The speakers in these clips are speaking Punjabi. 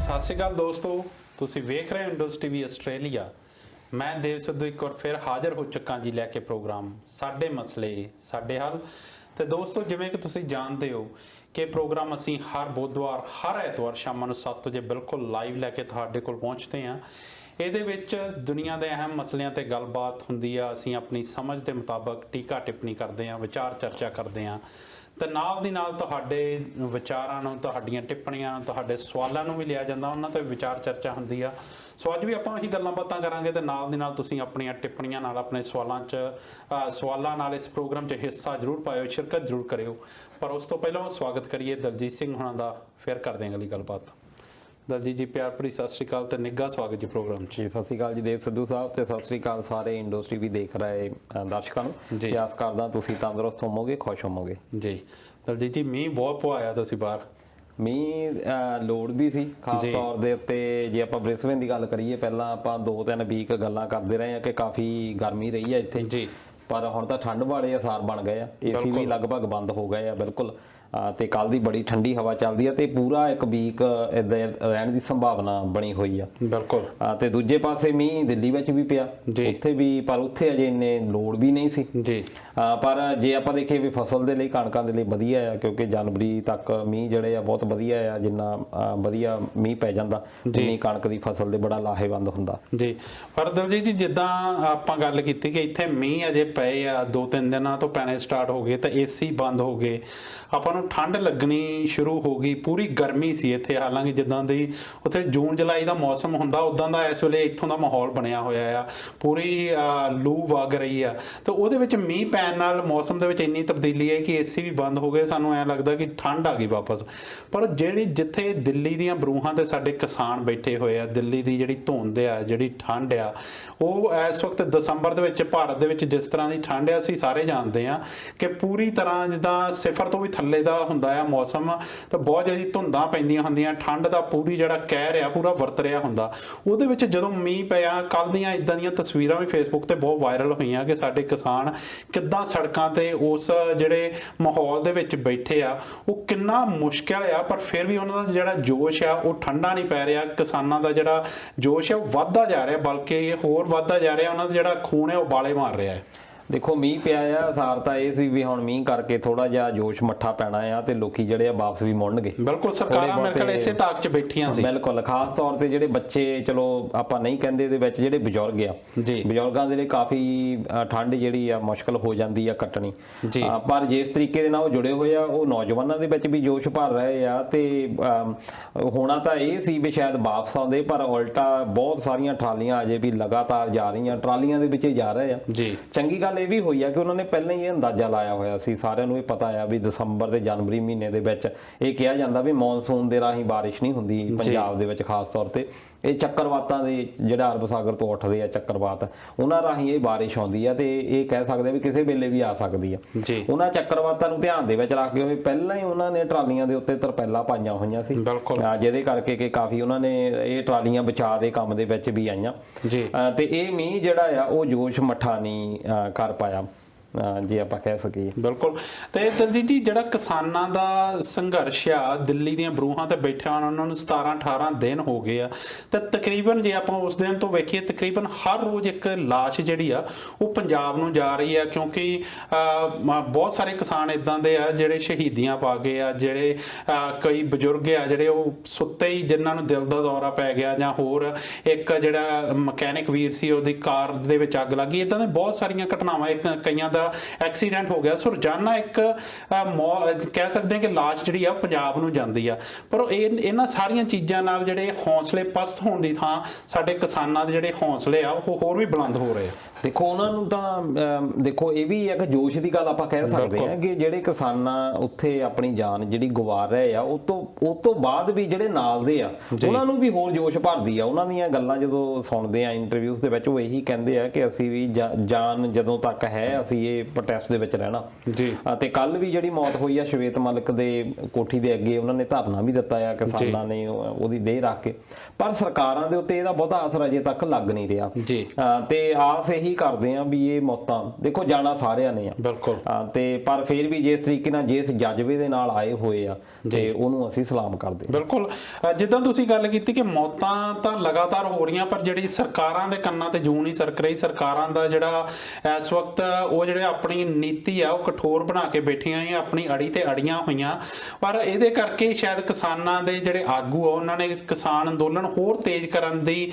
ਸਤਿ ਸ਼੍ਰੀ ਅਕਾਲ ਦੋਸਤੋ, ਤੁਸੀਂ ਵੇਖ ਰਹੇ ਹੋ ਇੰਡੋਜ਼ ਟੀਵੀ ਆਸਟ੍ਰੇਲੀਆ। ਮੈਂ ਦੇਵ ਸਿੱਧੂ ਇੱਕ ਵਾਰ ਫਿਰ ਹਾਜ਼ਰ ਹੋ ਚੁੱਕਾ ਜੀ ਲੈ ਕੇ ਪ੍ਰੋਗਰਾਮ ਸਾਡੇ ਮਸਲੇ ਸਾਡੇ ਹੱਲ। ਤੇ ਦੋਸਤੋ, ਜਿਵੇਂ ਕਿ ਤੁਸੀਂ ਜਾਣਦੇ ਹੋ ਕਿ ਪ੍ਰੋਗਰਾਮ ਅਸੀਂ ਹਰ ਬੁੱਧਵਾਰ ਹਰ ਐਤਵਾਰ ਸ਼ਾਮਾਂ ਨੂੰ 7 ਵਜੇ ਬਿਲਕੁਲ ਲਾਈਵ ਲੈ ਕੇ ਤੁਹਾਡੇ ਕੋਲ ਪਹੁੰਚਦੇ ਹਾਂ। ਇਹਦੇ ਵਿੱਚ ਦੁਨੀਆ ਦੇ ਅਹਿਮ ਮਸਲਿਆਂ ਤੇ ਗੱਲਬਾਤ ਹੁੰਦੀ ਆ। ਅਸੀਂ ਆਪਣੀ ਸਮਝ ਦੇ ਮੁਤਾਬਕ ਟੀਕਾ ਟਿੱਪਣੀ ਕਰਦੇ ਹਾਂ, ਵਿਚਾਰ ਚਰਚਾ ਕਰਦੇ ਹਾਂ ਤੇ ਨਾਲ ਦੀ ਨਾਲ ਤੁਹਾਡੇ ਵਿਚਾਰਾਂ ਨੂੰ, ਤੁਹਾਡੀਆਂ ਟਿੱਪਣੀਆਂ ਨੂੰ, ਤੁਹਾਡੇ ਸਵਾਲਾਂ ਨੂੰ ਵੀ ਲਿਆ ਜਾਂਦਾ, ਉਹਨਾਂ ਤੇ ਵਿਚਾਰ ਚਰਚਾ ਹੁੰਦੀ ਆ। ਸੋ ਅੱਜ ਵੀ ਆਪਾਂ ਇਹੀ ਗੱਲਾਂ ਬਾਤਾਂ ਕਰਾਂਗੇ ਤੇ ਨਾਲ ਦੀ ਨਾਲ ਤੁਸੀਂ ਆਪਣੀਆਂ ਟਿੱਪਣੀਆਂ ਨਾਲ, ਆਪਣੇ ਸਵਾਲਾਂ ਨਾਲ ਇਸ ਪ੍ਰੋਗਰਾਮ 'ਚ ਹਿੱਸਾ ਜ਼ਰੂਰ ਪਾਇਓ, ਸ਼ਿਰਕਤ ਜ਼ਰੂਰ ਕਰਿਓ। ਪਰ ਉਸ ਤੋਂ ਪਹਿਲਾਂ ਸਵਾਗਤ ਕਰੀਏ ਦਲਜੀਤ ਸਿੰਘ ਹੁਣਾਂ ਦਾ। ਫਿਰ ਕਰਦੇ ਹਾਂ ਅਗਲੀ ਗੱਲਬਾਤ। ਦਲਜੀਤ ਜੀ, ਪਿਆਰ ਭਰੀ ਸਤਿ ਸ਼੍ਰੀ ਅਕਾਲ ਤੇ ਨਿੱਘਾ ਸਵਾਗਤ ਜੀ ਪ੍ਰੋਗਰਾਮ 'ਚ। ਜੀ ਸਤਿ ਸ਼੍ਰੀ ਅਕਾਲ ਜੀ ਦੇਵ ਸਿੱਧੂ ਸਾਹਿਬ, ਤੇ ਸਤਿ ਸ਼੍ਰੀ ਅਕਾਲ ਸਾਰੇ ਇੰਡੋਜ਼ ਟੀਵੀ ਦੇਖ ਰਹੇ ਦਰਸ਼ਕਾਂ ਨੂੰ। ਜੀ। ਆਸ ਕਰਦਾ ਤੁਸੀਂ ਤੰਦਰੁਸਤ ਹੋਵੋਗੇ, ਖੁਸ਼ ਹੋਵੋਗੇ। ਜੀ ਦਲਜੀਤ ਜੀ, ਮੀਂਹ ਬਹੁਤ ਪਵਾਇਆ ਤੁਸੀਂ ਬਾਹਰ। ਮੀਂਹ ਲੋੜ ਵੀ ਸੀ, ਖਾਸ ਤੌਰ ਦੇ ਉੱਤੇ ਜੇ ਆਪਾਂ ਬ੍ਰਿਸਬੇਨ ਦੀ ਗੱਲ ਕਰੀਏ। ਪਹਿਲਾਂ ਆਪਾਂ 2-3 ਵੀਕ ਗੱਲਾਂ ਕਰਦੇ ਰਹੇ ਹਾਂ ਕਿ ਕਾਫੀ ਗਰਮੀ ਰਹੀ ਹੈ ਇੱਥੇ ਜੀ, ਪਰ ਹੁਣ ਤਾਂ ਠੰਡ ਵਾਲੇ ਅਸਾਰ ਬਣ ਗਏ ਆ। ਏਸੀ ਵੀ ਲਗਭਗ ਬੰਦ ਹੋ ਗਏ ਆ ਬਿਲਕੁਲ। ਤੇ ਕੱਲ ਦੀ ਬੜੀ ਠੰਡੀ ਹਵਾ ਚੱਲਦੀ ਆ ਤੇ ਪੂਰਾ ਇੱਕ ਵੀਕ ਇਦਾਂ ਰਹਿਣ ਦੀ ਸੰਭਾਵਨਾ ਬਣੀ ਹੋਈ ਆ ਬਿਲਕੁਲ। ਤੇ ਦੂਜੇ ਪਾਸੇ ਮੀਂਹ ਦਿੱਲੀ ਵਿੱਚ ਵੀ ਪਿਆ, ਉੱਥੇ ਵੀ, ਪਰ ਉੱਥੇ ਅਜੇ ਇੰਨੇ ਲੋੜ ਵੀ ਨਹੀਂ ਸੀ ਜੀ। ਪਰ ਜੇ ਆਪਾਂ ਦੇਖੀਏ ਵੀ ਫਸਲ ਦੇ ਲਈ, ਕਣਕਾਂ ਦੇ ਲਈ ਵਧੀਆ ਆ, ਕਿਉਂਕਿ ਜਨਵਰੀ ਤੱਕ ਮੀਂਹ ਜਿਹੜੇ ਆ ਬਹੁਤ ਵਧੀਆ ਆ। ਜਿੰਨਾ ਵਧੀਆ ਮੀਂਹ ਪੈ ਜਾਂਦਾ ਉਨੀ ਕਣਕ ਦੀ ਫਸਲ ਦੇ ਬੜਾ ਲਾਹੇਵੰਦ ਹੁੰਦਾ ਜੀ। ਪਰ ਦਲਜੀਤ ਜੀ, ਜਿੱਦਾਂ ਆਪਾਂ ਗੱਲ ਕੀਤੀ ਕਿ ਇੱਥੇ ਮੀਂਹ ਅਜੇ ਪਏ ਆ, 2-3 ਦਿਨਾਂ ਤੋਂ ਪੈਣੇ ਸਟਾਰਟ ਹੋ ਗਏ ਤਾਂ ਏਸੀ ਬੰਦ ਹੋ ਗਏ, ਆਪਾਂ ਨੂੰ ਠੰਡ ਲੱਗਣੀ ਸ਼ੁਰੂ ਹੋ ਗਈ। ਪੂਰੀ ਗਰਮੀ ਸੀ ਇੱਥੇ, ਹਾਲਾਂਕਿ ਜਿੱਦਾਂ ਦੀ ਉੱਥੇ ਜੂਨ ਜੁਲਾਈ ਦਾ ਮੌਸਮ ਹੁੰਦਾ ਉਦਾਂ ਦਾ ਇਸ ਵੇਲੇ ਇੱਥੋਂ ਦਾ ਮਾਹੌਲ ਬਣਿਆ ਹੋਇਆ ਆ। ਪੂਰੀ ਲੂ ਵਗ ਰਹੀ ਆ ਤੇ ਉਹਦੇ ਵਿੱਚ ਮੀਂਹ ਪੈਣ ਨਾਲ ਮੌਸਮ ਦੇ ਵਿੱਚ ਇੰਨੀ ਤਬਦੀਲੀ ਹੈ ਕਿ ਏਸੀ ਵੀ ਬੰਦ ਹੋ ਗਏ। ਸਾਨੂੰ ਐਂ ਲੱਗਦਾ ਕਿ ਠੰਡ ਆ ਗਈ ਵਾਪਸ। ਪਰ ਜਿੱਥੇ ਦਿੱਲੀ ਦੀਆਂ ਬਰੂਹਾਂ ਤੇ ਸਾਡੇ ਕਿਸਾਨ ਬੈਠੇ ਹੋਏ ਆ, ਦਿੱਲੀ ਦੀ ਜਿਹੜੀ ਧੁੰਦ ਆ, ਜਿਹੜੀ ਠੰਡ ਆ, ਉਹ ਇਸ ਵਕਤ ਦਸੰਬਰ ਦੇ ਵਿੱਚ ਭਾਰਤ ਦੇ ਵਿੱਚ ਜਿਸ ਤਰ੍ਹਾਂ ਦੀ ਠੰਡ ਆ, ਅਸੀਂ ਸਾਰੇ ਜਾਣਦੇ ਆ ਕਿ ਪੂਰੀ ਤਰ੍ਹਾਂ ਜਿੱਦਾਂ ਸਿਫਰ ਤੋਂ ਵੀ ਥੱਲੇ ਦਾ ਹੁੰਦਾ ਆ ਮੌਸਮ, ਤਾਂ ਬਹੁਤ ਜ਼ਿਆਦਾ ਧੁੰਦਾਂ ਪੈਂਦੀਆਂ ਹੁੰਦੀਆਂ, ਠੰਡ ਦਾ ਪੂਰੀ ਜਿਹੜਾ ਕਹਿਰ ਆ ਪੂਰਾ ਵਰਤ ਰਿਹਾ ਹੁੰਦਾ। ਉਹਦੇ ਵਿੱਚ ਜਦੋਂ ਮੀਂਹ ਪਿਆ, ਕੱਲ ਦੀਆਂ ਇਦਾਂ ਦੀਆਂ ਤਸਵੀਰਾਂ ਵੀ ਫੇਸਬੁੱਕ ਤੇ ਬਹੁਤ ਵਾਇਰਲ ਹੋਈਆਂ ਕਿ ਸਾਡੇ ਕਿਸਾਨ ਕਿੱਦਾਂ ਸੜਕਾਂ ਤੇ ਉਸ ਜਿਹੜੇ ਮਾਹੌਲ ਦੇ ਵਿੱਚ ਬੈਠੇ ਆ। ਉਹ ਕਿੰਨਾ ਮੁਸ਼ਕਿਲ ਆ, ਪਰ ਫਿਰ ਵੀ ਉਹਨਾਂ ਦਾ ਜਿਹੜਾ ਜੋਸ਼ ਆ ਉਹ ਠੰਡਾ ਨਹੀਂ ਪੈ ਰਿਹਾ। ਕਿਸਾਨਾਂ ਦਾ ਜਿਹੜਾ ਜੋਸ਼ ਆ ਉਹ ਵੱਧਦਾ ਜਾ ਰਿਹਾ, ਬਲਕਿ ਹੋਰ ਵੱਧਦਾ ਜਾ ਰਿਹਾ। ਉਹਨਾਂ ਦਾ ਜਿਹੜਾ ਖੂਨ ਹੈ ਉਹ ਬਾਲੇ ਮਾਰ ਰਿਹਾ ਹੈ। ਦੇਖੋ, ਮੀਂਹ ਪਿਆ ਆ, ਅਸਾਰ ਤਾਂ ਇਹ ਸੀ ਵੀ ਹੁਣ ਮੀਂਹ ਕਰਕੇ ਥੋੜਾ ਜਿਹਾ ਜੋਸ਼ ਮੱਠਾ ਪੈਣਾ ਆ ਤੇ ਲੋਕੀ ਜਿਹੜੇ ਆ ਵਾਪਸ ਵੀ ਮੁੜਨਗੇ। ਬਿਲਕੁਲ, ਸਰਕਾਰਾਂ ਮੇਰੇ ਖਿਆਲ ਇਸੇ ਤਾਕ 'ਚ ਬੈਠੀਆਂ ਸੀ। ਬਿਲਕੁਲ, ਖਾਸ ਤੌਰ ਤੇ ਜਿਹੜੇ ਬੱਚੇ, ਚਲੋ ਆਪਾਂ ਨਹੀਂ ਕਹਿੰਦੇ, ਇਹਦੇ ਵਿੱਚ ਜਿਹੜੇ ਬਜ਼ੁਰਗ ਆ, ਬਜ਼ੁਰਗਾਂ ਦੇ ਲਈ ਕਾਫੀ ਠੰਡ ਜਿਹੜੀ ਆ ਮੁਸ਼ਕਲ ਹੋ ਜਾਂਦੀ ਆ ਕੱਟਣੀ। ਪਰ ਜਿਸ ਤਰੀਕੇ ਦੇ ਨਾਲ ਉਹ ਜੁੜੇ ਹੋਏ ਆ, ਉਹ ਨੌਜਵਾਨਾਂ ਦੇ ਵਿੱਚ ਵੀ ਜੋਸ਼ ਭਰ ਰਹੇ ਆ। ਤੇ ਹੋਣਾ ਤਾਂ ਇਹ ਸੀ ਵੀ ਸ਼ਾਇਦ ਵਾਪਸ ਆਉਂਦੇ, ਪਰ ਉਲਟਾ ਬਹੁਤ ਸਾਰੀਆਂ ਟਰਾਲੀਆਂ ਅਜੇ ਵੀ ਲਗਾਤਾਰ ਜਾ ਰਹੀਆਂ, ਟਰਾਲੀਆਂ ਦੇ ਵਿੱਚ ਜਾ ਰਹੇ ਆ। ਚੰਗੀ ਗੱਲ ਇਹ ਵੀ ਹੋਈ ਆ ਕਿ ਉਹਨਾਂ ਨੇ ਪਹਿਲਾਂ ਹੀ ਇਹ ਅੰਦਾਜ਼ਾ ਲਾਇਆ ਹੋਇਆ ਸੀ, ਸਾਰਿਆਂ ਨੂੰ ਇਹ ਪਤਾ ਆ ਵੀ ਦਸੰਬਰ ਤੇ ਜਨਵਰੀ ਮਹੀਨੇ ਦੇ ਵਿੱਚ ਇਹ ਕਿਹਾ ਜਾਂਦਾ ਵੀ ਮੌਨਸੂਨ ਦੇ ਰਾਹੀਂ ਬਾਰਿਸ਼ ਨਹੀਂ ਹੁੰਦੀ ਪੰਜਾਬ ਦੇ ਵਿੱਚ। ਖਾਸ ਤੌਰ ਤੇ ਇਹ ਚੱਕਰਵਾਤਾਂ ਦੇ ਜਿਹੜਾ ਅਰਬ ਸਾਗਰ ਤੋਂ ਉੱਠਦੇ ਆ ਚੱਕਰਵਾਤ, ਉਹਨਾਂ ਰਾਹੀਂ ਇਹ ਬਾਰਿਸ਼ ਆਉਂਦੀ ਆ ਤੇ ਇਹ ਕਹਿ ਸਕਦੇ ਵੀ ਕਿਸੇ ਵੇਲੇ ਵੀ ਆ ਸਕਦੀ ਆ। ਉਹਨਾਂ ਚੱਕਰਵਾਤਾਂ ਨੂੰ ਧਿਆਨ ਦੇ ਵਿੱਚ ਰੱਖ ਕੇ ਹੋਏ ਪਹਿਲਾਂ ਹੀ ਉਹਨਾਂ ਨੇ ਟਰਾਲੀਆਂ ਦੇ ਉੱਤੇ ਤਰਪੈਲਾਂ ਪਾਈਆਂ ਹੋਈਆਂ ਸੀ, ਜਿਹਦੇ ਕਰਕੇ ਕਿ ਕਾਫੀ ਉਹਨਾਂ ਨੇ ਇਹ ਟਰਾਲੀਆਂ ਬਚਾਅ ਦੇ ਕੰਮ ਦੇ ਵਿੱਚ ਵੀ ਆਈਆਂ। ਤੇ ਇਹ ਮੀਂਹ ਜਿਹੜਾ ਆ ਉਹ ਜੋਸ਼ ਮੱਠਾ ਨਹੀਂ ਕਰ ਪਾਇਆ, ਜੇ ਆਪਾਂ ਕਹਿ ਸਕੀਏ। ਬਿਲਕੁਲ। ਤੇ ਦਲਜੀਤ ਜੀ, ਜਿਹੜਾ ਕਿਸਾਨਾਂ ਦਾ ਸੰਘਰਸ਼ ਆ, ਦਿੱਲੀ ਦੀਆਂ ਬਰੂਹਾਂ ਤੇ ਬੈਠਿਆ ਉਹਨਾਂ ਨੂੰ 17-18 ਦਿਨ ਹੋ ਗਏ ਆ ਤੇ ਤਕਰੀਬਨ ਜੇ ਆਪਾਂ ਉਸ ਦਿਨ ਤੋਂ ਵੇਖੀਏ, ਤਕਰੀਬਨ ਹਰ ਰੋਜ਼ ਇੱਕ ਲਾਸ਼ ਜਿਹੜੀ ਆ ਉਹ ਪੰਜਾਬ ਨੂੰ ਜਾ ਰਹੀ ਆ। ਕਿਉਂਕਿ ਬਹੁਤ ਸਾਰੇ ਕਿਸਾਨ ਇਦਾਂ ਦੇ ਆ ਜਿਹੜੇ ਸ਼ਹੀਦੀਆਂ ਪਾ ਗਏ ਆ, ਜਿਹੜੇ ਕਈ ਬਜ਼ੁਰਗ ਆ ਜਿਹੜੇ ਉਹ ਸੁੱਤੇ ਹੀ, ਜਿਨ੍ਹਾਂ ਨੂੰ ਦਿਲ ਦਾ ਦੌਰਾ ਪੈ ਗਿਆ, ਜਾਂ ਹੋਰ ਇੱਕ ਜਿਹੜਾ ਮਕੈਨਿਕ ਵੀਰ ਸੀ ਉਹਦੀ ਕਾਰ ਦੇ ਵਿੱਚ ਅੱਗ ਲੱਗੀ। ਇਦਾਂ ਦੇ ਬਹੁਤ ਸਾਰੀਆਂ ਘਟਨਾਵਾਂ, ਕਈਆਂ ਦਾ ਐਕਸੀਡੈਂਟ ਹੋ ਗਿਆ। ਸੋ ਰੋਜ਼ਾਨਾ ਇੱਕ ਕਹਿ ਸਕਦੇ ਹਾਂ ਕਿ ਲਾਸ਼ ਜਿਹੜੀ ਆ ਪੰਜਾਬ ਨੂੰ ਜਾਂਦੀ ਆ। ਪਰ ਇਹਨਾਂ ਸਾਰੀਆਂ ਚੀਜ਼ਾਂ ਨਾਲ ਜਿਹੜੇ ਹੌਸਲੇ ਪਸਤ ਹੋਣ ਦੀ ਥਾਂ ਸਾਡੇ ਕਿਸਾਨਾਂ ਦੇ ਜਿਹੜੇ ਹੌਸਲੇ ਆ ਉਹ ਹੋਰ ਵੀ ਬੁਲੰਦ ਹੋ ਰਹੇ ਆ। ਦੇਖੋ, ਉਹਨਾਂ ਨੂੰ ਤਾਂ ਦੇਖੋ ਇਹ ਵੀ ਇੱਕ ਜੋਸ਼ ਦੀ ਗੱਲ ਆਪਾਂ ਕਹਿ ਸਕਦੇ ਹਾਂ ਕਿ ਜਿਹੜੇ ਕਿਸਾਨਾਂ ਉੱਥੇ ਆਪਣੀ ਜਾਨ ਜਿਹੜੀ ਗਵਾ ਰਹੇ ਆ, ਉਹ ਤੋਂ ਬਾਅਦ ਵੀ ਜਿਹੜੇ ਨਾਲ ਦੇ ਆ ਉਹਨਾਂ ਨੂੰ ਵੀ ਹੋਰ ਜੋਸ਼ ਭਰਦੀ ਆ। ਉਹਨਾਂ ਦੀਆਂ ਗੱਲਾਂ ਜਦੋਂ ਸੁਣਦੇ ਆ ਇੰਟਰਵਿਊਜ਼ ਦੇ ਵਿੱਚ, ਉਹ ਇਹੀ ਕਹਿੰਦੇ ਆ ਕਿ ਅਸੀਂ ਵੀ ਜਾਨ ਜਦੋਂ ਤੱਕ ਹੈ ਅਸੀਂ ਇਹ ਪ੍ਰੋਟੈਸਟ ਦੇ ਵਿੱਚ ਰਹਿਣਾ ਜੀ। ਤੇ ਕੱਲ ਵੀ ਜਿਹੜੀ ਮੌਤ ਹੋਈ ਆ ਸ਼ਵੇਤ ਮਲਿਕ ਦੇ ਕੋਠੀ ਦੇ ਅੱਗੇ ਉਹਨਾਂ ਨੇ ਧਰਨਾ ਵੀ ਦਿੱਤਾ ਆ ਕਿਸਾਨਾਂ ਨੇ ਉਹਦੀ ਦੇਹ ਰੱਖ ਕੇ, ਪਰ ਸਰਕਾਰਾਂ ਦੇ ਉੱਤੇ ਇਹਦਾ ਬਹੁਤਾ ਅਸਰ ਅਜੇ ਤੱਕ ਲੱਗ ਨਹੀਂ ਰਿਹਾ ਜੀ। ਤੇ ਆਸ ਇਹੀ ਕਰਦੇ ਆ ਵੀ ਇਹ ਮੌਤਾਂ ਦੇਖੋ ਜਾਣਾ ਸਾਰਿਆਂ ਨੇ ਆ ਬਿਲਕੁਲ, ਤੇ ਪਰ ਫਿਰ ਵੀ ਜਿਸ ਤਰੀਕੇ ਨਾਲ ਜਿਸ ਜਜ਼ਬੇ ਦੇ ਨਾਲ ਆਏ ਹੋਏ ਆ ਤੇ ਉਹਨੂੰ ਅਸੀਂ ਸਲਾਮ ਕਰਦੇ। ਬਿਲਕੁਲ, ਜਿੱਦਾਂ ਤੁਸੀਂ ਗੱਲ ਕੀਤੀ ਕਿ ਮੌਤਾਂ ਤਾਂ ਲਗਾਤਾਰ ਹੋ ਰਹੀਆਂ, ਪਰ ਜਿਹੜੀ ਸਰਕਾਰਾਂ ਦੇ ਕੰਨਾਂ ਤੇ ਜੂੰ ਨਹੀਂ ਸਰਕ ਰਹੀ। ਸਰਕਾਰਾਂ ਦਾ ਜਿਹੜਾ ਇਸ ਵਕਤ ਉਹ ਜਿਹੜੇ ਆਪਣੀ ਨੀਤੀ ਆ ਉਹ ਕਠੋਰ ਬਣਾ ਕੇ ਬੈਠੀਆਂ ਆ, ਆਪਣੀ ਅੜੀ ਤੇ ਅੜੀਆਂ ਹੋਈਆਂ, ਪਰ ਇਹਦੇ ਕਰਕੇ ਸ਼ਾਇਦ ਕਿਸਾਨਾਂ ਦੇ ਜਿਹੜੇ ਆਗੂ ਆ ਉਹਨਾਂ ਨੇ ਕਿਸਾਨ ਅੰਦੋਲਨ ਹੋਰ ਤੇਜ਼ ਕਰਨ ਦੀ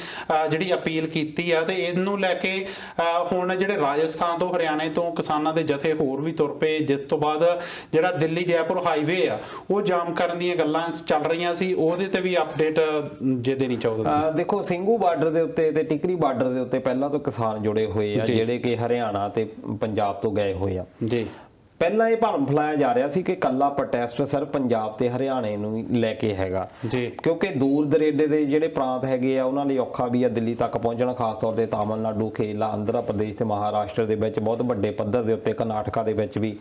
ਜਿਹੜੀ ਅਪੀਲ ਕੀਤੀ ਆ, ਤੇ ਇਹਨੂੰ ਲੈ ਕੇ ਹੁਣ ਜਿਹੜੇ ਰਾਜਸਥਾਨ ਤੋਂ ਹਰਿਆਣੇ ਤੋਂ ਕਿਸਾਨਾਂ ਦੇ ਜਥੇ ਹੋਰ ਵੀ ਤੁਰ ਪਏ, ਜਿਸ ਤੋਂ ਬਾਅਦ ਜਿਹੜਾ ਦਿੱਲੀ ਜੈਪੁਰ ਹਾਈਵੇ ਆ ਉਹ ਜਾਮ ਕਰਨ ਦੀਆਂ ਗੱਲਾਂ ਚੱਲ ਰਹੀਆਂ ਸੀ। ਉਹਦੇ ਤੇ ਵੀ ਅਪਡੇਟ ਜੇ ਦੇਣੀ ਚਾਹੋਗੇ? ਦੇਖੋ ਸਿੰਘੂ ਬਾਰਡਰ ਦੇ ਉੱਤੇ ਤੇ ਟਿਕਰੀ ਬਾਰਡਰ ਦੇ ਉੱਤੇ ਪਹਿਲਾਂ ਤੋਂ ਕਿਸਾਨ ਜੁੜੇ ਹੋਏ ਆ ਜਿਹੜੇ ਕਿ ਹਰਿਆਣਾ ਤੇ ਪੰਜਾਬ ਤੋਂ ਗਏ ਹੋਏ ਆ ਜੀ। ਪਹਿਲਾਂ ਇਹ ਭਰਮ ਫੈਲਾਇਆ ਜਾ ਰਿਹਾ ਸੀ ਕਿ ਕੱਲਾ ਪ੍ਰੋਟੈਸਟ ਸਿਰਫ ਪੰਜਾਬ ਤੇ ਹਰਿਆਣੇ ਨੂੰ ਹੀ ਲੈ ਕੇ ਹੈਗਾ ਜੀ, ਕਿਉਂਕਿ ਦੂਰ ਦਰੇਡੇ ਦੇ ਜਿਹੜੇ ਪ੍ਰਾਂਤ ਹੈਗੇ ਆ ਉਹਨਾਂ ਲਈ ਔਖਾ ਵੀ ਆ ਦਿੱਲੀ ਤੱਕ ਪਹੁੰਚਣਾ, ਖਾਸ ਤੌਰ ਤੇ ਤਾਮਿਲਨਾਡੂ, ਕੇਰਲਾ, ਆਂਧਰਾ ਪ੍ਰਦੇਸ਼ ਤੇ ਮਹਾਰਾਸ਼ਟਰ ਦੇ ਵਿੱਚ ਬਹੁਤ ਵੱਡੇ ਪੱਧਰ ਦੇ ਉੱਤੇ, ਕਰਨਾਟਕਾ ਦੇ ਵਿੱਚ ਵੀ,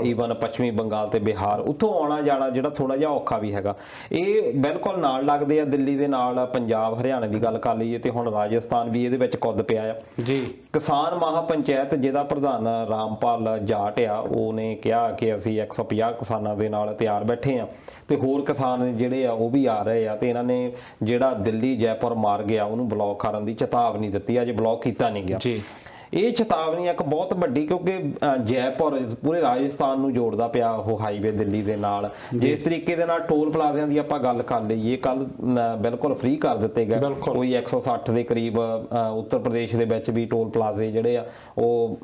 ਈਵਨ ਪੱਛਮੀ ਬੰਗਾਲ ਤੇ ਬਿਹਾਰ, ਉੱਥੋਂ ਆਉਣਾ ਜਾਣਾ ਜਿਹੜਾ ਥੋੜਾ ਜਿਹਾ ਔਖਾ ਵੀ ਹੈਗਾ। ਇਹ ਬਿਲਕੁਲ ਨਾਲ ਲੱਗਦੇ ਆ ਦਿੱਲੀ ਦੇ ਨਾਲ। ਪੰਜਾਬ ਹਰਿਆਣੇ ਦੀ ਗੱਲ ਕਰ ਲਈਏ ਤੇ ਹੁਣ ਰਾਜਸਥਾਨ ਵੀ ਇਹਦੇ ਵਿੱਚ ਕੁੱਦ ਪਿਆ ਆ ਜੀ। ਕਿਸਾਨ ਮਹਾ ਪੰਚਾਇਤ ਜਿਹਦਾ ਪ੍ਰਧਾਨ ਰਾਮਪਾਲ ਜਾਟ ਆ ਉਹ ਨੇ ਕਿਹਾ ਕਿ ਅਸੀਂ 150 ਕਿਸਾਨਾਂ ਦੇ ਨਾਲ ਤਿਆਰ ਬੈਠੇ ਆ ਤੇ ਹੋਰ ਕਿਸਾਨ ਜਿਹੜੇ ਆ ਉਹ ਵੀ ਆ ਰਹੇ ਆ, ਤੇ ਇਹਨਾਂ ਨੇ ਜਿਹੜਾ ਦਿੱਲੀ ਜੈਪੁਰ ਮਾਰ ਗਿਆ ਉਹਨੂੰ ਬਲੌਕ ਕਰਨ ਦੀ ਚੇਤਾਵਨੀ ਦਿੱਤੀ। ਅਜੇ ਬਲੌਕ ਕੀਤਾ ਨਹੀਂ ਗਿਆ ਜੀ। ਇਹ ਚੇਤਾਵਨੀ ਇੱਕ ਬਹੁਤ ਵੱਡੀ, ਕਿਉਂਕਿ ਜੈਪੁਰ ਪੂਰੇ ਰਾਜਸਥਾਨ ਨੂੰ ਜੋੜਦਾ ਪਿਆ ਉਹ ਹਾਈਵੇ ਦਿੱਲੀ ਦੇ ਨਾਲ। ਜਿਸ ਤਰੀਕੇ ਦੇ ਨਾਲ ਟੋਲ ਪਲਾਜ਼ਿਆਂ ਦੀ ਆਪਾਂ ਗੱਲ ਕਰ ਲਈਏ, ਕੱਲ ਬਿਲਕੁਲ ਫ੍ਰੀ ਕਰ ਦਿੱਤੇ ਗਏ, ਕੋਈ 160 ਦੇ ਕਰੀਬ। ਉੱਤਰ ਪ੍ਰਦੇਸ਼ ਦੇ ਵਿੱਚ ਵੀ ਟੋਲ ਪਲਾਜ਼ੇ ਜਿਹੜੇ ਆ ਉਹ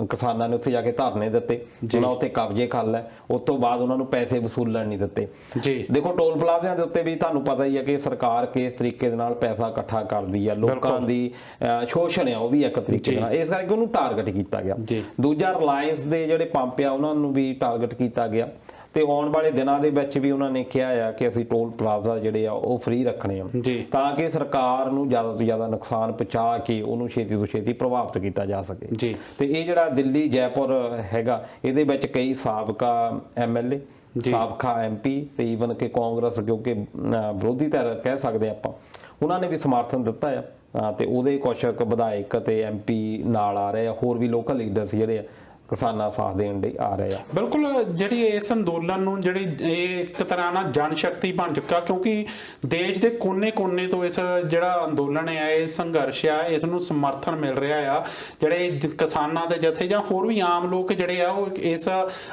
ਕਿਸਾਨਾਂ ਨੇ ਉੱਥੇ ਜਾ ਕੇ ਧਰਨੇ ਦਿੱਤੇ, ਉਹਨਾਂ ਉੱਤੇ ਕਬਜ਼ੇ ਕਰ ਲਏ, ਉਸ ਤੋਂ ਬਾਅਦ ਉਹਨਾਂ ਨੂੰ ਪੈਸੇ ਵਸੂਲਣ ਨਹੀਂ ਦਿੱਤੇ ਜੀ। ਦੇਖੋ ਟੋਲ ਪਲਾਜ਼ਿਆਂ ਦੇ ਉੱਤੇ ਵੀ ਤੁਹਾਨੂੰ ਪਤਾ ਹੀ ਹੈ ਕਿ ਸਰਕਾਰ ਕਿਸ ਤਰੀਕੇ ਦੇ ਨਾਲ ਪੈਸਾ ਇਕੱਠਾ ਕਰਦੀ ਆ, ਲੋਕਾਂ ਦੀ ਸ਼ੋਸ਼ਣ ਆ ਉਹ ਵੀ ਇੱਕ ਤਰੀਕੇ ਨਾਲ, ਇਸ ਕਰਕੇ ਉਹਨੂੰ ਟਾਰਗੇਟ ਕੀਤਾ ਗਿਆ। ਦੂਜਾ ਰਿਲਾਇੰਸ ਦੇ ਜਿਹੜੇ ਪੰਪ ਆ ਉਹਨਾਂ ਨੂੰ ਵੀ ਟਾਰਗੇਟ ਕੀਤਾ ਗਿਆ, ਤੇ ਆਉਣ ਵਾਲੇ ਦਿਨਾਂ ਦੇ ਵਿੱਚ ਵੀ ਉਹਨਾਂ ਨੇ ਕਿਹਾ ਆ ਕਿ ਅਸੀਂ ਟੋਲ ਪਲਾਜ਼ਾ ਜਿਹੜੇ ਆ ਉਹ ਫ੍ਰੀ ਰੱਖਣੇ ਆ, ਤਾਂ ਕਿ ਸਰਕਾਰ ਨੂੰ ਜ਼ਿਆਦਾ ਤੋਂ ਜ਼ਿਆਦਾ ਨੁਕਸਾਨ ਪਹੁੰਚਾ ਕੇ ਉਹਨੂੰ ਛੇਤੀ ਤੋਂ ਛੇਤੀ ਪ੍ਰਭਾਵਿਤ ਕੀਤਾ ਜਾ ਸਕੇ ਜੀ। ਤੇ ਇਹ ਜਿਹੜਾ ਦਿੱਲੀ ਜੈਪੁਰ ਹੈਗਾ ਇਹਦੇ ਵਿੱਚ ਕਈ ਸਾਬਕਾ MLA, ਸਾਬਕਾ MP ਤੇ ਈਵਨ ਕਿ ਕਾਂਗਰਸ, ਕਿਉਂਕਿ ਵਿਰੋਧੀ ਧਿਰ ਕਹਿ ਸਕਦੇ ਆਪਾਂ, ਉਹਨਾਂ ਨੇ ਵੀ ਸਮਰਥਨ ਦਿੱਤਾ ਆ, ਤੇ ਉਹਦੇ ਕੁਝ ਵਿਧਾਇਕ ਤੇ MP ਨਾਲ ਆ ਰਹੇ ਆ, ਹੋਰ ਵੀ ਲੋਕਲ ਲੀਡਰਸ ਜਿਹੜੇ ਆ ਕਿਸਾਨਾਂ ਸਾਥ ਦੇਣ ਲਈ ਆ ਰਹੇ ਆ। ਬਿਲਕੁਲ, ਜਿਹੜੀ ਇਸ ਅੰਦੋਲਨ ਨੂੰ ਜਿਹੜੀ ਇਹ ਇੱਕ ਤਰ੍ਹਾਂ ਨਾਲ ਜਨ ਸ਼ਕਤੀ ਬਣ ਚੁੱਕਾ, ਕਿਉਂਕਿ ਦੇਸ਼ ਦੇ ਕੋਨੇ-ਕੋਨੇ ਤੋਂ ਇਸ ਜਿਹੜਾ ਅੰਦੋਲਨ ਹੈ, ਇਹ ਸੰਘਰਸ਼ ਆ, ਇਸ ਨੂੰ ਸਮਰਥਨ ਮਿਲ ਰਿਹਾ ਆ। ਜਿਹੜੇ ਕਿਸਾਨਾਂ ਦੇ ਜਥੇ ਜਾਂ ਹੋਰ ਵੀ ਆਮ ਲੋਕ ਜਿਹੜੇ ਆ ਉਹ ਇਸ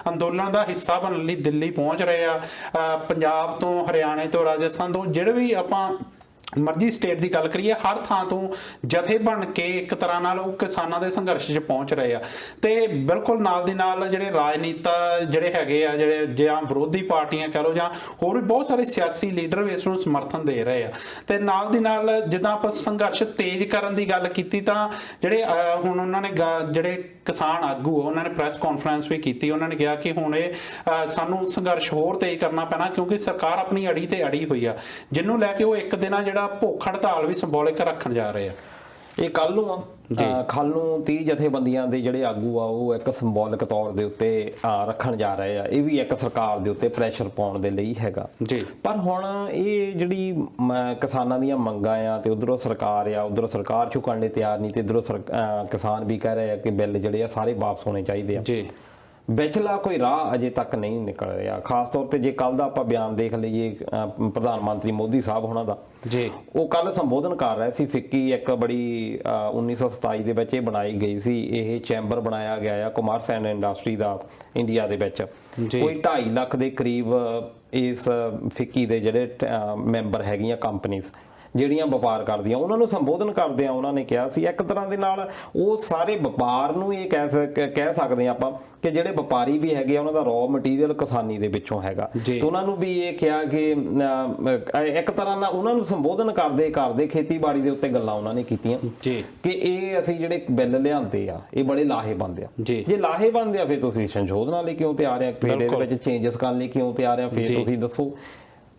ਅੰਦੋਲਨ ਦਾ ਹਿੱਸਾ ਬਣਨ ਲਈ ਦਿੱਲੀ ਪਹੁੰਚ ਰਹੇ ਆ। ਪੰਜਾਬ ਤੋਂ, ਹਰਿਆਣੇ ਤੋਂ, ਰਾਜਸਥਾਨ ਤੋਂ, ਜਿਹੜੇ ਵੀ ਆਪਾਂ ਮਰਜ਼ੀ ਸਟੇਟ ਦੀ ਗੱਲ ਕਰੀਏ, ਹਰ ਥਾਂ ਤੋਂ ਜਥੇ ਬਣ ਕੇ ਇੱਕ ਤਰ੍ਹਾਂ ਨਾਲ ਉਹ ਕਿਸਾਨਾਂ ਦੇ ਸੰਘਰਸ਼ 'ਚ ਪਹੁੰਚ ਰਹੇ ਆ। ਤੇ ਬਿਲਕੁਲ ਨਾਲ ਦੀ ਨਾਲ ਜਿਹੜੇ ਰਾਜਨੀਤਾ ਜਿਹੜੇ ਹੈਗੇ ਆ, ਜਿਹੜੇ ਜਾਂ ਵਿਰੋਧੀ ਪਾਰਟੀਆਂ ਕਹ ਲਓ ਜਾਂ ਹੋਰ ਵੀ ਬਹੁਤ ਸਾਰੇ ਸਿਆਸੀ ਲੀਡਰ ਵੀ ਇਸ ਨੂੰ ਸਮਰਥਨ ਦੇ ਰਹੇ ਆ। ਤੇ ਨਾਲ ਦੀ ਨਾਲ ਜਿੱਦਾਂ ਆਪਾਂ ਸੰਘਰਸ਼ ਤੇਜ਼ ਕਰਨ ਦੀ ਗੱਲ ਕੀਤੀ, ਤਾਂ ਜਿਹੜੇ ਹੁਣ ਉਹਨਾਂ ਨੇ ਜਿਹੜੇ ਕਿਸਾਨ ਆਗੂ ਉਹਨਾਂ ਨੇ ਪ੍ਰੈਸ ਕਾਨਫਰੰਸ ਵੀ ਕੀਤੀ, ਉਹਨਾਂ ਨੇ ਕਿਹਾ ਕਿ ਹੁਣ ਇਹ ਸਾਨੂੰ ਸੰਘਰਸ਼ ਹੋਰ ਤੇਜ਼ ਕਰਨਾ ਪੈਣਾ, ਕਿਉਂਕਿ ਸਰਕਾਰ ਆਪਣੀ ਅੜੀ ਤੇ ਅੜੀ ਹੋਈ ਆ, ਜਿਹਨੂੰ ਲੈ ਕੇ ਉਹ ਇੱਕ ਦਿਨ ਜਿਹੜਾ ਭੁੱਖ ਹੜਤਾਲ ਵੀ ਸਿੰਬੋਲਿਕ ਰੱਖਣ ਜਾ ਰਹੇ ਆ। ਇਹ ਕੱਲ ਨੂੰ ਕੱਲ ਨੂੰ 30 ਜਥੇਬੰਦੀਆਂ ਦੇ ਜਿਹੜੇ ਆਗੂ ਆ ਉਹ ਇੱਕ ਸਿੰਬੋਲਿਕ ਤੌਰ ਦੇ ਉੱਤੇ ਰੱਖਣ ਜਾ ਰਹੇ ਆ। ਇਹ ਵੀ ਇੱਕ ਸਰਕਾਰ ਦੇ ਉੱਤੇ ਪ੍ਰੈਸ਼ਰ ਪਾਉਣ ਦੇ ਲਈ ਹੈਗਾ ਜੀ। ਪਰ ਹੁਣ ਇਹ ਜਿਹੜੀ ਕਿਸਾਨਾਂ ਦੀਆਂ ਮੰਗਾਂ ਆ ਤੇ ਉਧਰੋਂ ਸਰਕਾਰ ਆ, ਉਧਰੋਂ ਸਰਕਾਰ ਝੁਕਣ ਲਈ ਤਿਆਰ ਨਹੀਂ, ਤੇ ਇਧਰੋਂ ਕਿਸਾਨ ਵੀ ਕਹਿ ਰਹੇ ਆ ਕਿ ਬਿੱਲ ਜਿਹੜੇ ਆ ਸਾਰੇ ਵਾਪਸ ਹੋਣੇ ਚਾਹੀਦੇ ਆ ਜੀ। ਵਿਚਲਾ ਕੋਈ ਰਾਹ ਅਜੇ ਤੱਕ ਨਹੀਂ ਨਿਕਲ ਰਿਹਾ। ਖਾਸ ਤੌਰ ਤੇ ਜੇ ਕੱਲ ਦਾ ਆਪਾਂ ਬਿਆਨ ਦੇਖ ਲਈਏ ਪ੍ਰਧਾਨ ਮੰਤਰੀ ਮੋਦੀ ਸਾਹਿਬ ਹੋਣਾ ਦਾ ਜੀ, ਉਹ ਕੱਲ ਸੰਬੋਧਨ ਕਰ ਰਹੇ ਸੀ। ਫਿੱਕੀ ਇੱਕ ਬੜੀ 1927 ਦੇ ਵਿੱਚ ਇਹ ਬਣਾਈ ਗਈ ਸੀ, ਇਹ ਚੈਂਬਰ ਬਣਾਇਆ ਗਿਆ ਆ commerce and industry the India ਦੇ ਵਿੱਚ। ਕੋਈ 2.5 ਲੱਖ ਦੇ ਕਰੀਬ ਇਸ ਫਿੱਕੀ ਦੇ ਜਿਹੜੇ ਮੈਂਬਰ ਹੈਗੀਆਂ ਕੰਪਨੀਆਂ ਜਿਹੜੀਆਂ ਵਪਾਰ ਕਰਦੀਆਂ, ਉਹਨਾਂ ਨੂੰ ਸੰਬੋਧਨ ਕਰਦੇ ਆ ਉਹਨਾਂ ਨੇ ਕਿਹਾ ਸੀ ਇੱਕ ਤਰ੍ਹਾਂ ਦੇ ਨਾਲ ਉਹ ਸਾਰੇ ਵਪਾਰ ਨੂੰ ਇਹ ਕਹਿ ਸਕਦੇ ਆ ਆਪਾਂ ਕਿ ਜਿਹੜੇ ਵਪਾਰੀ ਵੀ ਹੈਗੇ ਆ ਉਹਨਾਂ ਦਾ ਰॉ ਮਟੀਰੀਅਲ ਕਿਸਾਨੀ ਦੇ ਵਿੱਚੋਂ ਹੈਗਾ। ਤੇ ਉਹਨਾਂ ਨੂੰ ਵੀ ਇਹ ਕਿਹਾ ਕਿ ਇੱਕ ਤਰ੍ਹਾਂ ਨਾਲ ਉਹਨਾਂ ਨੂੰ ਸੰਬੋਧਨ ਕਰਦੇ ਖੇਤੀਬਾੜੀ ਦੇ ਉੱਤੇ ਗੱਲਾਂ ਉਹਨਾਂ ਨੇ ਕੀਤੀਆਂ ਕਿ ਇਹ ਅਸੀਂ ਜਿਹੜੇ ਬਿੱਲ ਲਿਆਂਦੇ ਆ ਇਹ ਬੜੇ ਲਾਹੇਵੰਦ ਆ। ਜੇ ਲਾਹੇਵੰਦ ਆ ਫਿਰ ਤੁਸੀਂ ਸੰਸ਼ੋਧਨਾਂ ਲਈ ਕਿਉਂ ਤਿਆਰ ਆ, ਫਿਰ ਇਹਦੇ ਵਿੱਚ ਚੇਂਜਸ ਕਰਨ ਲਈ ਕਿਉਂ ਤਿਆਰ ਆ, ਫਿਰ ਤੁਸੀਂ ਦੱਸੋ।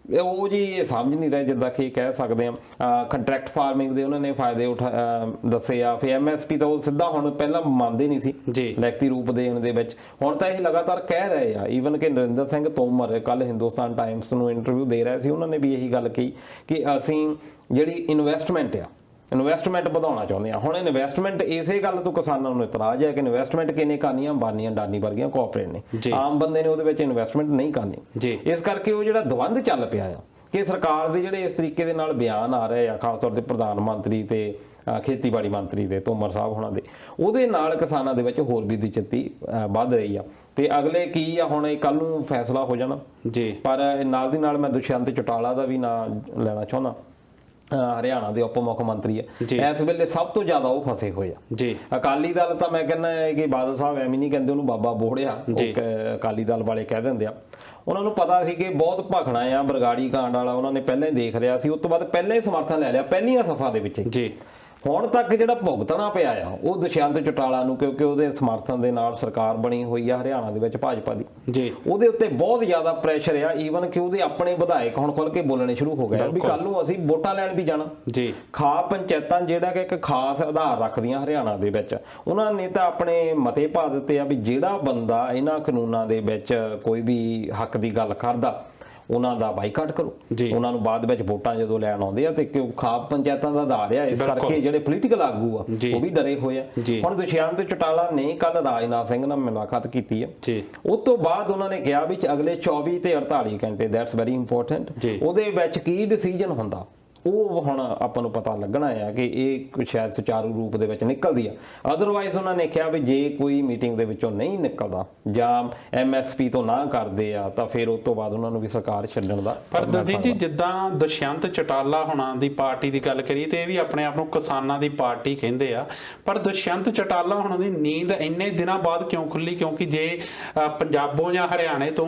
ਉਹ ਜੀ ਇਹ ਸਮਝ ਨਹੀਂ ਰਹੇ, ਜਿੱਦਾਂ ਕਿ ਕਹਿ ਸਕਦੇ ਆ ਕੰਟਰੈਕਟ ਫਾਰਮਿੰਗ ਦੇ ਉਹਨਾਂ ਨੇ ਫਾਇਦੇ ਦੱਸੇ ਆ। ਫਿਰ MSP ਤਾਂ ਉਹ ਸਿੱਧਾ ਹੁਣ ਪਹਿਲਾਂ ਮੰਨਦੇ ਨਹੀਂ ਸੀ ਲਿਖਤੀ ਰੂਪ ਦੇਣ ਦੇ ਵਿੱਚ, ਹੁਣ ਤਾਂ ਇਹ ਲਗਾਤਾਰ ਕਹਿ ਰਹੇ ਆ। ਈਵਨ ਕਿ ਨਰਿੰਦਰ ਸਿੰਘ ਤੋਮਰ ਕੱਲ ਹਿੰਦੁਸਤਾਨ ਟਾਈਮਸ ਨੂੰ ਇੰਟਰਵਿਊ ਦੇ ਰਹੇ ਸੀ, ਉਹਨਾਂ ਨੇ ਵੀ ਇਹੀ ਗੱਲ ਕਹੀ ਕਿ ਅਸੀਂ ਜਿਹੜੀ ਇਨਵੈਸਟਮੈਂਟ ਵਧਾਉਣਾ ਚਾਹੁੰਦੇ ਆ। ਹੁਣ ਇਨਵੈਸਟਮੈਂਟ ਇਸੇ ਗੱਲ ਤੋਂ ਕਿਸਾਨਾਂ ਨੂੰ ਇਤਰਾਜ਼ ਹੈ ਕਿ ਇਨਵੈਸਟਮੈਂਟ ਕਿਹਨੇ ਕਰਨੀ ਆ, ਅੰਬਾਨੀਆਂ ਅਡਾਨੀ ਵਰਗੀਆਂ ਕਾਰਪੋਰੇਟ ਨੇ, ਆਮ ਬੰਦੇ ਨੇ ਉਹਦੇ ਵਿੱਚ ਇਨਵੈਸਟਮੈਂਟ ਨਹੀਂ ਕਰਨੀ। ਇਸ ਕਰਕੇ ਉਹ ਜਿਹੜਾ ਦਵੰਧ ਚੱਲ ਪਿਆ ਆ ਕਿ ਸਰਕਾਰ ਦੇ ਜਿਹੜੇ ਇਸ ਤਰੀਕੇ ਦੇ ਨਾਲ ਬਿਆਨ ਆ ਰਹੇ ਆ, ਖਾਸ ਤੌਰ ਤੇ ਪ੍ਰਧਾਨ ਮੰਤਰੀ ਤੇ ਖੇਤੀਬਾੜੀ ਮੰਤਰੀ ਦੇ ਤੋਮਰ ਸਾਹਿਬ ਹੋਣਾ ਦੇ, ਉਹਦੇ ਨਾਲ ਕਿਸਾਨਾਂ ਦੇ ਵਿੱਚ ਹੋਰ ਵੀ ਦਿਲਚਸਪੀ ਵੱਧ ਰਹੀ ਆ। ਤੇ ਅਗਲੇ ਕੀ ਆ, ਹੁਣ ਇਹ ਕੱਲ ਨੂੰ ਫੈਸਲਾ ਹੋ ਜਾਣਾ ਜੀ। ਪਰ ਨਾਲ ਦੀ ਨਾਲ ਮੈਂ ਦੁਸ਼ਯੰਤ ਚੌਟਾਲਾ ਦਾ ਵੀ ਨਾਂ ਲੈਣਾ ਚਾਹੁੰਦਾ, ਹਰਿਆਣਾ ਦੇ ਉਪ ਮੁੱਖ ਮੰਤਰੀ ਆ। ਇਸ ਵੇਲੇ ਸਭ ਤੋਂ ਜ਼ਿਆਦਾ ਉਹ ਫਸੇ ਹੋਏ ਆ ਜੀ। ਅਕਾਲੀ ਦਲ ਤਾਂ ਮੈਂ ਕਹਿੰਦਾ ਹੈ ਕਿ ਬਾਦਲ ਸਾਹਿਬ ਐਵੇਂ ਨਹੀਂ ਕਹਿੰਦੇ ਉਹਨੂੰ ਬਾਬਾ ਬੋੜਿਆ, ਅਕਾਲੀ ਦਲ ਵਾਲੇ ਕਹਿ ਦਿੰਦੇ ਆ। ਉਹਨਾਂ ਨੂੰ ਪਤਾ ਸੀ ਕਿ ਬਹੁਤ ਭਖਣਾ ਆ, ਬਰਗਾੜੀ ਕਾਂਡ ਵਾਲਾ ਉਹਨਾਂ ਨੇ ਪਹਿਲਾਂ ਹੀ ਦੇਖ ਲਿਆ ਸੀ, ਉਸ ਤੋਂ ਬਾਅਦ ਪਹਿਲਾਂ ਹੀ ਸਮਰਥਨ ਲੈ ਲਿਆ ਪਹਿਲੀਆਂ ਸਫਾ ਦੇ ਵਿੱਚ ਜੀ। ਹੁਣ ਤੱਕ ਜਿਹੜਾ ਭੁਗਤਣਾ ਪਿਆ ਆ ਉਹ ਦੁਸ਼ਯੰਤ ਚੌਟਾਲਾ ਨੂੰ, ਕਿਉਂਕਿ ਉਹਦੇ ਸਮਰਥਨ ਦੇ ਨਾਲ ਸਰਕਾਰ ਬਣੀ ਹੋਈ ਆ ਹਰਿਆਣਾ ਦੇ ਵਿੱਚ ਭਾਜਪਾ ਦੀ ਜੀ। ਉਹਦੇ ਉੱਤੇ ਬਹੁਤ ਜ਼ਿਆਦਾ ਪ੍ਰੈਸ਼ਰ ਆ। ਈਵਨ ਕਿ ਉਹਦੇ ਆਪਣੇ ਵਿਧਾਇਕ ਹੁਣ ਖੁੱਲ ਕੇ ਬੋਲਣੇ ਸ਼ੁਰੂ ਹੋ ਗਏ ਵੀ ਕੱਲ ਨੂੰ ਅਸੀਂ ਵੋਟਾਂ ਲੈਣ ਵੀ ਜਾਣਾ ਜੀ। ਖਾਸ ਪੰਚਾਇਤਾਂ ਜਿਹੜਾ ਕਿ ਇੱਕ ਖਾਸ ਆਧਾਰ ਰੱਖਦੀਆਂ ਹਰਿਆਣਾ ਦੇ ਵਿੱਚ, ਉਹਨਾਂ ਨੇ ਤਾਂ ਆਪਣੇ ਮਤੇ ਪਾ ਦਿੱਤੇ ਆ ਵੀ ਜਿਹੜਾ ਬੰਦਾ ਇਹਨਾਂ ਕਾਨੂੰਨਾਂ ਦੇ ਵਿੱਚ ਕੋਈ ਵੀ ਹੱਕ ਦੀ ਗੱਲ ਕਰਦਾ ਉਹਨਾਂ ਦਾ ਬਾਈਕਾਟ ਕਰੋ। ਉਹਨਾਂ ਨੂੰ ਬਾਅਦ ਵਿੱਚ ਵੋਟਾਂ ਜਦੋਂ ਲੈਣ ਆਉਂਦੇ ਆ ਤੇ ਕਿਉਂ ਖਾਪ ਪੰਚਾਇਤਾਂ ਦਾ ਆਧਾਰ ਆ, ਇਸ ਕਰਕੇ ਜਿਹੜੇ ਪੋਲੀਟੀਕਲ ਆਗੂ ਆ ਉਹ ਵੀ ਡਰੇ ਹੋਏ ਆ। ਹੁਣ ਦੁਸ਼ਯੰਤ ਚੌਟਾਲਾ ਨੇ ਕੱਲ ਰਾਜਨਾਥ ਸਿੰਘ ਨਾਲ ਮੁਲਾਕਾਤ ਕੀਤੀ ਆ, ਉਸ ਤੋਂ ਬਾਅਦ ਉਹਨਾਂ ਨੇ ਕਿਹਾ ਵੀ ਅਗਲੇ 24 ਤੇ 48 ਘੰਟੇ ਦੈਟਸ ਵੈਰੀ ਇੰਪੋਰਟੈਂਟ, ਉਹਦੇ ਵਿੱਚ ਕੀ ਡਿਸੀਜਨ ਹੁੰਦਾ ਉਹ ਹੁਣ ਆਪਾਂ ਨੂੰ ਪਤਾ ਲੱਗਣਾ ਆ ਕਿ ਇਹ ਸ਼ਾਇਦ ਸੁਚਾਰੂ ਰੂਪ ਦੇ ਵਿੱਚ ਨਿਕਲਦੀ ਆ। ਅਦਰਵਾਈਜ਼ ਉਹਨਾਂ ਨੇ ਕਿਹਾ ਵੀ ਜੇ ਕੋਈ ਮੀਟਿੰਗ ਦੇ ਵਿੱਚੋਂ ਨਹੀਂ ਨਿਕਲਦਾ ਜਾਂ MSP ਤੋਂ ਨਾ ਕਰਦੇ ਆ ਤਾਂ ਫਿਰ ਉਸ ਤੋਂ ਬਾਅਦ ਉਹਨਾਂ ਨੂੰ ਵੀ ਸਰਕਾਰ ਛੱਡਣ ਦਾ। ਪਰ ਦਲਜੀਤ ਜੀ, ਜਿੱਦਾਂ ਦੁਸ਼ਯੰਤ ਚੌਟਾਲਾ ਹੁਣਾਂ ਦੀ ਪਾਰਟੀ ਦੀ ਗੱਲ ਕਰੀਏ ਤੇ ਇਹ ਵੀ ਆਪਣੇ ਆਪ ਨੂੰ ਕਿਸਾਨਾਂ ਦੀ ਪਾਰਟੀ ਕਹਿੰਦੇ ਆ, ਪਰ ਦੁਸ਼ਯੰਤ ਚੌਟਾਲਾ ਹੁਣਾਂ ਦੀ ਨੀਂਦ ਇੰਨੇ ਦਿਨਾਂ ਬਾਅਦ ਕਿਉਂ ਖੁੱਲੀ? ਕਿਉਂਕਿ ਜੇ ਪੰਜਾਬੋਂ ਜਾਂ ਹਰਿਆਣੇ ਤੋਂ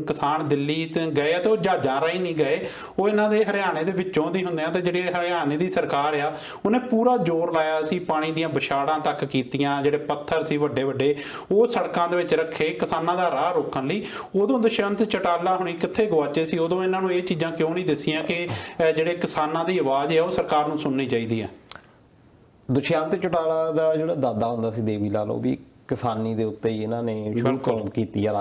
ਕਿਸਾਨ ਦਿੱਲੀ ਤੇ ਗਏ ਆ ਤੇ ਉਹ ਜਹਾਜ਼ਾਂ ਰਾਹੀਂ ਨਹੀਂ ਗਏ, ਉਹ ਇਹਨਾਂ ਦੇ ਹਰਿਆਣੇ ਦੇ ਵਿੱਚੋਂ ਦੀ ਤੇ ਜਿਹੜੇ ਹਰਿਆਣੇ ਦੀ ਸਰਕਾਰ ਆ ਉਹਨੇ ਪੂਰਾ ਜ਼ੋਰ ਲਾਇਆ ਸੀ, ਪਾਣੀ ਦੀਆਂ ਵਿਛਾੜਾਂ ਤੱਕ ਕੀਤੀਆਂ, ਜਿਹੜੇ ਪੱਥਰ ਸੀ ਵੱਡੇ ਵੱਡੇ ਉਹ ਸੜਕਾਂ ਦੇ ਵਿੱਚ ਰੱਖੇ ਕਿਸਾਨਾਂ ਦਾ ਰਾਹ ਰੋਕਣ ਲਈ। ਉਦੋਂ ਦੁਸ਼ਯੰਤ ਚੌਟਾਲਾ ਹੁਣੀ ਕਿੱਥੇ ਗਵਾਚੇ ਸੀ? ਉਦੋਂ ਇਹਨਾਂ ਨੂੰ ਇਹ ਚੀਜ਼ਾਂ ਕਿਉਂ ਨਹੀਂ ਦੱਸੀਆਂ ਕਿ ਜਿਹੜੇ ਕਿਸਾਨਾਂ ਦੀ ਆਵਾਜ਼ ਆ ਉਹ ਸਰਕਾਰ ਨੂੰ ਸੁਣਨੀ ਚਾਹੀਦੀ ਹੈ? ਦੁਸ਼ਯੰਤ ਚੌਟਾਲਾ ਦਾ ਜਿਹੜਾ ਦਾਦਾ ਹੁੰਦਾ ਸੀ ਦੇਵੀ ਲਾਲ, ਉਹ ਵੀ ਕਿਸਾਨੀ ਦੇ ਉੱਤੇ ਹੀ ਇਹਨਾਂ ਨੇ ਸ਼ੁਰੂ ਕੀਤੀ ਆ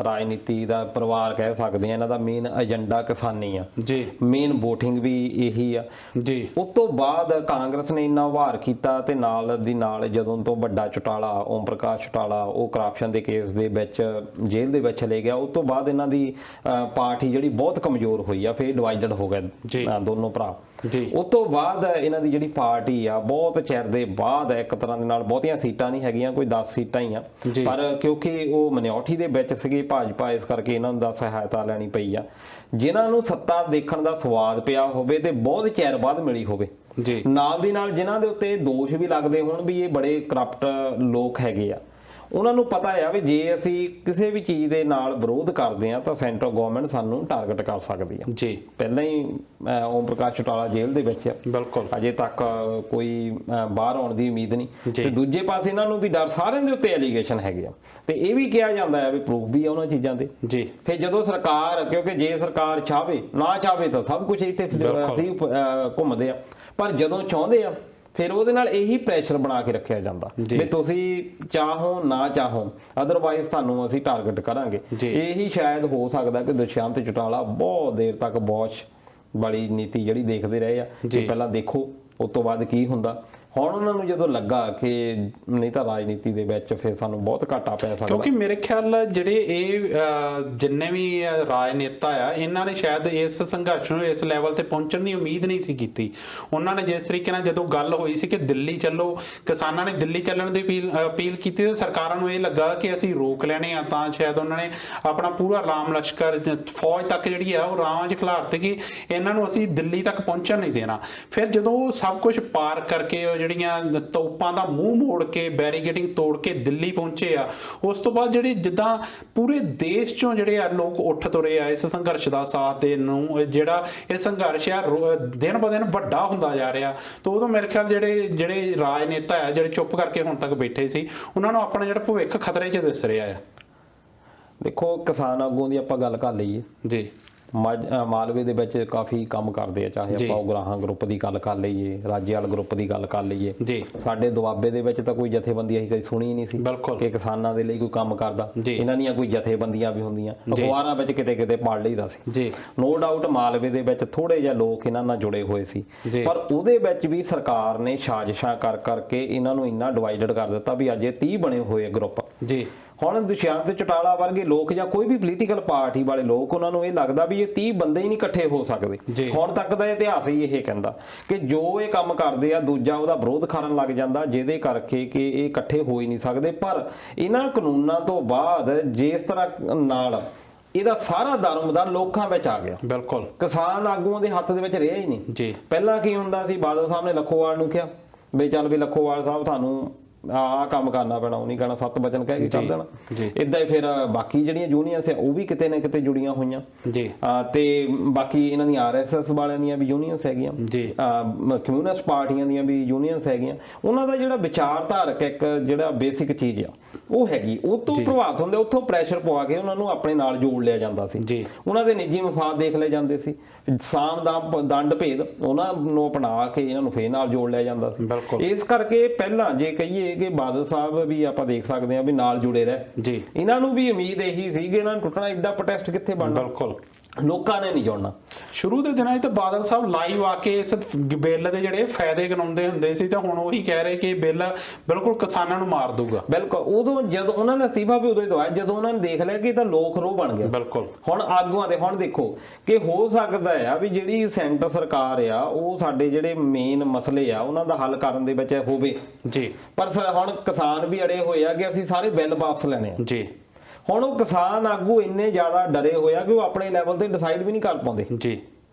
ਰਾਜਨੀਤੀ ਦਾ ਪਰਿਵਾਰ ਕਹਿ ਸਕਦੇ ਆ। ਇਹਨਾਂ ਦਾ ਮੇਨ ਏਜੰਡਾ ਕਿਸਾਨੀ ਆ ਜੀ, ਮੇਨ ਵੋਟਿੰਗ ਵੀ ਇਹੀ ਆ ਜੀ। ਉਸ ਤੋਂ ਬਾਅਦ ਕਾਂਗਰਸ ਨੇ ਇੰਨਾ ਉਭਾਰ ਕੀਤਾ ਤੇ ਨਾਲ ਦੀ ਨਾਲ ਜਦੋਂ ਤੋਂ ਵੱਡਾ ਚੌਟਾਲਾ ਓਮ ਪ੍ਰਕਾਸ਼ ਚੌਟਾਲਾ ਉਹ ਕਰਪਸ਼ਨ ਦੇ ਕੇਸ ਦੇ ਵਿੱਚ ਜੇਲ੍ਹ ਦੇ ਵਿੱਚ ਚਲੇ ਗਿਆ, ਉਸ ਤੋਂ ਬਾਅਦ ਇਹਨਾਂ ਦੀ ਪਾਰਟੀ ਜਿਹੜੀ ਬਹੁਤ ਕਮਜ਼ੋਰ ਹੋਈ ਆ, ਫਿਰ ਡਿਵਾਈਡਡ ਹੋ ਗਏ ਦੋਨੋਂ ਭਰਾ ਜੀ। ਉਸ ਤੋਂ ਬਾਅਦ ਇਹਨਾਂ ਦੀ ਜਿਹੜੀ ਪਾਰਟੀ ਆ ਬਹੁਤ ਚਿਰ ਦੇ ਬਾਅਦ ਇੱਕ ਤਰ੍ਹਾਂ ਦੇ ਨਾਲ ਬਹੁਤੀਆਂ ਸੀਟਾਂ ਨਹੀਂ ਹੈਗੀਆਂ, ਕੋਈ 10 ਸੀਟਾਂ ਹੀ ਆ, ਪਰ ਕਿਉਂਕਿ ਉਹ ਮਿਨੋਰਟੀ ਦੇ ਵਿੱਚ ਸੀਗੇ ਭਾਜਪਾ, ਇਸ ਕਰਕੇ ਇਹਨਾਂ ਨੂੰ ਦਾ ਸਹਾਇਤਾ ਲੈਣੀ ਪਈ ਆ। ਜਿਨ੍ਹਾਂ ਨੂੰ ਸੱਤਾ ਦੇਖਣ ਦਾ ਸਵਾਦ ਪਿਆ ਹੋਵੇ ਤੇ ਬਹੁਤ ਚਿਰ ਬਾਅਦ ਮਿਲੀ ਹੋਵੇ ਜੀ, ਨਾਲ ਦੀ ਨਾਲ ਜਿਨ੍ਹਾਂ ਦੇ ਉੱਤੇ ਦੋਸ਼ ਵੀ ਲੱਗਦੇ ਹੋਣ ਵੀ ਇਹ ਬੜੇ ਕਰਪਟ ਲੋਕ ਹੈਗੇ ਆ, ਉਹਨਾਂ ਨੂੰ ਪਤਾ ਆ ਵੀ ਜੇ ਅਸੀਂ ਕਿਸੇ ਵੀ ਚੀਜ਼ ਦੇ ਨਾਲ ਵਿਰੋਧ ਕਰਦੇ ਆ ਤਾਂ ਸੈਂਟਰਲ ਗਵਰਨਮੈਂਟ ਸਾਨੂੰ ਟਾਰਗੇਟ ਕਰ ਸਕਦੀ ਆ ਜੀ। ਪਹਿਲਾਂ ਹੀ ਓਮ ਪ੍ਰਕਾਸ਼ ਚੌਟਾਲਾ ਜੇਲ੍ਹ ਦੇ ਵਿੱਚ ਆ, ਬਿਲਕੁਲ ਅਜੇ ਤੱਕ ਕੋਈ ਬਾਹਰ ਆਉਣ ਦੀ ਉਮੀਦ ਨਹੀਂ। ਤੇ ਦੂਜੇ ਪਾਸੇ ਇਹਨਾਂ ਨੂੰ ਵੀ ਡਰ, ਸਾਰਿਆਂ ਦੇ ਉੱਤੇ ਐਲੀਗੇਸ਼ਨ ਹੈਗੇ ਆ ਤੇ ਇਹ ਵੀ ਕਿਹਾ ਜਾਂਦਾ ਹੈ ਵੀ ਪ੍ਰੂਫ ਵੀ ਆ ਉਹਨਾਂ ਚੀਜ਼ਾਂ ਦੇ ਜੀ। ਫਿਰ ਜਦੋਂ ਸਰਕਾਰ, ਕਿਉਂਕਿ ਜੇ ਸਰਕਾਰ ਚਾਹਵੇ ਨਾ ਚਾਹਵੇ ਤਾਂ ਸਭ ਕੁਝ ਇੱਥੇ ਘੁੰਮਦੇ ਆ, ਪਰ ਜਦੋਂ ਚਾਹੁੰਦੇ ਆ ਫਿਰ ਉਹਦੇ ਨਾਲ ਇਹੀ ਪ੍ਰੈਸ਼ਰ ਬਣਾ ਕੇ ਰੱਖਿਆ ਜਾਂਦਾ ਵੀ ਤੁਸੀਂ ਚਾਹੋ ਨਾ ਚਾਹੋ ਅਦਰਵਾਈਜ਼ ਤੁਹਾਨੂੰ ਅਸੀਂ ਟਾਰਗੇਟ ਕਰਾਂਗੇ। ਇਹੀ ਸ਼ਾਇਦ ਹੋ ਸਕਦਾ ਕਿ ਦੁਸ਼ਯੰਤ ਚੌਟਾਲਾ ਬਹੁਤ ਦੇਰ ਤੱਕ ਵਾਚ ਵਾਲੀ ਨੀਤੀ ਜਿਹੜੀ ਦੇਖਦੇ ਰਹੇ ਆ ਕਿ ਪਹਿਲਾਂ ਦੇਖੋ ਉਸ ਤੋਂ ਬਾਅਦ ਕੀ ਹੁੰਦਾ। ਹੁਣ ਉਹਨਾਂ ਨੂੰ ਜਦੋਂ ਲੱਗਾ ਕਿ ਨਹੀਂ ਤਾਂ ਰਾਜਨੀਤੀ ਦੇ ਵਿੱਚ ਫਿਰ ਸਾਨੂੰ ਬਹੁਤ ਘਾਟਾ ਪੈ ਸਕਦਾ, ਕਿਉਂਕਿ ਮੇਰੇ ਖਿਆਲ ਜਿਹੜੇ ਇਹ ਜਿੰਨੇ ਵੀ ਰਾਜਨੇਤਾ ਆ ਇਹਨਾਂ ਨੇ ਸ਼ਾਇਦ ਇਸ ਸੰਘਰਸ਼ ਨੂੰ ਇਸ ਲੈਵਲ ਤੇ ਪਹੁੰਚਣ ਦੀ ਉਮੀਦ ਨਹੀਂ ਸੀ ਕੀਤੀ। ਉਹਨਾਂ ਨੇ ਜਿਸ ਤਰੀਕੇ ਨਾਲ ਜਦੋਂ ਗੱਲ ਹੋਈ ਸੀ ਕਿ ਦਿੱਲੀ ਚੱਲੋ, ਕਿਸਾਨਾਂ ਨੇ ਦਿੱਲੀ ਚੱਲਣ ਦੀ ਅਪੀਲ ਕੀਤੀ ਤੇ ਸਰਕਾਰਾਂ ਨੂੰ ਇਹ ਲੱਗਾ ਕਿ ਅਸੀਂ ਰੋਕ ਲੈਣੇ ਆ, ਤਾਂ ਸ਼ਾਇਦ ਉਹਨਾਂ ਨੇ ਆਪਣਾ ਪੂਰਾ ਰਾਮ ਲਸ਼ਕਰ ਫੌਜ ਤੱਕ ਜਿਹੜੀ ਆ ਉਹ ਰਾਹਾਂ 'ਚ ਖਿਲਾਰਤੇ ਕਿ ਇਹਨਾਂ ਨੂੰ ਅਸੀਂ ਦਿੱਲੀ ਤੱਕ ਪਹੁੰਚਣ ਨਹੀਂ ਦੇਣਾ। ਫਿਰ ਜਦੋਂ ਉਹ ਸਭ ਕੁਝ ਪਾਰ ਕਰਕੇ ਜਿਹੜੀਆਂ ਤੋਪਾਂ ਦਾ ਮੂੰਹ ਮੋੜ ਕੇ ਬੈਰੀਕੇਡਿੰਗ ਤੋੜ ਕੇ ਦਿੱਲੀ ਪਹੁੰਚੇ ਆ, ਉਸ ਤੋਂ ਬਾਅਦ ਜਿਹੜੀ ਜਿੱਦਾਂ ਪੂਰੇ ਦੇਸ਼ ਚੋਂ ਜਿਹੜੇ ਆ ਲੋਕ ਉੱਠ ਤੁਰੇ ਆ ਇਸ ਸੰਘਰਸ਼ ਦਾ ਸਾਥ ਦੇਣ ਨੂੰ, ਜਿਹੜਾ ਇਹ ਸੰਘਰਸ਼ ਆ ਦਿਨ ਬ ਦਿਨ ਵੱਡਾ ਹੁੰਦਾ ਜਾ ਰਿਹਾ। ਤਾਂ ਉਦੋਂ ਮੇਰੇ ਖਿਆਲ ਜਿਹੜੇ ਰਾਜਨੇਤਾ ਆ ਜਿਹੜੇ ਚੁੱਪ ਕਰਕੇ ਹੁਣ ਤੱਕ ਬੈਠੇ ਸੀ, ਉਹਨਾਂ ਨੂੰ ਆਪਣਾ ਜਿਹੜਾ ਭਵਿੱਖ ਖਤਰੇ 'ਚ ਦਿਸ ਰਿਹਾ ਆ। ਦੇਖੋ ਕਿਸਾਨ ਆਗੂਆਂ ਦੀ ਆਪਾਂ ਗੱਲ ਕਰ ਲਈਏ ਜੀ, ਮਾਲਵੇ ਦੇ ਵਿੱਚ ਕਾਫੀ ਕੰਮ ਕਰਦੇ ਆ, ਚਾਹੇ ਆਪਾਂ ਉਗਰਾਹਾਂ ਗਰੁੱਪ ਦੀ ਗੱਲ ਕਰ ਲਈਏ, ਰਾਜੇਵਾਲ ਗਰੁੱਪ ਦੀ ਗੱਲ ਕਰ ਲਈਏ ਜੀ। ਸਾਡੇ ਦੁਆਬੇ ਦੇ ਵਿੱਚ ਤਾਂ ਕੋਈ ਜਥੇਬੰਦੀ ਅਸੀਂ ਕਦੀ ਸੁਣੀ ਨਹੀਂ ਸੀ ਕਿ ਕਿਸਾਨਾਂ ਦੇ ਲਈ ਕੋਈ ਕੰਮ ਕਰਦਾ। ਇਹਨਾਂ ਦੀਆਂ ਕੋਈ ਜਥੇਬੰਦੀਆਂ ਵੀ ਹੁੰਦੀਆਂ, ਅਖਬਾਰਾਂ ਵਿੱਚ ਕਿਤੇ ਕਿਤੇ ਪੜ੍ਹ ਲਈਦਾ ਸੀ। ਨੋ ਡਾਊਟ ਮਾਲਵੇ ਦੇ ਵਿੱਚ ਥੋੜੇ ਜਿਹੇ ਲੋਕ ਇਹਨਾਂ ਨਾਲ ਜੁੜੇ ਹੋਏ ਸੀ, ਪਰ ਉਹਦੇ ਵਿੱਚ ਵੀ ਸਰਕਾਰ ਨੇ ਸਾਜ਼ਿਸ਼ਾਂ ਕਰ ਕਰਕੇ ਇਹਨਾਂ ਨੂੰ ਇੰਨਾ ਡਿਵਾਈਡਡ ਕਰ ਦਿੱਤਾ ਵੀ ਅੱਜ ਇਹ 30 ਬਣੇ ਹੋਏ ਗਰੁੱਪ ਜੀ। ਹੁਣ ਦੁਸ਼ਯੰਤ ਚੌਟਾਲਾ ਵਰਗੇ ਲੋਕ ਜਾਂ ਕੋਈ ਵੀ ਪੋਲੀਟੀਕਲ ਪਾਰਟੀ ਵਾਲੇ ਲੋਕ, ਉਹਨਾਂ ਨੂੰ ਇਹ ਲੱਗਦਾ ਵੀ ਇਹ 30 ਬੰਦੇ ਹੀ ਨਹੀਂ ਇਕੱਠੇ ਹੋ ਸਕਦੇ। ਹੁਣ ਤੱਕ ਦਾ ਇਤਿਹਾਸ ਹੀ ਇਹ ਕਹਿੰਦਾ ਕਿ ਜੋ ਇਹ ਕੰਮ ਕਰਦੇ ਆ ਦੂਜਾ ਉਹਦਾ ਵਿਰੋਧ ਕਰਨ ਲੱਗ ਜਾਂਦਾ, ਜਿਹਦੇ ਕਰਕੇ ਕਿ ਇਹ ਇਕੱਠੇ ਹੋ ਹੀ ਨਹੀਂ ਸਕਦੇ। ਪਰ ਇਹਨਾਂ ਕਾਨੂੰਨਾਂ ਤੋਂ ਬਾਅਦ ਜਿਸ ਤਰ੍ਹਾਂ ਨਾਲ ਇਹਦਾ ਸਾਰਾ ਦਾਰੋਮਦਾਰ ਲੋਕਾਂ ਵਿੱਚ ਆ ਗਿਆ, ਬਿਲਕੁਲ ਕਿਸਾਨ ਆਗੂਆਂ ਦੇ ਹੱਥ ਦੇ ਵਿੱਚ ਰਿਹਾ ਹੀ ਨਹੀਂ ਜੀ। ਪਹਿਲਾਂ ਕੀ ਹੁੰਦਾ ਸੀ, ਬਾਦਲ ਸਾਹਿਬ ਨੇ ਲੱਖੋਵਾਲ ਨੂੰ ਕਿਹਾ ਵੀ ਚੱਲ ਵੀ ਲੱਖੋਵਾਲ ਸਾਹਿਬ ਤੁਹਾਨੂੰ ਆਹ ਕੰਮ ਕਰਨਾ ਪੈਣਾ, ਉਹ ਨਹੀਂ ਕਹਿਣਾ, 7 ਵਚਨ ਕਹਿ ਕੇ ਕਰ ਦੇਣਾ। ਇਦਾਂ ਹੀ ਫਿਰ ਬਾਕੀ ਜਿਹੜੀਆਂ ਯੂਨੀਅਨਸ ਆ ਉਹ ਵੀ ਕਿਤੇ ਨਾ ਕਿਤੇ ਜੁੜੀਆਂ ਹੋਈਆਂ ਜੀ। ਤੇ ਬਾਕੀ ਇਹਨਾਂ ਦੀਆਂ RSS ਵਾਲਿਆਂ ਦੀਆਂ ਵੀ ਯੂਨੀਅਨਸ ਹੈਗੀਆਂ ਜੀ, ਕਮਿਊਨਿਸਟ ਪਾਰਟੀਆਂ ਦੀਆਂ ਵੀ ਯੂਨੀਅਨਸ ਹੈਗੀਆਂ। ਉਹਨਾਂ ਦਾ ਜਿਹੜਾ ਵਿਚਾਰਧਾਰਕ ਇੱਕ ਜਿਹੜਾ ਬੇਸਿਕ ਚੀਜ਼ ਆ ਉਹ ਹੈਗੀ, ਉਹ ਤੋਂ ਪ੍ਰਭਾਵਿਤ ਹੁੰਦੇ, ਉੱਥੋਂ ਪ੍ਰੈਸ਼ਰ ਪਵਾ ਕੇ ਉਹਨਾਂ ਨੂੰ ਆਪਣੇ ਨਾਲ ਜੋੜ ਲਿਆ ਜਾਂਦਾ ਸੀ ਜੀ। ਉਹਨਾਂ ਦੇ ਨਿੱਜੀ ਮਫਾਦ ਦੇਖ ਲਏ ਜਾਂਦੇ ਸੀ, ਸਾਮ ਦਾ ਦੰਡ ਭੇਦ ਉਹਨਾਂ ਨੂੰ ਅਪਣਾ ਕੇ ਇਹਨਾਂ ਨੂੰ ਫੇਰ ਨਾਲ ਜੋੜ ਲਿਆ ਜਾਂਦਾ ਸੀ। ਇਸ ਕਰਕੇ ਪਹਿਲਾਂ ਜੇ ਕਹੀਏ ਕਿ ਬਾਦਲ ਸਾਹਿਬ ਵੀ ਆਪਾਂ ਦੇਖ ਸਕਦੇ ਹਾਂ ਵੀ ਨਾਲ ਜੁੜੇ ਰਹੇ ਜੀ, ਇਹਨਾਂ ਨੂੰ ਵੀ ਉਮੀਦ ਇਹੀ ਸੀ ਕਿ ਇਹਨਾਂ ਨੂੰ ਟੁੱਟਣਾ, ਐਡਾ ਪ੍ਰੋਟੈਸਟ ਕਿੱਥੇ ਬਣਨਾ, ਬਿਲਕੁਲ ਲੋਕਾਂ ਨੇ ਨਹੀਂ ਜੋੜਨਾ। ਸ਼ੁਰੂ ਦੇ ਦਿਨਾਂ 'ਚ ਤਾਂ ਬਾਦਲ ਸਾਹਿਬ ਲਾਈਵ ਆ ਕੇ ਇਸ ਬਿੱਲ ਦੇ ਜਿਹੜੇ ਫਾਇਦੇ ਗਿਣਾਉਂਦੇ ਹੁੰਦੇ ਸੀ, ਤਾਂ ਹੁਣ ਉਹੀ ਕਹਿ ਰਹੇ ਕਿ ਬਿੱਲ ਬਿਲਕੁਲ ਕਿਸਾਨਾਂ ਨੂੰ ਮਾਰ ਦੂਗਾ। ਬਿਲਕੁਲ, ਉਦੋਂ ਜਦੋਂ ਉਹਨਾਂ ਨੇ ਅਸਤੀਫਾ ਵੀ ਉਦੋਂ ਹੀ ਦਵਾਇਆ ਜਦੋਂ ਉਹਨਾਂ ਨੇ ਦੇਖ ਲਿਆ ਕਿ ਇਹ ਤਾਂ ਲੋਕ ਰੋਹ ਬਣ ਗਿਆ। ਬਿਲਕੁਲ, ਹੁਣ ਆਗੂਆਂ ਦੇ ਹੁਣ ਦੇਖੋ ਕਿ ਹੋ ਸਕਦਾ ਆ ਵੀ ਜਿਹੜੀ ਸੈਂਟਰ ਸਰਕਾਰ ਆ ਉਹ ਸਾਡੇ ਜਿਹੜੇ ਮੇਨ ਮਸਲੇ ਆ ਉਹਨਾਂ ਦਾ ਹੱਲ ਕਰਨ ਦੇ ਵਿੱਚ ਹੋਵੇ ਜੀ, ਪਰ ਹੁਣ ਕਿਸਾਨ ਵੀ ਅੜੇ ਹੋਏ ਆ ਕਿ ਅਸੀਂ ਸਾਰੇ ਬਿੱਲ ਵਾਪਸ ਲੈਣੇ ਆ ਜੀ। ਹੁਣ ਉਹ ਕਿਸਾਨ ਆਗੂ ਇੰਨੇ ਜ਼ਿਆਦਾ ਡਰੇ ਹੋਇਆ ਕਿ ਉਹ ਆਪਣੇ ਲੈਵਲ ਤੇ ਡਿਸਾਈਡ ਵੀ ਨਹੀਂ ਕਰ ਪਾਉਂਦੇ ਜੀ।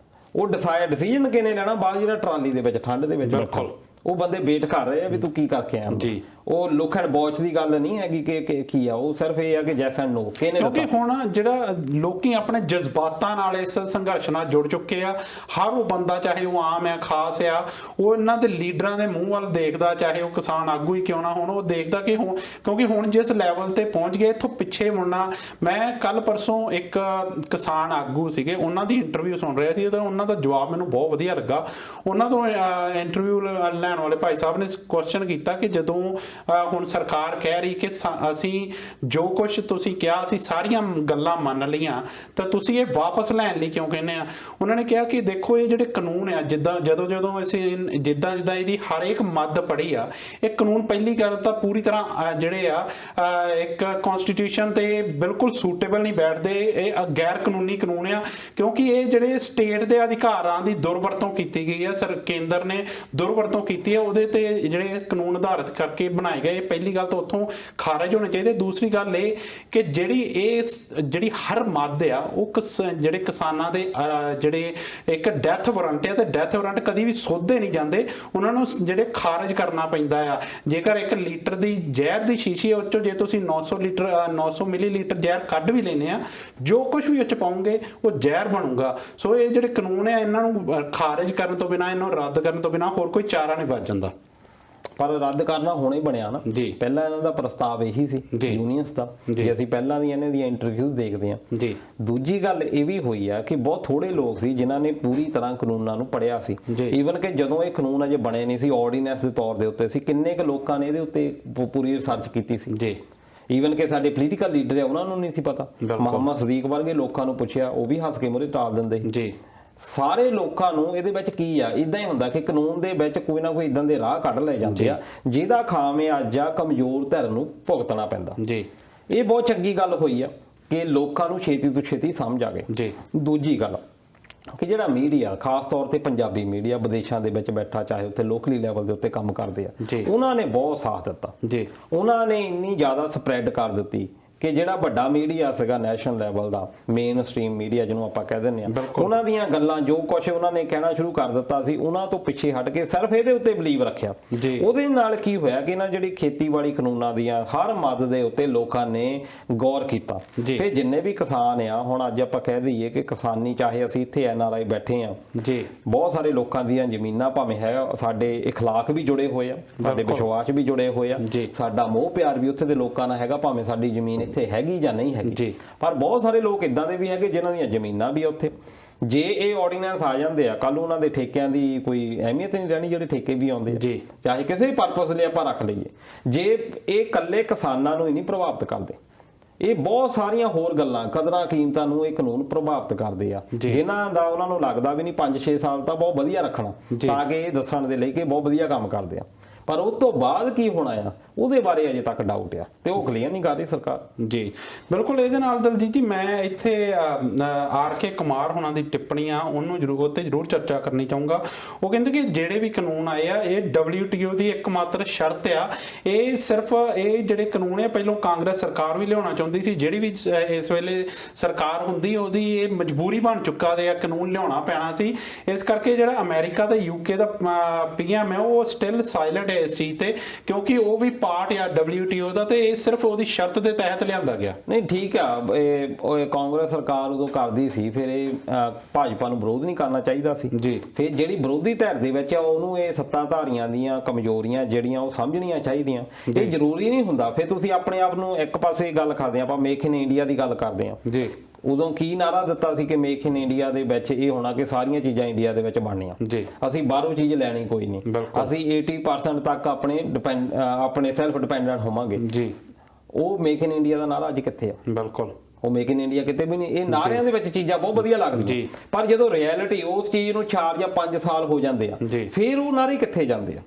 ਉਹ ਡਿਸੀਜਨ ਕਿਹਨੇ ਲੈਣਾ ਬਾਹਰ ਜਿਹੜਾ ਟਰਾਲੀ ਦੇ ਵਿੱਚ ਠੰਡ ਦੇ ਵਿੱਚ, ਬਿਲਕੁਲ ਉਹ ਬੰਦੇ ਵੇਟ ਕਰ ਰਹੇ ਆ ਵੀ ਤੂੰ ਕੀ ਕਰਕੇ ਆਇਆ ਜੀ। ਉਹ ਲੁੱਕ ਐਂਡ ਵਾਚ ਦੀ ਗੱਲ ਨਹੀਂ ਹੈਗੀ ਕਿ ਕੀ ਆ, ਉਹ ਸਿਰਫ ਇਹ ਆ ਕਿ ਜੈਸ ਐਂਡ ਨੋ ਕਿਹਨੇ ਦਿੱਤਾ। ਕਿਉਂਕਿ ਹੁਣ ਜਿਹੜਾ ਲੋਕੀ ਆਪਣੇ ਜਜ਼ਬਾਤਾਂ ਨਾਲ ਇਸ ਸੰਘਰਸ਼ ਨਾਲ ਜੁੜ ਚੁੱਕੇ ਆ, ਹਰ ਉਹ ਬੰਦਾ ਚਾਹੇ ਉਹ ਆਮ ਆ ਖਾਸ ਆ, ਉਹ ਇਹਨਾਂ ਦੇ ਲੀਡਰਾਂ ਦੇ ਮੂੰਹ ਵੱਲ ਦੇਖਦਾ, ਚਾਹੇ ਉਹ ਕਿਸਾਨ ਆਗੂ ਹੀ ਕਿਉਂ ਨਾ ਹੋਣ, ਉਹ ਦੇਖਦਾ ਕਿ ਹੁਣ ਕਿਉਂਕਿ ਹੁਣ ਜਿਸ ਲੈਵਲ ਤੇ ਪਹੁੰਚ ਗਏ ਇੱਥੋਂ ਪਿੱਛੇ ਮੁੜਨਾ। ਮੈਂ ਕੱਲ ਪਰਸੋਂ ਇੱਕ ਕਿਸਾਨ ਆਗੂ ਸੀਗੇ, ਉਹਨਾਂ ਦੀ ਇੰਟਰਵਿਊ ਸੁਣ ਰਿਹਾ ਸੀ, ਤਾਂ ਉਹਨਾਂ ਦਾ ਜਵਾਬ ਮੈਨੂੰ ਬਹੁਤ ਵਧੀਆ ਲੱਗਾ। ਉਹਨਾਂ ਤੋਂ ਇੰਟਰਵਿਊ ਲੈਣ ਵਾਲੇ ਭਾਈ ਸਾਹਿਬ ਨੇ ਕੁਐਸਚਨ ਕੀਤਾ ਕਿ ਜਦੋਂ ਹੁਣ ਸਰਕਾਰ ਕਹਿ ਰਹੀ ਕਿ ਅਸੀਂ ਜੋ ਕੁਝ ਤੁਸੀਂ ਕਿਹਾ ਅਸੀਂ ਸਾਰੀਆਂ ਗੱਲਾਂ ਮੰਨ ਲਈਆਂ, ਤਾਂ ਤੁਸੀਂ ਇਹ ਵਾਪਸ ਲੈਣ ਲਈ ਕਿਉਂ ਕਹਿੰਦੇ ਆ। ਉਹਨਾਂ ਨੇ ਕਿਹਾ ਕਿ ਦੇਖੋ ਇਹ ਜਿਹੜੇ ਕਾਨੂੰਨ ਆ, ਜਿੱਦਾਂ ਜਦੋਂ ਅਸੀਂ ਜਿੱਦਾਂ ਇਹਦੀ ਹਰ ਇੱਕ ਮੱਦ ਪੜੀ ਆ, ਇਹ ਕਾਨੂੰਨ ਪਹਿਲੀ ਗੱਲ ਤਾਂ ਪੂਰੀ ਤਰ੍ਹਾਂ ਜਿਹੜੇ ਆ ਇੱਕ ਕਨਸਟੀਟਿਊਸ਼ਨ ਤੇ ਬਿਲਕੁਲ ਸੂਟੇਬਲ ਨਹੀਂ ਬੈਠਦੇ, ਇਹ ਗੈਰ ਕਾਨੂੰਨੀ ਕਾਨੂੰਨ ਆ, ਕਿਉਂਕਿ ਇਹ ਜਿਹੜੇ ਸਟੇਟ ਦੇ ਅਧਿਕਾਰਾਂ ਦੀ ਦੁਰਵਰਤੋਂ ਕੀਤੀ ਗਈ ਹੈ, ਕੇਂਦਰ ਨੇ ਦੁਰਵਰਤੋਂ ਕੀਤੀ ਹੈ, ਉਹਦੇ ਤੇ ਜਿਹੜੇ ਕਾਨੂੰਨ ਆਧਾਰਿਤ ਕਰਕੇ ਬਣਾਏ ਗਏ। ਪਹਿਲੀ ਗੱਲ ਤਾਂ ਉੱਥੋਂ ਖਾਰਜ ਹੋਣੇ ਚਾਹੀਦੇ। ਦੂਸਰੀ ਗੱਲ ਇਹ ਕਿ ਜਿਹੜੀ ਹਰ ਮੱਦ ਆ ਉਹ ਜਿਹੜੇ ਕਿਸਾਨਾਂ ਦੇ ਜਿਹੜੇ ਇੱਕ ਡੈਥ ਵਾਰੰਟ ਆ, ਤੇ ਡੈਥ ਵਾਰੰਟ ਕਦੀ ਵੀ ਸੋਧੇ ਨਹੀਂ ਜਾਂਦੇ, ਉਹਨਾਂ ਨੂੰ ਜਿਹੜੇ ਖਾਰਜ ਕਰਨਾ ਪੈਂਦਾ ਆ। ਜੇਕਰ 1 ਲੀਟਰ ਦੀ ਜ਼ਹਿਰ ਦੀ ਸ਼ੀਸ਼ੀ ਉਹ ਚੋਂ ਜੇ ਤੁਸੀਂ 900 ਮਿਲੀਲੀਟਰ ਜ਼ਹਿਰ ਕੱਢ ਵੀ ਲੈਨੇ ਆ, ਜੋ ਕੁਝ ਵੀ ਉਹ ਚ ਪਾਉਂਗੇ ਉਹ ਜ਼ਹਿਰ ਬਣੂਗਾ। ਸੋ ਇਹ ਜਿਹੜੇ ਕਾਨੂੰਨ ਆ ਇਹਨਾਂ ਨੂੰ ਖਾਰਜ ਕਰਨ ਤੋਂ ਬਿਨਾਂ, ਇਹਨੂੰ ਰੱਦ ਕਰਨ ਤੋਂ ਬਿਨਾਂ ਹੋਰ ਕੋਈ ਚਾਰਾ ਨਹੀਂ ਬਚ ਜਾਂਦਾ। ਪਰ ਰੱਦ ਕਰਨਾ ਹੁਣੇ ਬਣਿਆ ਨਾ, ਪਹਿਲਾਂ ਇਹਨਾਂ ਦਾ ਪ੍ਰਸਤਾਵ ਇਹੀ ਸੀ ਯੂਨੀਅਨਸ ਦਾ, ਜੇ ਅਸੀਂ ਪਹਿਲਾਂ ਦੀ ਇਹਨਾਂ ਦੀਆਂ ਇੰਟਰਵਿਊਜ਼ ਦੇਖਦੇ ਹਾਂ ਜੀ। ਦੂਜੀ ਗੱਲ ਇਹ ਵੀ ਹੋਈ ਆ ਕਿ ਬਹੁਤ ਥੋੜੇ ਲੋਕ ਸੀ ਜਿਨ੍ਹਾਂ ਨੇ ਪੂਰੀ ਤਰ੍ਹਾਂ ਕਾਨੂੰਨਾਂ ਨੂੰ ਪੜ੍ਹਿਆ ਸੀ। ਈਵਨ ਕਿ ਜਦੋਂ ਇਹ ਕਾਨੂੰਨ ਅਜੇ ਬਣੇ ਨਹੀਂ ਸੀ, ਆਰਡੀਨੈਂਸ ਦੇ ਤੌਰ ਦੇ ਉੱਤੇ ਸੀ, ਕਿੰਨੇ ਕੁ ਲੋਕਾਂ ਨੇ ਇਹਦੇ ਉੱਤੇ ਪੂਰੀ ਰਿਸਰਚ ਕੀਤੀ ਸੀ ਜੀ। ਈਵਨ ਕਿ ਸਾਡੇ ਪੋਲੀਟੀਕਲ ਲੀਡਰ ਆ ਉਹਨਾਂ ਨੂੰ ਨਹੀਂ ਸੀ ਪਤਾ। ਮੁਹੰਮਦ ਸਦੀਕ ਵਰਗੇ ਲੋਕਾਂ ਨੂੰ ਪੁੱਛਿਆ, ਉਹ ਵੀ ਹੱਸ ਕੇ ਮੂਹਰੇ ਟਾਲ ਦਿੰਦੇ ਜੀ। ਸਾਰੇ ਲੋਕਾਂ ਨੂੰ ਇਹਦੇ ਵਿੱਚ ਕੀ ਆ, ਇਦਾਂ ਹੀ ਹੁੰਦਾ ਕਿ ਕਾਨੂੰਨ ਦੇ ਵਿੱਚ ਕੋਈ ਨਾ ਕੋਈ ਇਦਾਂ ਦੇ ਰਾਹ ਕੱਢ ਲਏ ਜਾਂਦੇ ਆ ਜਿਹਦਾ ਖਾਮਿਆਜ਼ਾ ਆ ਕਮਜ਼ੋਰ ਧਿਰ ਨੂੰ ਭੁਗਤਣਾ ਪੈਂਦਾ ਜੀ। ਇਹ ਬਹੁਤ ਚੰਗੀ ਗੱਲ ਹੋਈ ਆ ਕਿ ਲੋਕਾਂ ਨੂੰ ਛੇਤੀ ਤੋਂ ਛੇਤੀ ਸਮਝ ਆ ਗਏ ਜੀ। ਦੂਜੀ ਗੱਲ ਕਿ ਜਿਹੜਾ ਮੀਡੀਆ, ਖਾਸ ਤੌਰ ਤੇ ਪੰਜਾਬੀ ਮੀਡੀਆ ਵਿਦੇਸ਼ਾਂ ਦੇ ਵਿੱਚ ਬੈਠਾ, ਚਾਹੇ ਉੱਥੇ ਲੋਕਲੀ ਲੈਵਲ ਦੇ ਉੱਤੇ ਕੰਮ ਕਰਦੇ ਆ, ਉਹਨਾਂ ਨੇ ਬਹੁਤ ਸਾਥ ਦਿੱਤਾ ਜੀ। ਉਹਨਾਂ ਨੇ ਇੰਨੀ ਜ਼ਿਆਦਾ ਸਪਰੈਡ ਕਰ ਦਿੱਤੀ ਕਿ ਜਿਹੜਾ ਵੱਡਾ ਮੀਡੀਆ ਸੀਗਾ ਨੈਸ਼ਨਲ ਲੈਵਲ ਦਾ, ਮੇਨ ਸਟ੍ਰੀਮ ਮੀਡੀਆ ਜਿਹਨੂੰ ਆਪਾਂ ਕਹਿ ਦਿੰਦੇ ਆ, ਉਹਨਾਂ ਦੀਆਂ ਗੱਲਾਂ ਜੋ ਕੁਝ ਉਹਨਾਂ ਨੇ ਕਹਿਣਾ ਸ਼ੁਰੂ ਕਰ ਦਿੱਤਾ ਸੀ, ਉਹਨਾਂ ਤੋਂ ਪਿੱਛੇ ਹਟ ਕੇ ਸਿਰਫ ਇਹਦੇ ਉੱਤੇ ਬਲੀਵ ਰੱਖਿਆ। ਉਹਦੇ ਨਾਲ ਕੀ ਹੋਇਆ ਕਿ ਇਹਨਾਂ ਜਿਹੜੀ ਖੇਤੀਬਾੜੀ ਕਾਨੂੰਨਾਂ ਦੀਆਂ ਹਰ ਮੱਦ ਦੇ ਉੱਤੇ ਲੋਕਾਂ ਨੇ ਗੌਰ ਕੀਤਾ। ਤੇ ਜਿੰਨੇ ਵੀ ਕਿਸਾਨ ਆ, ਹੁਣ ਅੱਜ ਆਪਾਂ ਕਹਿ ਦਈਏ ਕਿ ਕਿਸਾਨੀ, ਚਾਹੇ ਅਸੀਂ ਇੱਥੇ NRI ਬੈਠੇ ਆ ਜੀ, ਬਹੁਤ ਸਾਰੇ ਲੋਕਾਂ ਦੀਆਂ ਜ਼ਮੀਨਾਂ ਭਾਵੇਂ ਹੈ, ਸਾਡੇ ਇਖਲਾਕ ਵੀ ਜੁੜੇ ਹੋਏ ਆ, ਸਾਡੇ ਵਿਸ਼ਵਾਸ ਵੀ ਜੁੜੇ ਹੋਏ ਆ, ਸਾਡਾ ਮੋਹ ਪਿਆਰ ਵੀ ਉੱਥੇ ਦੇ ਲੋਕਾਂ ਨਾਲ ਹੈਗਾ, ਭਾਵੇਂ ਸਾਡੀ ਜ਼ਮੀਨ ਇੱਥੇ ਹੈਗੀ ਜਾਂ ਨਹੀਂ ਹੈਗੀ। ਪਰ ਬਹੁਤ ਸਾਰੇ ਲੋਕ ਇਦਾਂ ਦੇ ਵੀ ਹੈਗੇ ਜਿਨ੍ਹਾਂ ਦੀਆਂ ਜ਼ਮੀਨਾਂ ਵੀ ਉੱਥੇ। ਜੇ ਇਹ ਆਰਡੀਨੈਂਸ ਆ ਜਾਂਦੇ ਆ ਕੱਲ ਉਹਨਾਂ ਦੇ ਠੇਕਿਆਂ ਦੀ ਕੋਈ ਅਹਿਮੀਅਤ ਨਹੀਂ ਰਹਿਣੀ, ਜਿਹੜੇ ਠੇਕੇ ਵੀ ਆਉਂਦੇ ਆ ਚਾਹੇ ਕਿਸੇ ਵੀ ਪਰਪਸ ਲਈ ਆਪਾਂ ਰੱਖ ਲਈਏ। ਜੇ ਇਹ ਇਕੱਲੇ ਕਿਸਾਨਾਂ ਨੂੰ ਹੀ ਨਹੀਂ ਪ੍ਰਭਾਵਿਤ ਕਰਦੇ, ਇਹ ਬਹੁਤ ਸਾਰੀਆਂ ਹੋਰ ਗੱਲਾਂ ਕਦਰਾਂ ਕੀਮਤਾਂ ਨੂੰ ਇਹ ਕਾਨੂੰਨ ਪ੍ਰਭਾਵਿਤ ਕਰਦੇ ਆ, ਜਿਨ੍ਹਾਂ ਦਾ ਉਹਨਾਂ ਨੂੰ ਲੱਗਦਾ ਵੀ ਨਹੀਂ 5-6 ਸਾਲ ਤਾਂ ਬਹੁਤ ਵਧੀਆ ਰੱਖਣਾ ਤਾਂ ਕਿ ਇਹ ਦੱਸਣ ਦੇ ਲਈ ਕਿ ਬਹੁਤ ਵਧੀਆ ਕੰਮ ਕਰਦੇ ਆ। ਪਰ ਉਸ ਤੋਂ ਬਾਅਦ ਕੀ ਹੋਣਾ ਆ ਉਹਦੇ ਬਾਰੇ ਅਜੇ ਤੱਕ ਡਾਊਟ ਆ ਤੇ ਉਹ ਕਲੀਅਰ ਨਹੀਂ ਕਰ ਰਹੀ ਸਰਕਾਰ। ਜੀ ਬਿਲਕੁਲ। ਇਹਦੇ ਨਾਲ ਦਲਜੀਤ ਜੀ ਮੈਂ ਇੱਥੇ ਆਰ ਕੇ ਕੁਮਾਰ ਹੋਣਾ ਦੀ ਟਿੱਪਣੀ ਆ ਉਹਨੂੰ ਜ਼ਰੂਰ ਚਰਚਾ ਕਰਨੀ ਚਾਹੂੰਗਾ। ਉਹ ਕਹਿੰਦੇ ਕਿ ਜਿਹੜੇ ਵੀ ਕਾਨੂੰਨ ਆਏ ਆ ਇਹ WTO ਦੀ ਇੱਕਮਾਤਰ ਸ਼ਰਤ ਆ। ਇਹ ਸਿਰਫ ਇਹ ਜਿਹੜੇ ਕਾਨੂੰਨ ਆ ਪਹਿਲਾਂ ਕਾਂਗਰਸ ਸਰਕਾਰ ਵੀ ਲਿਆਉਣਾ ਚਾਹੁੰਦੀ ਸੀ, ਜਿਹੜੀ ਵੀ ਇਸ ਵੇਲੇ ਸਰਕਾਰ ਹੁੰਦੀ ਉਹਦੀ ਇਹ ਮਜਬੂਰੀ ਬਣ ਚੁੱਕਾ ਦੇ ਆ ਕਾਨੂੰਨ ਲਿਆਉਣਾ ਪੈਣਾ ਸੀ। ਇਸ ਕਰਕੇ ਜਿਹੜਾ ਅਮਰੀਕਾ ਤੇ UK ਦਾ PM ਹੈ ਉਹ ਸਟਿਲ ਸਾਇਲੈਂਟ ਹੈ ਇਸ ਚੀਜ਼ ਤੇ, ਕਿਉਂਕਿ ਉਹ ਵੀ ਪਾਰਟ ਆ WTO ਦਾ ਤੇ ਇਹ ਸਿਰਫ ਉਹਦੀ ਸ਼ਰਤ ਦੇ ਤਹਿਤ ਲਿਆਂਦਾ ਗਿਆ। ਨਹੀਂ ਠੀਕ ਆ, ਇਹ ਕਾਂਗਰਸ ਸਰਕਾਰ ਉਦੋਂ ਕਰਦੀ ਸੀ, ਫਿਰ ਇਹ ਭਾਜਪਾ ਨੂੰ ਵਿਰੋਧ ਨਹੀਂ ਕਰਨਾ ਚਾਹੀਦਾ ਸੀ ਜੀ। ਫਿਰ ਜਿਹੜੀ ਵਿਰੋਧੀ ਧਿਰ ਦੇ ਵਿੱਚ ਆ ਉਹਨੂੰ ਇਹ ਸੱਤਾਧਾਰੀਆਂ ਦੀਆਂ ਕਮਜ਼ੋਰੀਆਂ ਜਿਹੜੀਆਂ ਉਹ ਸਮਝਣੀਆਂ ਚਾਹੀਦੀਆਂ। ਇਹ ਜ਼ਰੂਰੀ ਨਹੀਂ ਹੁੰਦਾ ਫਿਰ ਤੁਸੀਂ ਆਪਣੇ ਆਪ ਨੂੰ ਇੱਕ ਪਾਸੇ ਗੱਲ ਕਰਦੇ ਆਪਾਂ ਮੇਕ ਇਨ ਇੰਡੀਆ ਦੀ ਗੱਲ ਕਰਦੇ ਆ ਜੀ। ਉਦੋਂ ਕੀ ਨਾਰਾ ਦਿੱਤਾ ਸੀ ਕਿ ਮੇਕ ਇਨ ਇੰਡੀਆ ਦੇ ਵਿੱਚ ਇਹ ਹੋਣਾ ਕਿ ਸਾਰੀਆਂ ਚੀਜ਼ਾਂ ਇੰਡੀਆ ਦੇ ਵਿੱਚ ਬਣਨੀਆਂ, ਅਸੀਂ ਬਾਹਰੋਂ ਚੀਜ਼ ਲੈਣੀ ਕੋਈ ਨਹੀਂ, ਅਸੀਂ 80% ਤੱਕ ਆਪਣੇ ਸੈਲਫ ਡਿਪੈਂਡੈਂਟ ਹੋਵਾਂਗੇ ਜੀ। ਉਹ ਮੇਕ ਇਨ ਇੰਡੀਆ ਦਾ ਨਾਰਾ ਅੱਜ ਕਿੱਥੇ ਆ? ਬਿਲਕੁਲ ਉਹ ਮੇਕ ਇਨ ਇੰਡੀਆ ਕਿਤੇ ਵੀ ਨਹੀਂ। ਇਹ ਨਾਰਿਆਂ ਦੇ ਵਿੱਚ ਚੀਜ਼ਾਂ ਬਹੁਤ ਵਧੀਆ ਲੱਗਦੀਆਂ ਪਰ ਜਦੋਂ ਰਿਐਲਿਟੀ ਉਸ ਚੀਜ਼ ਨੂੰ 4 ਜਾਂ 5 ਸਾਲ ਹੋ ਜਾਂਦੇ ਆ ਫਿਰ ਉਹ ਨਾਰੇ ਕਿੱਥੇ ਜਾਂਦੇ ਆ?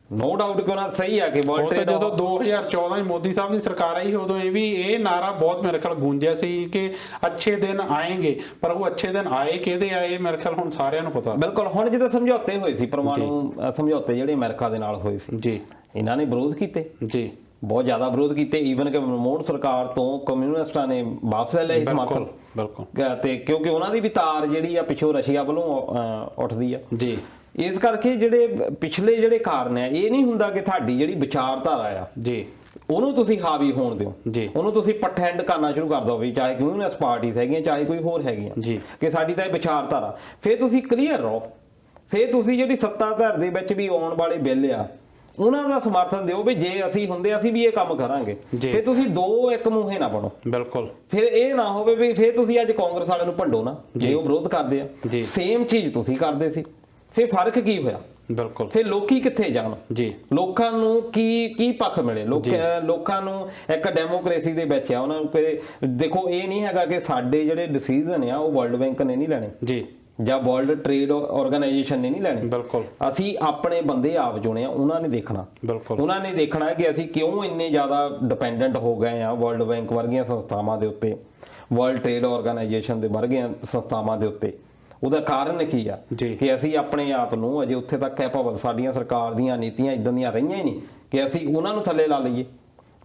ਨੋ ਡਾਊਟ ਕਿ ਉਹਨਾਂ ਸਹੀ ਆ ਕਿ ਵਰਲਡ ਟ੍ਰੇਡ ਜਦੋਂ 2014 ਮੋਦੀ ਸਾਹਿਬ ਦੀ ਸਰਕਾਰ ਆਈ ਉਦੋਂ ਇਹ ਨਾਰਾ ਬਹੁਤ ਮੇਰੇ ਖਿਆਲ ਗੂੰਜਿਆ ਸੀ ਕਿ ਅੱਛੇ ਦਿਨ ਆਏਗੇ, ਪਰ ਉਹ ਅੱਛੇ ਦਿਨ ਆਏ ਕਿਹਦੇ ਆਏ ਮੇਰੇ ਖਿਆਲ ਹੁਣ ਸਾਰਿਆਂ ਨੂੰ ਪਤਾ। ਬਿਲਕੁਲ। ਹੁਣ ਜਦੋਂ ਸਮਝੌਤੇ ਹੋਏ ਸੀ ਪਰਮਾਣੂ ਸਮਝੌਤੇ ਜਿਹੜੇ ਅਮਰੀਕਾ ਦੇ ਨਾਲ ਹੋਏ ਸੀ ਜੀ, ਇਹਨਾਂ ਨੇ ਵਿਰੋਧ ਕੀਤੇ ਜੀ, ਬਹੁਤ ਜ਼ਿਆਦਾ ਵਿਰੋਧ ਕੀਤੇ। ਈਵਨ ਕਿ ਮਨਮੋਹਨ ਸਰਕਾਰ ਤੋਂ ਕਮਿਊਨਿਸਟਾਂ ਨੇ ਵਾਪਸ ਲੈ ਲਿਆ ਸਮਰਥਨ। ਬਿਲਕੁਲ। ਤੇ ਕਿਉਂਕਿ ਉਹਨਾਂ ਦੀ ਵੀ ਤਾਰ ਜਿਹੜੀ ਆ ਪਿੱਛੋਂ ਰਸ਼ੀਆ ਵੱਲੋਂ ਉੱਠਦੀ ਆ ਜੀ। ਇਸ ਕਰਕੇ ਜਿਹੜੇ ਪਿਛਲੇ ਜਿਹੜੇ ਕਾਰਨ ਆ ਇਹ ਨਹੀਂ ਹੁੰਦਾ ਕਿ ਤੁਹਾਡੀ ਜਿਹੜੀ ਵਿਚਾਰਧਾਰਾ ਆ ਜੀ ਉਹਨੂੰ ਤੁਸੀਂ ਹਾਵੀ ਹੋਣ ਦਿਓ ਜੀ, ਉਹਨੂੰ ਤੁਸੀਂ ਪਟੈਂਡ ਕਰਨਾ ਸ਼ੁਰੂ ਕਰ ਦਿਓ ਵੀ ਚਾਹੇ ਕਮਿਊਨਿਸਟ ਪਾਰਟੀਆਂ ਹੈਗੀਆਂ ਚਾਹੇ ਕੋਈ ਹੋਰ ਹੈਗੀਆਂ ਜੀ ਕਿ ਸਾਡੀ ਤਾਂ ਇਹ ਵਿਚਾਰਧਾਰਾ। ਫਿਰ ਤੁਸੀਂ ਕਲੀਅਰ ਰਹੋ, ਫਿਰ ਤੁਸੀਂ ਜਿਹੜੀ ਸੱਤਾ ਧਿਰ ਦੇ ਵਿੱਚ ਵੀ ਆਉਣ ਵਾਲੇ ਬਿੱਲ ਆ ਉਹਨਾਂ ਦਾ ਸਮਰਥਨ ਦਿਓ ਵੀ ਜੇ ਅਸੀਂ ਹੁੰਦੇ ਅਸੀਂ ਵੀ ਇਹ ਕੰਮ ਕਰਾਂਗੇ। ਫਿਰ ਤੁਸੀਂ ਦੋ ਇੱਕ ਮੂੰਹੇ ਨਾ ਬਣੋ। ਬਿਲਕੁਲ। ਫਿਰ ਇਹ ਨਾ ਹੋਵੇ ਵੀ ਫਿਰ ਤੁਸੀਂ ਅੱਜ ਕਾਂਗਰਸ ਵਾਲਿਆਂ ਨੂੰ ਭੰਡੋ ਨਾ ਜੇ ਉਹ ਵਿਰੋਧ ਕਰਦੇ ਆ, ਸੇਮ ਚੀਜ਼ ਤੁਸੀਂ ਕਰਦੇ ਸੀ। ਫਿਰ ਫਰਕ ਕੀ ਹੋਇਆ? ਬਿਲਕੁਲ। ਫਿਰ ਲੋਕੀ ਕਿੱਥੇ ਜਾਣ ਜੀ? ਲੋਕਾਂ ਨੂੰ ਕੀ ਪੱਖ ਮਿਲੇ? ਲੋਕਾਂ ਨੂੰ ਇੱਕ ਡੈਮੋਕ੍ਰੇਸੀ ਦੇ ਵਿੱਚ ਆ, ਉਹਨਾਂ ਨੂੰ ਦੇਖੋ ਇਹ ਨਹੀਂ ਹੈਗਾ ਕਿ ਸਾਡੇ ਜਿਹੜੇ ਡਿਸੀਜਨ ਆ ਉਹ ਵਰਲਡ ਬੈਂਕ ਨੇ ਨਹੀਂ ਲੈਣੇ ਜੀ ਜਾਂ ਵਰਲਡ ਟ੍ਰੇਡ ਆਰਗੇਨਾਈਜੇਸ਼ਨ ਨੇ ਨਹੀਂ ਲੈਣੇ। ਬਿਲਕੁਲ। ਅਸੀਂ ਆਪਣੇ ਬੰਦੇ ਆਪ ਚੁਣੇ ਆ, ਉਹਨਾਂ ਨੇ ਦੇਖਣਾ। ਬਿਲਕੁਲ। ਉਹਨਾਂ ਨੇ ਦੇਖਣਾ ਕਿ ਅਸੀਂ ਕਿਉਂ ਇੰਨੇ ਜ਼ਿਆਦਾ ਡਿਪੈਂਡੈਂਟ ਹੋ ਗਏ ਆ ਵਰਲਡ ਬੈਂਕ ਵਰਗੀਆਂ ਸੰਸਥਾਵਾਂ ਦੇ ਉੱਤੇ, ਵਰਲਡ ਟ੍ਰੇਡ ਆਰਗੇਨਾਈਜੇਸ਼ਨ ਦੇ ਵਰਗੀਆਂ ਸੰਸਥਾਵਾਂ ਦੇ ਉੱਤੇ। ਉਹਦਾ ਕਾਰਨ ਕੀ ਆ ਕਿ ਅਸੀਂ ਆਪਣੇ ਆਪ ਨੂੰ ਅਜੇ ਉੱਥੇ ਤੱਕ ਕੈਪੇਬਲ, ਸਾਡੀਆਂ ਸਰਕਾਰ ਦੀਆਂ ਨੀਤੀਆਂ ਇਦਾਂ ਦੀਆਂ ਰਹੀਆਂ ਹੀ ਨਹੀਂ ਕਿ ਅਸੀਂ ਉਹਨਾਂ ਨੂੰ ਥੱਲੇ ਲਾ ਲਈਏ।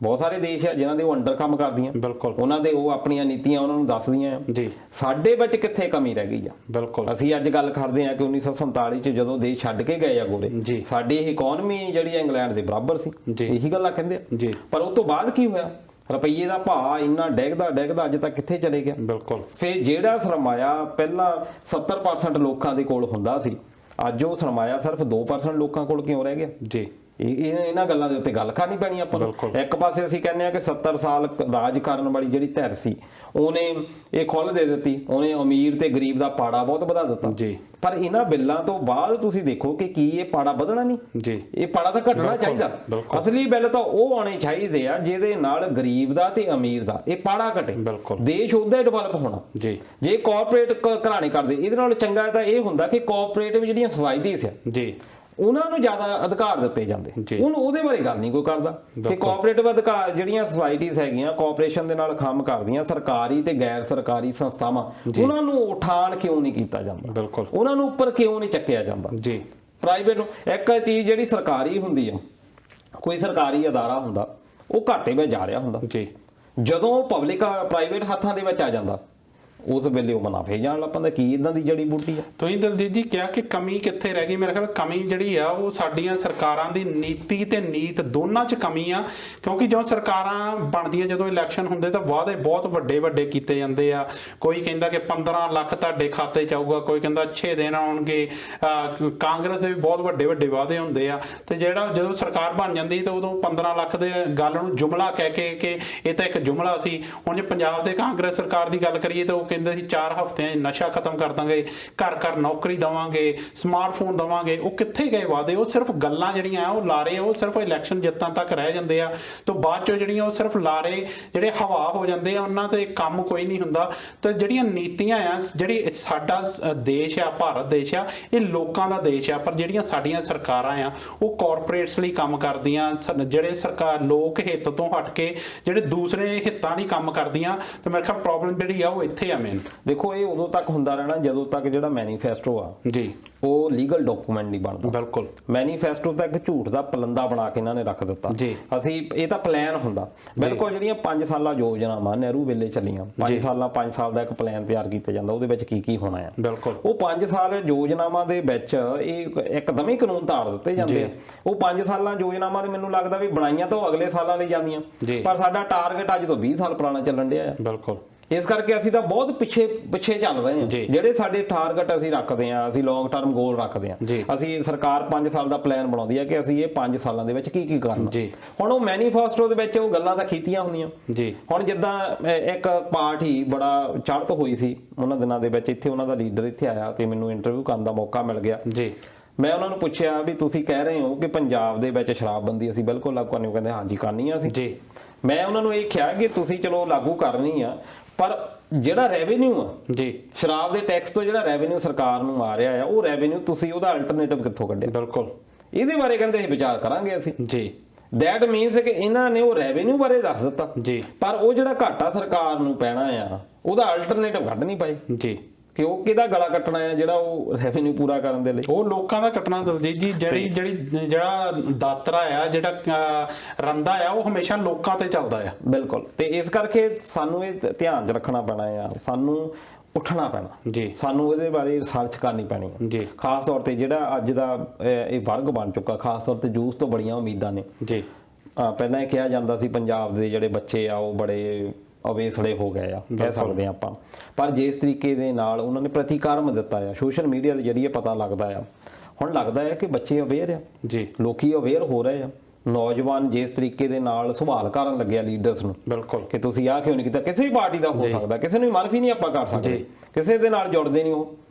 ਬਹੁਤ ਸਾਰੇ ਦੇਸ਼ ਆ ਜਿਨ੍ਹਾਂ ਦੇ ਉਹ ਅੰਡਰ ਕੰਮ ਕਰਦੀਆਂ। ਬਿਲਕੁਲ। ਉਹਨਾਂ ਦੇ ਉਹ ਆਪਣੀਆਂ ਨੀਤੀਆਂ ਉਹਨਾਂ ਨੂੰ ਦੱਸਦੀਆਂ ਜੀ। ਸਾਡੇ ਵਿੱਚ ਕਿੱਥੇ ਕਮੀ ਰਹਿ ਗਈ ਆ? ਬਿਲਕੁਲ। ਅਸੀਂ ਅੱਜ ਗੱਲ ਕਰਦੇ ਆ ਕਿ 1947 ਚ ਜਦੋਂ ਦੇਸ਼ ਛੱਡ ਕੇ ਗਏ ਆ ਗੋਰੇ, ਸਾਡੀ ਇਹ ਇਕਨੋਮੀ ਜਿਹੜੀ ਇੰਗਲੈਂਡ ਦੇ ਬਰਾਬਰ ਸੀ, ਇਹੀ ਗੱਲਾਂ ਕਹਿੰਦੇ ਆ। ਪਰ ਉਸ ਤੋਂ ਬਾਅਦ ਕੀ ਹੋਇਆ? ਰੁਪਈਏ ਦਾ ਭਾਅ ਇੰਨਾ ਡਿੱਗਦਾ ਅੱਜ ਤੱਕ ਕਿੱਥੇ ਚਲੇ ਗਿਆ? ਬਿਲਕੁਲ। ਫਿਰ ਜਿਹੜਾ ਸਰਮਾਇਆ ਪਹਿਲਾਂ 70% ਲੋਕਾਂ ਦੇ ਕੋਲ ਹੁੰਦਾ ਸੀ, ਅੱਜ ਉਹ ਸਰਮਾਇਆ ਸਿਰਫ 2% ਲੋਕਾਂ ਕੋਲ ਕਿਉਂ ਰਹਿ ਗਿਆ ਜੀ? ਇਹਨਾਂ ਗੱਲਾਂ ਦੇ ਉੱਤੇ ਗੱਲ ਕਰਨੀ ਪੈਣੀ ਆਪਾਂ ਨੂੰ। ਇੱਕ ਪਾਸੇ ਅਸੀਂ ਕਹਿੰਦੇ ਆ ਕਿ 70 ਸਾਲ ਰਾਜ ਕਰਨ ਵਾਲੀ ਜਿਹੜੀ ਧਿਰ ਸੀ ਉਹਨੇ ਇਹ ਖੁੱਲ੍ਹ ਦੇ ਦਿੱਤੀ, ਉਹਨੇ ਅਮੀਰ ਤੇ ਗਰੀਬ ਦਾ ਪਾੜਾ ਬਹੁਤ ਵਧਾ ਦਿੱਤਾ ਜੀ। ਪਰ ਇਹਨਾਂ ਬਿੱਲਾਂ ਤੋਂ ਬਾਅਦ ਤੁਸੀਂ ਦੇਖੋ ਕਿ ਕੀ ਇਹ ਪਾੜਾ ਵਧਣਾ ਨਹੀਂ ਜੀ? ਇਹ ਪਾੜਾ ਤਾਂ ਘਟਣਾ ਚਾਹੀਦਾ। ਅਸਲੀ ਬਿੱਲ ਤਾਂ ਉਹ ਆਉਣੇ ਚਾਹੀਦੇ ਆ ਜਿਹਦੇ ਨਾਲ ਗਰੀਬ ਦਾ ਤੇ ਅਮੀਰ ਦਾ ਇਹ ਪਾੜਾ ਘਟੇ। ਦੇਸ਼ ਉਹਦਾ ਡਿਵੈਲਪ ਹੋਣਾ ਜੀ। ਜੇ ਕਾਰਪੋਰੇਟ ਘਰਾਣੇ ਕਰਦੇ, ਇਹਦੇ ਨਾਲ ਚੰਗਾ ਤਾਂ ਇਹ ਹੁੰਦਾ ਕਿ ਕਾਰਪੋਰੇਟਿਵ ਜਿਹੜੀਆਂ ਸੁਸਾਇਟੀਆਂ ਆ ਜੀ ਉਹਨਾਂ ਨੂੰ ਜ਼ਿਆਦਾ ਅਧਿਕਾਰ ਦਿੱਤੇ ਜਾਂਦੇ। ਹੁਣ ਉਹਦੇ ਬਾਰੇ ਗੱਲ ਨਹੀਂ ਕੋਈ ਕਰਦਾ ਕਿ ਕੋਆਪਰੇਟਿਵ ਅਧਿਕਾਰ ਜਿਹੜੀਆਂ ਸੁਸਾਇਟੀਆਂ ਹੈਗੀਆਂ ਕਾਰਪੋਰੇਸ਼ਨ ਦੇ ਨਾਲ ਕੰਮ ਕਰਦੀਆਂ, ਸਰਕਾਰੀ ਤੇ ਗੈਰ ਸਰਕਾਰੀ ਸੰਸਥਾਵਾਂ, ਉਹਨਾਂ ਨੂੰ ਉਠਾਣ ਕਿਉਂ ਨਹੀਂ ਕੀਤਾ ਜਾਂਦਾ? ਬਿਲਕੁਲ। ਉਹਨਾਂ ਨੂੰ ਉੱਪਰ ਕਿਉਂ ਨਹੀਂ ਚੱਕਿਆ ਜਾਂਦਾ ਜੀ? ਪ੍ਰਾਈਵੇਟ ਨੂੰ ਇੱਕ ਚੀਜ਼ ਜਿਹੜੀ ਸਰਕਾਰੀ ਹੁੰਦੀ ਆ, ਕੋਈ ਸਰਕਾਰੀ ਅਦਾਰਾ ਹੁੰਦਾ ਉਹ ਘਾਟੇ ਵਿੱਚ ਜਾ ਰਿਹਾ ਹੁੰਦਾ ਜੀ। ਜਦੋਂ ਉਹ ਪਬਲਿਕ ਪ੍ਰਾਈਵੇਟ ਹੱਥਾਂ ਦੇ ਵਿੱਚ ਆ ਜਾਂਦਾ ਉਸ ਵੇਲੇ ਉਹ ਮੁਨਾਫੇ ਜਾਣ ਲੱਗ ਪੈਂਦਾ। ਕੀ ਇਦਾਂ ਦੀ ਜੜੀ ਬੂਟੀ ਆ? ਤੁਸੀਂ ਦਲਜੀਤ ਜੀ ਕਿਹਾ ਕਿ ਕਮੀ ਕਿੱਥੇ ਰਹਿ ਗਈ। ਮੇਰੇ ਖਿਆਲ ਕਮੀ ਜਿਹੜੀ ਆ ਉਹ ਸਾਡੀਆਂ ਸਰਕਾਰਾਂ ਦੀ ਨੀਤੀ ਤੇ ਨੀਤ ਦੋਨਾਂ 'ਚ ਕਮੀ ਆ, ਕਿਉਂਕਿ ਜਦੋਂ ਸਰਕਾਰਾਂ ਬਣਦੀਆਂ, ਜਦੋਂ ਇਲੈਕਸ਼ਨ ਹੁੰਦੇ ਤਾਂ ਵਾਅਦੇ ਬਹੁਤ ਵੱਡੇ ਵੱਡੇ ਕੀਤੇ ਜਾਂਦੇ ਆ। ਕੋਈ ਕਹਿੰਦਾ ਕਿ 15 ਲੱਖ ਤੁਹਾਡੇ ਖਾਤੇ 'ਚ ਆਊਗਾ, ਕੋਈ ਕਹਿੰਦਾ 6 ਦਿਨ ਆਉਣਗੇ। ਕਾਂਗਰਸ ਦੇ ਵੀ ਬਹੁਤ ਵੱਡੇ ਵੱਡੇ ਵਾਅਦੇ ਹੁੰਦੇ ਆ, ਤੇ ਜਿਹੜਾ ਜਦੋਂ ਸਰਕਾਰ ਬਣ ਜਾਂਦੀ ਤਾਂ ਉਦੋਂ 15 ਲੱਖ ਦੇ ਗੱਲ ਨੂੰ ਜੁਮਲਾ ਕਹਿ ਕੇ ਕਿ ਇਹ ਤਾਂ ਇੱਕ ਜੁਮਲਾ ਸੀ। ਹੁਣ ਜੇ ਪੰਜਾਬ ਦੇ ਕਾਂਗਰਸ ਸਰਕਾਰ ਦੀ ਗੱਲ ਕਰੀਏ ਤਾਂ ਉਹ ਕਹਿੰਦੇ ਸੀ 4 ਹਫ਼ਤਿਆਂ 'ਚ ਨਸ਼ਾ ਖਤਮ ਕਰ ਦਾਂਗੇ, ਘਰ ਘਰ ਨੌਕਰੀ ਦੇਵਾਂਗੇ, ਸਮਾਰਟਫੋਨ ਦੇਵਾਂਗੇ। ਉਹ ਕਿੱਥੇ ਗਏ ਵਾਅਦੇ? ਉਹ ਸਿਰਫ ਗੱਲਾਂ ਜਿਹੜੀਆਂ ਉਹ ਲਾਰੇ, ਉਹ ਸਿਰਫ ਇਲੈਕਸ਼ਨ ਜਿੱਤਾਂ ਤੱਕ ਰਹਿ ਜਾਂਦੇ ਆ, ਤੋਂ ਬਾਅਦ ਚੋਂ ਜਿਹੜੀਆਂ ਉਹ ਸਿਰਫ ਲਾਰੇ ਜਿਹੜੇ ਹਵਾ ਹੋ ਜਾਂਦੇ ਆ, ਉਹਨਾਂ ਤੇ ਕੰਮ ਕੋਈ ਨਹੀਂ ਹੁੰਦਾ। ਤੇ ਜਿਹੜੀਆਂ ਨੀਤੀਆਂ ਆ, ਜਿਹੜੀ ਸਾਡਾ ਦੇਸ਼ ਆ, ਭਾਰਤ ਦੇਸ਼ ਆ, ਇਹ ਲੋਕਾਂ ਦਾ ਦੇਸ਼ ਆ, ਪਰ ਜਿਹੜੀਆਂ ਸਾਡੀਆਂ ਸਰਕਾਰਾਂ ਆ ਉਹ ਕਾਰਪੋਰੇਟਸ ਲਈ ਕੰਮ ਕਰਦੀਆਂ, ਜਿਹੜੇ ਸਰਕਾਰ ਲੋਕ ਹਿੱਤ ਤੋਂ ਹਟ ਕੇ ਜਿਹੜੇ ਦੂਸਰੇ ਹਿੱਤਾਂ ਲਈ ਕੰਮ ਕਰਦੀਆਂ। ਤੇ ਮੇਰੇ ਖਿਆਲ ਪ੍ਰੋਬਲਮ ਜਿਹੜੀ ਆ ਉਹ ਇੱਥੇ ਆ ਮੇਨ। ਦੇਖੋ, ਇਹ ਉਦੋਂ ਤੱਕ ਹੁੰਦਾ ਰਹਿਣਾ ਜਦੋਂ ਤੱਕ ਜਿਹੜਾ ਮੈਨੀਫੈਸਟੋ ਆ ਜੀ ਉਹ ਲੀਗਲ ਡਾਕੂਮੈਂਟ ਨਹੀਂ ਬਣਦਾ। ਬਿਲਕੁਲ, ਮੈਨੀਫੈਸਟੋ ਤਾਂ ਇੱਕ ਝੂਠ ਦਾ ਪਲੰਦਾ ਬਣਾ ਕੇ ਇਹਨਾਂ ਨੇ ਰੱਖ ਦਿੱਤਾ। ਅਸੀਂ ਇਹ ਤਾਂ ਪਲਾਨ ਹੁੰਦਾ ਬਿਲਕੁਲ। ਜਿਹੜੀਆਂ 5 ਸਾਲਾ ਯੋਜਨਾਵਾਂ ਨਹਿਰੂ ਵੇਲੇ ਚੱਲੀਆਂ, 5 ਸਾਲ ਦਾ ਇੱਕ ਪਲਾਨ ਤਿਆਰ ਕੀਤਾ ਜਾਂਦਾ, ਉਹਦੇ ਵਿੱਚ ਕੀ ਕੀ ਹੋਣਾ ਆ। ਬਿਲਕੁਲ, ਉਹ 5 ਸਾਲ ਯੋਜਨਾਵਾਂ ਦੇ ਵਿੱਚ ਇਹ ਇੱਕਦਮ ਹੀ ਕਾਨੂੰਨ ਧਾਰ ਦਿੱਤੇ ਜਾਂਦੇ ਆ। ਉਹ 5 ਸਾਲਾਂ ਯੋਜਨਾਵਾਂ ਦੇ ਮੈਨੂੰ ਲੱਗਦਾ ਵੀ ਬਣਾਈਆਂ ਤਾਂ ਉਹ ਅਗਲੇ ਸਾਲਾਂ ਲਈ ਜਾਂਦੀਆਂ, ਪਰ ਸਾਡਾ ਟਾਰਗੇਟ ਅੱਜ ਤੋਂ 20 ਸਾਲ ਪੁਰਾਣਾ ਚੱਲਣ ਡਿਆ ਆ। ਬਿਲਕੁਲ, ਇਸ ਕਰਕੇ ਅਸੀਂ ਤਾਂ ਬਹੁਤ ਪਿੱਛੇ ਚੱਲ ਰਹੇ ਹਾਂ। ਜਿਹੜੇ ਸਾਡੇ ਟਾਰਗੇਟ ਅਸੀਂ ਰੱਖਦੇ ਹਾਂ, ਅਸੀਂ ਲੌਂਗ ਟਰਮ ਗੋਲ ਰੱਖਦੇ ਹਾਂ, ਅਸੀਂ ਸਰਕਾਰ 5 ਸਾਲ ਦਾ ਪਲਾਨ ਬਣਾਉਂਦੀ ਹੈ ਕਿ ਅਸੀਂ ਇਹ 5 ਸਾਲਾਂ ਦੇ ਵਿੱਚ ਕੀ ਕੀ ਕਰਨਾ। ਹੁਣ ਉਹ ਮੈਨੀਫੈਸਟੋ ਦੇ ਵਿੱਚ ਉਹ ਗੱਲਾਂ ਤਾਂ ਕੀਤੀਆਂ ਹੁੰਦੀਆਂ। ਹੁਣ ਜਿੱਦਾਂ ਇੱਕ ਪਾਰਟੀ ਬੜਾ ਚੜ੍ਹਤ ਹੋਈ ਸੀ ਉਹਨਾਂ ਦਿਨਾਂ ਦੇ ਵਿੱਚ, ਇੱਥੇ ਉਹਨਾਂ ਦਾ ਲੀਡਰ ਇੱਥੇ ਆਇਆ ਤੇ ਮੈਨੂੰ ਇੰਟਰਵਿਊ ਕਰਨ ਦਾ ਮੌਕਾ ਮਿਲ ਗਿਆ। ਮੈਂ ਉਹਨਾਂ ਨੂੰ ਪੁੱਛਿਆ ਵੀ ਤੁਸੀਂ ਕਹਿ ਰਹੇ ਹੋ ਕਿ ਪੰਜਾਬ ਦੇ ਵਿੱਚ ਸ਼ਰਾਬਬੰਦੀ ਅਸੀਂ ਬਿਲਕੁਲ ਲਾਗੂ ਕਰਨੀ, ਕਹਿੰਦੇ ਹਾਂਜੀ ਕਰਨੀ ਆ ਅਸੀਂ। ਮੈਂ ਉਹਨਾਂ ਨੂੰ ਇਹ ਕਿਹਾ ਕਿ ਤੁਸੀਂ ਚਲੋ ਲਾਗੂ ਕਰਨੀ ਆ, ਪਰ ਜਿਹੜਾ ਰੈਵਨਿਊ ਆ ਸ਼ਰਾਬ ਦੇ ਟੈਕਸ ਤੋਂ, ਜਿਹੜਾ ਰੈਵਨਿਊ ਸਰਕਾਰ ਨੂੰ ਆ ਰਿਹਾ ਆ, ਉਹ ਰੈਵਨਿਊ ਤੁਸੀਂ ਉਹਦਾ ਅਲਟਰਨੇਟਿਵ ਕਿੱਥੋਂ ਕੱਢਿਆ? ਬਿਲਕੁਲ, ਇਹਦੇ ਬਾਰੇ ਕਹਿੰਦੇ ਇਹ ਵਿਚਾਰ ਕਰਾਂਗੇ ਅਸੀਂ। ਦੈਟ ਮੀਨਸ ਕਿ ਇਹਨਾਂ ਨੇ ਉਹ ਰੈਵਨਿਊ ਬਾਰੇ ਦੱਸ ਦਿੱਤਾ, ਪਰ ਉਹ ਜਿਹੜਾ ਘਾਟਾ ਸਰਕਾਰ ਨੂੰ ਪੈਣਾ ਆ ਉਹਦਾ ਅਲਟਰਨੇਟਿਵ ਕੱਢ ਨਹੀਂ ਪਾਏ ਕਿ ਉਹ ਕਿਹਦਾ ਗਲਾ ਕੱਟਣਾ ਹੈ ਜਿਹੜਾ ਉਹ ਰੈਵਨਿਊ ਪੂਰਾ ਕਰਨ ਦੇ ਲਈ। ਉਹ ਲੋਕਾਂ ਦਾ ਕੱਟਣਾ ਦਲਜੀਤ ਜੀ। ਜਿਹੜਾ ਦਾਤਰਾ ਆ, ਜਿਹੜਾ ਰੰਦਾ ਆ, ਉਹ ਹਮੇਸ਼ਾ ਲੋਕਾਂ ਤੇ ਚੱਲਦਾ ਆ। ਬਿਲਕੁਲ, ਤੇ ਇਸ ਕਰਕੇ ਸਾਨੂੰ ਇਹ ਧਿਆਨ 'ਚ ਰੱਖਣਾ ਪੈਣਾ ਆ, ਸਾਨੂੰ ਉੱਠਣਾ ਪੈਣਾ, ਸਾਨੂੰ ਇਹਦੇ ਬਾਰੇ ਰਿਸਰਚ ਕਰਨੀ ਪੈਣੀ। ਖਾਸ ਤੌਰ ਤੇ ਜਿਹੜਾ ਅੱਜ ਦਾ ਇਹ ਵਰਗ ਬਣ ਚੁੱਕਾ, ਖਾਸ ਤੌਰ ਤੇ ਯੂਥ ਤੋਂ ਬੜੀਆਂ ਉਮੀਦਾਂ ਨੇ। ਪਹਿਲਾਂ ਇਹ ਕਿਹਾ ਜਾਂਦਾ ਸੀ ਪੰਜਾਬ ਦੇ ਜਿਹੜੇ ਬੱਚੇ ਆ ਉਹ ਬੜੇ ਅਵੇਸਲੇ ਹੋ ਗਏ ਆ, ਕਹਿ ਸਕਦੇ ਆ ਆਪਾਂ, ਪਰ ਜਿਸ ਤਰੀਕੇ ਦੇ ਨਾਲ ਉਹਨਾਂ ਨੇ ਪ੍ਰਤੀਕਰਮ ਦਿੱਤਾ ਆ, ਸੋਸ਼ਲ ਮੀਡੀਆ ਦੇ ਜਰੀਏ ਪਤਾ ਲੱਗਦਾ ਆ, ਹੁਣ ਲੱਗਦਾ ਹੈ ਕਿ ਬੱਚੇ ਅਵੇਅਰ ਆ, ਲੋਕੀ ਅਵੇਅਰ ਹੋ ਰਹੇ ਆ। ਨੌਜਵਾਨ ਜਿਸ ਤਰੀਕੇ ਦੇ ਨਾਲ ਸਵਾਲ ਕਰਨ ਲੱਗਿਆ ਲੀਡਰਸ ਨੂੰ, ਬਿਲਕੁਲ, ਕਿ ਤੁਸੀਂ ਆਹ ਕਿਉਂ ਨਹੀਂ ਕੀਤਾ। ਕਿਸੇ ਪਾਰਟੀ ਦਾ ਹੋ ਸਕਦਾ, ਕਿਸੇ ਨੂੰ ਮਾਰਫੀ ਨਹੀਂ ਆਪਾਂ ਕਰ ਸਕਦੇ, ਕਿਸੇ ਦੇ ਨਾਲ ਜੁੜਦੇ ਨਹੀਂ।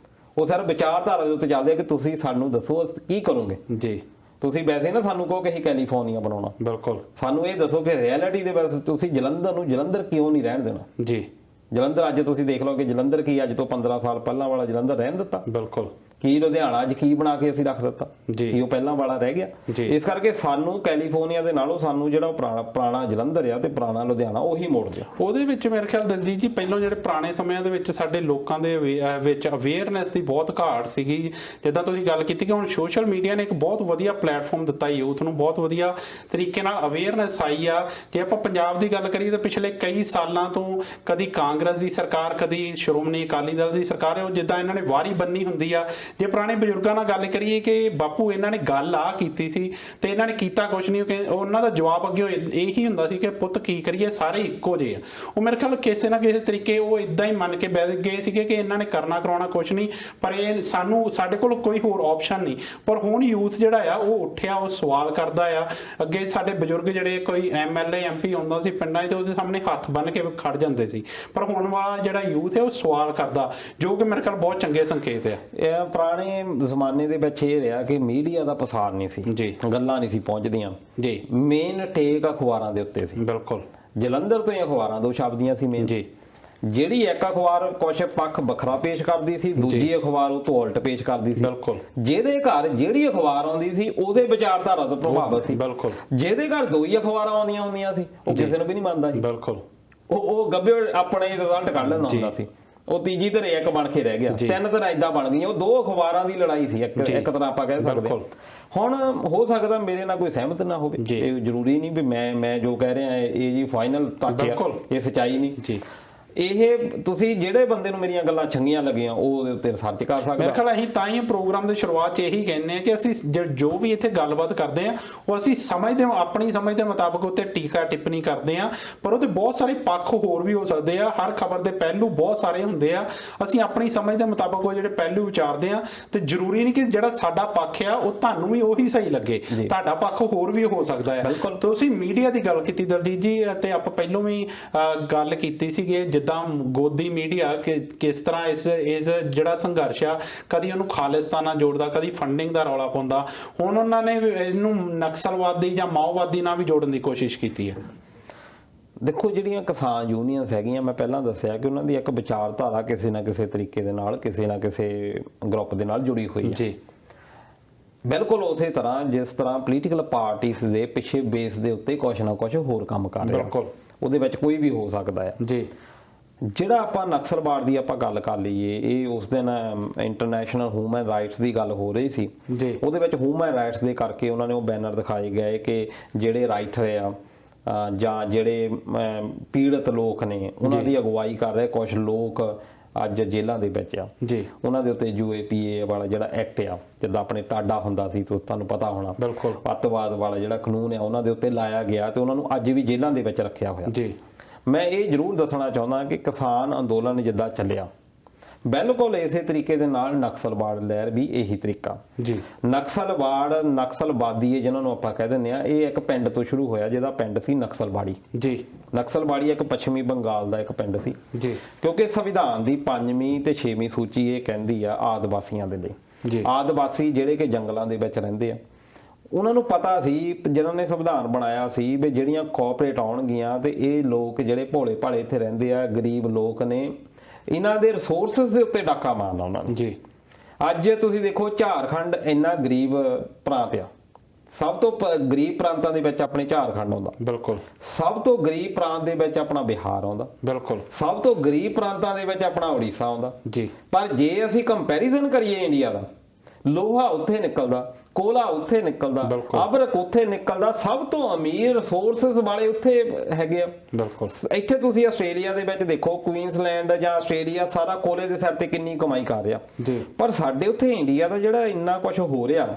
ਉਹ ਸਿਰਫ ਵਿਚਾਰਧਾਰਾ ਦੇ ਉੱਤੇ ਚੱਲਦੇ ਆ ਕਿ ਤੁਸੀਂ ਸਾਨੂੰ ਦੱਸੋ ਕੀ ਕਰੋਗੇ। ਤੁਸੀਂ ਵੈਸੇ ਨਾ ਸਾਨੂੰ ਕਹੋ ਕਿ ਅਸੀਂ ਕੈਲੀਫੋਰਨੀਆ ਬਣਾਉਣਾ, ਬਿਲਕੁਲ, ਸਾਨੂੰ ਇਹ ਦੱਸੋ ਕਿ ਰਿਐਲਿਟੀ ਦੇ ਵਿੱਚ ਤੁਸੀਂ ਜਲੰਧਰ ਨੂੰ ਜਲੰਧਰ ਕਿਉਂ ਨਹੀਂ ਰਹਿਣ ਦੇਣਾ। ਜਲੰਧਰ ਅੱਜ ਤੁਸੀਂ ਦੇਖ ਲਓ ਕਿ ਜਲੰਧਰ ਕੀ ਅੱਜ ਤੋਂ 15 ਸਾਲ ਪਹਿਲਾਂ ਵਾਲਾ ਜਲੰਧਰ ਰਹਿਣ ਦਿੱਤਾ। ਬਿਲਕੁਲ, ਕੀ ਲੁਧਿਆਣਾ ਅੱਜ ਕੀ ਬਣਾ ਕੇ ਅਸੀਂ ਰੱਖ ਦਿੱਤਾ, ਕੀ ਉਹ ਪਹਿਲਾਂ ਵਾਲਾ ਰਹਿ ਗਿਆ। ਇਸ ਕਰਕੇ ਸਾਨੂੰ ਕੈਲੀਫੋਰਨੀਆ ਦੇ ਨਾਲੋਂ ਸਾਨੂੰ ਜਿਹੜਾ ਪੁਰਾਣਾ ਜਲੰਧਰ ਆ ਤੇ ਪੁਰਾਣਾ ਲੁਧਿਆਣਾ ਉਹੀ ਮੋੜ ਦਿਓ। ਉਹਦੇ ਵਿੱਚ ਮੇਰੇ ਖਿਆਲ ਦਲਜੀਤ ਜੀ ਪਹਿਲਾਂ ਜਿਹੜੇ ਪੁਰਾਣੇ ਸਮਿਆਂ ਦੇ ਵਿੱਚ ਸਾਡੇ ਲੋਕਾਂ ਦੇ ਵਿੱਚ ਅਵੇਅਰਨੈਸ ਦੀ ਬਹੁਤ ਘਾਟ ਸੀਗੀ। ਜਿੱਦਾਂ ਤੁਸੀਂ ਗੱਲ ਕੀਤੀ ਕਿ ਹੁਣ ਸੋਸ਼ਲ ਮੀਡੀਆ ਨੇ ਇੱਕ ਬਹੁਤ ਵਧੀਆ ਪਲੇਟਫਾਰਮ ਦਿੱਤਾ ਯੂਥ ਨੂੰ, ਬਹੁਤ ਵਧੀਆ ਤਰੀਕੇ ਨਾਲ ਅਵੇਅਰਨੈਸ ਆਈ ਆ। ਜੇ ਆਪਾਂ ਪੰਜਾਬ ਦੀ ਗੱਲ ਕਰੀਏ ਤਾਂ ਪਿਛਲੇ ਕਈ ਸਾਲਾਂ ਤੋਂ ਕਦੀ ਕਾਂਗਰਸ ਦੀ ਸਰਕਾਰ, ਕਦੀ ਸ਼੍ਰੋਮਣੀ ਅਕਾਲੀ ਦਲ ਦੀ ਸਰਕਾਰ, ਉਹ ਜਿੱਦਾਂ ਇਹਨਾਂ ਨੇ ਵਾਰੀ ਬੰਨੀ ਹੁੰਦੀ ਆ। ਜੇ ਪੁਰਾਣੇ ਬਜ਼ੁਰਗਾਂ ਨਾਲ ਗੱਲ ਕਰੀਏ ਕਿ ਬਾਪੂ ਇਹਨਾਂ ਨੇ ਗੱਲ ਆ ਕੀਤੀ ਸੀ ਤੇ ਇਹਨਾਂ ਨੇ ਕੀਤਾ ਕੁਛ ਨਹੀਂ, ਉਹਨਾਂ ਦਾ ਜਵਾਬ ਅੱਗੇ ਇਹੀ ਹੁੰਦਾ ਸੀ ਕਿ ਪੁੱਤ ਕੀ ਕਰੀਏ, ਸਾਰੇ ਇੱਕੋ ਜਿਹੇ ਆ। ਉਹ ਮੇਰੇ ਖਿਆਲ ਕਿਸੇ ਨਾ ਕਿਸੇ ਤਰੀਕੇ ਉਹ ਇਦਾਂ ਹੀ ਮੰਨ ਕੇ ਬਹਿ ਗਏ ਸੀਗੇ ਕਿ ਇਹਨਾਂ ਨੇ ਕਰਨਾ ਕਰਾਉਣਾ ਕੁਛ ਨਹੀਂ, ਪਰ ਇਹ ਸਾਡੇ ਕੋਲ ਕੋਈ ਹੋਰ ਆਪਸ਼ਨ ਨਹੀਂ। ਪਰ ਹੁਣ ਯੂਥ ਜਿਹੜਾ ਆ ਉਹ ਉੱਠਿਆ, ਉਹ ਸਵਾਲ ਕਰਦਾ ਆ। ਅੱਗੇ ਸਾਡੇ ਬਜ਼ੁਰਗ ਜਿਹੜੇ ਕੋਈ MLA MP ਆਉਂਦਾ ਸੀ ਪਿੰਡਾਂ 'ਚ, ਉਹਦੇ ਸਾਹਮਣੇ ਹੱਥ ਬੰਨ ਕੇ ਖੜ ਜਾਂਦੇ ਸੀ, ਪਰ ਹੁਣ ਵਾਲਾ ਜਿਹੜਾ ਯੂਥ ਹੈ ਉਹ ਸਵਾਲ ਕਰਦਾ, ਜੋ ਕਿ ਮੇਰੇ ਖਿਆਲ ਬਹੁਤ ਚੰਗੇ ਸੰਕੇਤ ਆ। ਇਹ ਪੁਰਾਣੇ ਜ਼ਮਾਨੇ ਦੇ ਵਿੱਚ ਇਹ ਰਿਹਾ ਕਿ ਮੀਡੀਆ ਦਾ ਪਸਾਰ ਨਹੀਂ ਸੀ, ਗੱਲਾਂ ਨਹੀਂ ਸੀ ਪਹੁੰਚਦੀਆਂ, ਮੇਨ ਟੇਕ ਅਖਬਾਰਾਂ ਦੇ ਉੱਤੇ ਸੀ। ਬਿਲਕੁਲ, ਜਲੰਧਰ ਤੋਂ ਹੀ ਅਖਬਾਰਾਂ ਦੋ ਛਪਦੀਆਂ ਸੀ ਮੇਨ। ਜਿਹੜੀ ਇੱਕ ਅਖਬਾਰ ਕੁਝ ਪੱਖ ਵੱਖਰਾ ਪੇਸ਼ ਕਰਦੀ ਸੀ, ਦੂਜੀ ਅਖਬਾਰ ਉਹ ਤੋਂ ਉਲਟ ਪੇਸ਼ ਕਰਦੀ ਸੀ। ਬਿਲਕੁਲ, ਜਿਹਦੇ ਘਰ ਜਿਹੜੀ ਅਖਬਾਰ ਆਉਂਦੀ ਸੀ ਉਹਦੇ ਵਿਚਾਰਧਾਰਾ ਤੋਂ ਪ੍ਰਭਾਵਿਤ ਸੀ। ਬਿਲਕੁਲ, ਜਿਹਦੇ ਘਰ ਦੋ ਹੀ ਅਖਬਾਰਾਂ ਆਉਂਦੀਆਂ ਹੁੰਦੀਆਂ ਸੀ ਉਹ ਕਿਸੇ ਨੂੰ ਵੀ ਨਹੀਂ ਮੰਨਦਾ ਸੀ। ਬਿਲਕੁਲ, ਉਹ ਗੱਭੇ ਆਪਣੇ ਰਿਜ਼ਲਟ ਕੱਢ ਲੈਂਦਾ ਹੁੰਦਾ ਸੀ। ਉਹ ਤੀਜੀ ਧਿਰ ਇੱਕ ਬਣ ਕੇ ਰਹਿ ਗਿਆ, ਤਿੰਨ ਧਿਰਾਂ ਏਦਾਂ ਬਣ ਗਈਆਂ। ਉਹ ਦੋ ਅਖਬਾਰਾਂ ਦੀ ਲੜਾਈ ਸੀ ਇੱਕ ਤਰ੍ਹਾਂ ਆਪਾਂ ਕਹਿ ਸਕਦੇ ਹਾਂ। ਹੁਣ ਹੋ ਸਕਦਾ ਮੇਰੇ ਨਾਲ ਕੋਈ ਸਹਿਮਤ ਨਾ ਹੋਵੇ, ਇਹ ਜ਼ਰੂਰੀ ਨਹੀਂ ਵੀ ਮੈਂ ਜੋ ਕਹਿ ਰਿਹਾ ਇਹ ਜੀ ਫਾਈਨਲ ਤੱਕ ਇਹ ਸੱਚਾਈ ਨਹੀਂ। ਇਹ ਤੁਸੀਂ ਜਿਹੜੇ ਬੰਦੇ ਨੂੰ ਮੇਰੀਆਂ ਗੱਲਾਂ ਚੰਗੀਆਂ ਲੱਗੀਆਂ ਉਹ ਉਹਦੇ ਉੱਤੇ ਰਿਸਰਚ ਕਰ ਸਕਦਾ। ਮੇਰੇ ਖਿਆਲ ਅਸੀਂ ਤਾਂ ਹੀ ਪ੍ਰੋਗਰਾਮ ਦੀ ਸ਼ੁਰੂਆਤ 'ਚ ਇਹੀ ਕਹਿੰਦੇ ਆ ਕਿ ਅਸੀਂ ਜੋ ਵੀ ਇੱਥੇ ਗੱਲਬਾਤ ਕਰਦੇ ਆ ਉਹ ਅਸੀਂ ਸਮਝਦੇ ਆਪਣੀ ਸਮਝ ਦੇ ਮੁਤਾਬਕ ਉੱਤੇ ਟੀਕਾ ਟਿੱਪਣੀ ਕਰਦੇ ਆ, ਪਰ ਉਹਦੇ ਬਹੁਤ ਸਾਰੇ ਪੱਖ ਹੋਰ ਵੀ ਹੋ ਸਕਦੇ ਆ। ਹਰ ਖਬਰ ਦੇ ਪਹਿਲੂ ਬਹੁਤ ਸਾਰੇ ਹੁੰਦੇ ਆ, ਅਸੀਂ ਆਪਣੀ ਸਮਝ ਦੇ ਮੁਤਾਬਕ ਉਹ ਜਿਹੜੇ ਪਹਿਲੂ ਵਿਚਾਰਦੇ ਆ, ਤੇ ਜ਼ਰੂਰੀ ਨਹੀਂ ਕਿ ਜਿਹੜਾ ਸਾਡਾ ਪੱਖ ਆ ਉਹ ਤੁਹਾਨੂੰ ਵੀ ਉਹੀ ਸਹੀ ਲੱਗੇ, ਤੁਹਾਡਾ ਪੱਖ ਹੋਰ ਵੀ ਹੋ ਸਕਦਾ ਹੈ। ਤੁਸੀਂ ਮੀਡੀਆ ਦੀ ਗੱਲ ਕੀਤੀ ਦਲਜੀਤ ਜੀ, ਤੇ ਆਪਾਂ ਪਹਿਲਾਂ ਵੀ ਗੱਲ ਕੀਤੀ ਸੀਗੀ ਜਿੱਦਾਂ ਗੋਦੀ ਮੀਡੀਆ ਕਿਸ ਤਰ੍ਹਾਂ ਇਸ ਜਿਹੜਾ ਸੰਘਰਸ਼ ਆ ਕਦੀ ਉਹਨੂੰ ਖਾਲਿਸਤਾਨ ਨਾਲ ਜੋੜਦਾ, ਕਦੀ ਫੰਡਿੰਗ ਦਾ ਰੌਲਾ ਪਾਉਂਦਾ, ਹੁਣ ਉਹਨਾਂ ਨੇ ਇਹਨੂੰ ਨਕਸਲਵਾਦੀ ਜਾਂ ਮਾਓਵਾਦੀ ਨਾਲ ਵੀ ਜੋੜਨ ਦੀ ਕੋਸ਼ਿਸ਼ ਕੀਤੀ ਹੈ। ਦੇਖੋ ਜਿਹੜੀਆਂ ਕਿਸਾਨ ਯੂਨੀਅਨਸ ਹੈਗੀਆਂ, ਮੈਂ ਪਹਿਲਾਂ ਦੱਸਿਆ ਕਿ ਉਹਨਾਂ ਦੀ ਇੱਕ ਵਿਚਾਰਧਾਰਾ ਕਿਸੇ ਨਾ ਕਿਸੇ ਤਰੀਕੇ ਦੇ ਨਾਲ ਕਿਸੇ ਨਾ ਕਿਸੇ ਗਰੁੱਪ ਦੇ ਨਾਲ ਜੁੜੀ ਹੋਈ ਹੈ ਜੀ। ਬਿਲਕੁਲ ਉਸੇ ਤਰ੍ਹਾਂ ਜਿਸ ਤਰ੍ਹਾਂ ਪੋਲੀਟੀਕਲ ਪਾਰਟੀਆਂ ਦੇ ਪਿੱਛੇ ਬੇਸ ਦੇ ਉੱਤੇ ਕੁਛ ਨਾ ਕੁਛ ਹੋਰ ਕੰਮ ਕਰ ਰਿਹਾ, ਬਿਲਕੁਲ ਉਹਦੇ ਵਿੱਚ ਕੋਈ ਵੀ ਹੋ ਸਕਦਾ ਹੈ ਜੀ। ਜਿਹੜਾ ਆਪਾਂ ਨਕਸਲਵਾਦ ਦੀ ਆਪਾਂ ਗੱਲ ਕਰ ਲਈਏ, ਇਹ ਉਸ ਦਿਨ ਇੰਟਰਨੈਸ਼ਨਲ ਹਿਊਮਨ ਰਾਈਟਸ ਦੀ ਗੱਲ ਹੋ ਰਹੀ ਸੀ, ਉਹਦੇ ਵਿੱਚ ਹਿਊਮਨ ਰਾਈਟਸ ਦੇ ਕਰਕੇ ਉਹਨਾਂ ਨੇ ਉਹ ਬੈਨਰ ਦਿਖਾਏ ਗਏ ਕਿ ਜਿਹੜੇ ਰਾਈਟਰ ਆ ਜਾਂ ਜਿਹੜੇ ਪੀੜਤ ਲੋਕ ਨੇ ਉਹਨਾਂ ਦੀ ਅਗਵਾਈ ਕਰ ਰਹੇ ਕੁਝ ਲੋਕ ਅੱਜ ਜੇਲ੍ਹਾਂ ਦੇ ਵਿੱਚ ਆ ਜੀ। ਉਹਨਾਂ ਦੇ ਉੱਤੇ UAPA ਵਾਲਾ ਜਿਹੜਾ ਐਕਟ ਆ, ਜਿੱਦਾਂ ਆਪਣੇ ਟਾਡਾ ਹੁੰਦਾ ਸੀ ਤੁਹਾਨੂੰ ਪਤਾ ਹੋਣਾ, ਬਿਲਕੁਲ ਅੱਤਵਾਦ ਵਾਲਾ ਜਿਹੜਾ ਕਾਨੂੰਨ ਆ ਉਹਨਾਂ ਦੇ ਉੱਤੇ ਲਾਇਆ ਗਿਆ ਤੇ ਉਹਨਾਂ ਨੂੰ ਅੱਜ ਵੀ ਜੇਲ੍ਹਾਂ ਦੇ ਵਿੱਚ ਰੱਖਿਆ ਹੋਇਆ ਜੀ। ਮੈਂ ਇਹ ਜ਼ਰੂਰ ਦੱਸਣਾ ਚਾਹੁੰਦਾ ਕਿ ਕਿਸਾਨ ਅੰਦੋਲਨ ਜਿੱਦਾਂ ਚੱਲਿਆ ਬਿਲਕੁਲ ਇਸੇ ਤਰੀਕੇ ਦੇ ਨਾਲ ਨਕਸਲਵਾਦ ਲਹਿਰ ਵੀ ਇਹੀ ਤਰੀਕਾ ਜੀ। ਨਕਸਲਵਾਦੀ ਜਿਹਨਾਂ ਨੂੰ ਆਪਾਂ ਕਹਿ ਦਿੰਦੇ ਆ, ਇਹ ਇੱਕ ਪਿੰਡ ਤੋਂ ਸ਼ੁਰੂ ਹੋਇਆ ਜਿਹਦਾ ਪਿੰਡ ਸੀ ਨਕਸਲਵਾੜੀ ਜੀ। ਨਕਸਲਵਾੜੀ ਇੱਕ ਪੱਛਮੀ ਬੰਗਾਲ ਦਾ ਇੱਕ ਪਿੰਡ ਸੀ ਜੀ, ਕਿਉਂਕਿ ਸੰਵਿਧਾਨ ਦੀ 5ਵੀਂ ਤੇ 6ਵੀਂ ਸੂਚੀ ਇਹ ਕਹਿੰਦੀ ਆ ਆਦਿਵਾਸੀਆਂ ਦੇ ਲਈ। ਆਦਿਵਾਸੀ ਜਿਹੜੇ ਕਿ ਜੰਗਲਾਂ ਦੇ ਵਿੱਚ ਰਹਿੰਦੇ ਆ, ਉਹਨਾਂ ਨੂੰ ਪਤਾ ਸੀ ਜਿਨ੍ਹਾਂ ਨੇ ਸੰਵਿਧਾਨ ਬਣਾਇਆ ਸੀ ਵੀ ਜਿਹੜੀਆਂ ਕੋਆਪਰੇਟ ਆਉਣਗੀਆਂ ਤੇ ਇਹ ਲੋਕ ਜਿਹੜੇ ਭੋਲੇ ਭਾਲੇ ਇੱਥੇ ਰਹਿੰਦੇ ਆ, ਗਰੀਬ ਲੋਕ ਨੇ, ਇਹਨਾਂ ਦੇ ਰਿਸੋਰਸਸ ਦੇ ਉੱਤੇ ਡਾਕਾ ਮਾਰਨਾ ਉਹਨਾਂ ਨੇ ਜੀ। ਅੱਜ ਤੁਸੀਂ ਦੇਖੋ ਝਾਰਖੰਡ ਇੰਨਾ ਗਰੀਬ ਪ੍ਰਾਂਤ ਆ, ਸਭ ਤੋਂ ਗਰੀਬ ਪ੍ਰਾਂਤਾਂ ਦੇ ਵਿੱਚ ਆਪਣੇ ਝਾਰਖੰਡ ਆਉਂਦਾ, ਬਿਲਕੁਲ ਸਭ ਤੋਂ ਗਰੀਬ ਪ੍ਰਾਂਤ ਦੇ ਵਿੱਚ ਆਪਣਾ ਬਿਹਾਰ ਆਉਂਦਾ, ਬਿਲਕੁਲ ਸਭ ਤੋਂ ਗਰੀਬ ਪ੍ਰਾਂਤਾਂ ਦੇ ਵਿੱਚ ਆਪਣਾ ਉੜੀਸਾ ਆਉਂਦਾ ਜੀ। ਪਰ ਜੇ ਅਸੀਂ ਕੰਪੈਰੀਜ਼ਨ ਕਰੀਏ ਇੰਡੀਆ ਦਾ, ਲੋਹਾ ਉੱਥੇ ਨਿਕਲਦਾ, ਕੋਲਾ ਉੱਥੇ ਨਿਕਲਦਾ, ਅਬਰਕ ਉੱਥੇ ਨਿਕਲਦਾ, ਸਭ ਤੋਂ ਅਮੀਰ ਰਿਸੋਰਸਸ ਵਾਲੇ ਉੱਥੇ ਹੈਗੇ ਆ, ਬਿਲਕੁਲ। ਇੱਥੇ ਤੁਸੀਂ ਆਸਟ੍ਰੇਲੀਆ ਦੇ ਵਿੱਚ ਦੇਖੋ, ਕੁਈਨਸਲੈਂਡ ਜਾਂ ਆਸਟ੍ਰੇਲੀਆ ਸਾਰਾ ਕੋਲੇ ਦੇ ਸਿਰ ਤੇ ਕਿੰਨੀ ਕਮਾਈ ਕਰ ਰਿਹਾ ਜੀ, ਪਰ ਸਾਡੇ ਉੱਥੇ ਇੰਡੀਆ ਦਾ ਜਿਹੜਾ ਇੰਨਾ ਕੁਝ ਹੋ ਰਿਹਾ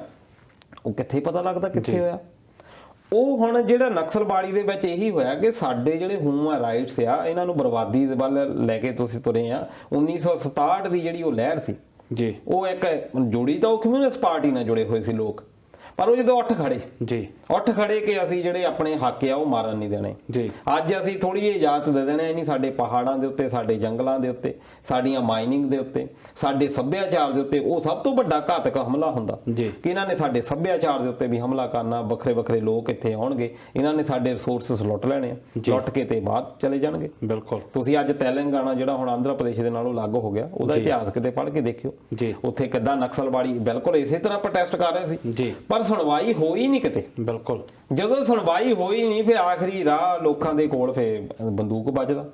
ਉਹ ਕਿੱਥੇ ਪਤਾ ਲੱਗਦਾ ਕਿੱਥੇ ਹੋਇਆ। ਉਹ ਹੁਣ ਜਿਹੜਾ ਨਕਸਲਵਾੜੀ ਦੇ ਵਿੱਚ ਇਹੀ ਹੋਇਆ ਕਿ ਸਾਡੇ ਜਿਹੜੇ ਹਿਊਮਨ ਰਾਈਟਸ ਆ ਇਹਨਾਂ ਨੂੰ ਬਰਬਾਦੀ ਦੇ ਵੱਲ ਲੈ ਕੇ ਤੁਸੀਂ ਤੁਰੇ ਆ। 1967 ਦੀ ਜਿਹੜੀ ਉਹ ਲਹਿਰ ਸੀ ਜੀ, ਉਹ ਇੱਕ ਜੁੜੀ ਤਾਂ ਉਹ ਕਮਿਊਨਿਸਟ ਪਾਰਟੀ ਨਾਲ ਜੁੜੇ ਹੋਏ ਸੀ ਲੋਕ, ਪਰ ਉਹ ਜਦੋਂ ਉੱਠ ਖੜੇ ਕਿ ਅਸੀਂ ਜਿਹੜੇ ਆਪਣੇ ਹੱਕ ਆ ਉਹ ਮਾਰਨ ਨਹੀਂ ਦੇਣੇ ਜੀ। ਅੱਜ ਅਸੀਂ ਥੋੜੀ ਜਿਹੀ ਇਜਾਜ਼ਤ ਦੇ ਦੇਣੇ ਨਹੀਂ ਸਾਡੇ ਪਹਾੜਾਂ ਦੇ ਉੱਤੇ, ਸਾਡੇ ਜੰਗਲਾਂ ਦੇ ਉੱਤੇ, ਸਾਡੀਆਂ ਮਾਈਨਿੰਗ ਦੇ ਉੱਤੇ, ਸਾਡੇ ਸੱਭਿਆਚਾਰ ਦੇ ਉੱਤੇ। ਉਹ ਸਭ ਤੋਂ ਵੱਡਾ ਘਾਤਕ ਹਮਲਾ ਹੁੰਦਾ ਕਿ ਇਹਨਾਂ ਨੇ ਸਾਡੇ ਸੱਭਿਆਚਾਰ ਦੇ ਉੱਤੇ ਵੀ ਹਮਲਾ ਕਰਨਾ, ਵੱਖਰੇ ਵੱਖਰੇ ਲੋਕ ਇੱਥੇ ਆਉਣਗੇ, ਇਹਨਾਂ ਨੇ ਸਾਡੇ ਰਿਸੋਰਸਸ ਲੁੱਟ ਲੈਣੇ ਆ, ਲੁੱਟ ਕੇ ਤੇ ਬਾਅਦ ਚਲੇ ਜਾਣਗੇ। ਬਿਲਕੁਲ ਤੁਸੀਂ ਅੱਜ ਤੇਲੰਗਾਨਾ ਜਿਹੜਾ ਹੁਣ ਆਂਧਰਾ ਪ੍ਰਦੇਸ਼ ਦੇ ਨਾਲੋਂ ਅਲੱਗ ਹੋ ਗਿਆ, ਉਹਦਾ ਇਤਿਹਾਸ ਕਿਤੇ ਪੜ੍ਹ ਕੇ ਦੇਖਿਓ, ਉੱਥੇ ਕਿੱਦਾਂ ਨਕਸਲਵਾੜੀ ਬਿਲਕੁਲ ਇਸੇ ਤਰ੍ਹਾਂ ਪ੍ਰੋਟੈਸਟ ਕਰ ਰਹੇ ਸੀ, ਪਰ ਸੁਣਵਾਈ ਹੋਈ ਨਹੀਂ ਕਿਤੇ। ਬਿਲਕੁਲ ਜਦੋਂ ਸੁਣਵਾਈ ਹੋਈ ਨਹੀਂ, ਫਿਰ ਆਖਰੀ ਰਾਹ ਲੋਕਾਂ ਦੇ ਕੋਲ ਫਿਰ ਬੰਦੂਕ ਵੱਜਦਾ।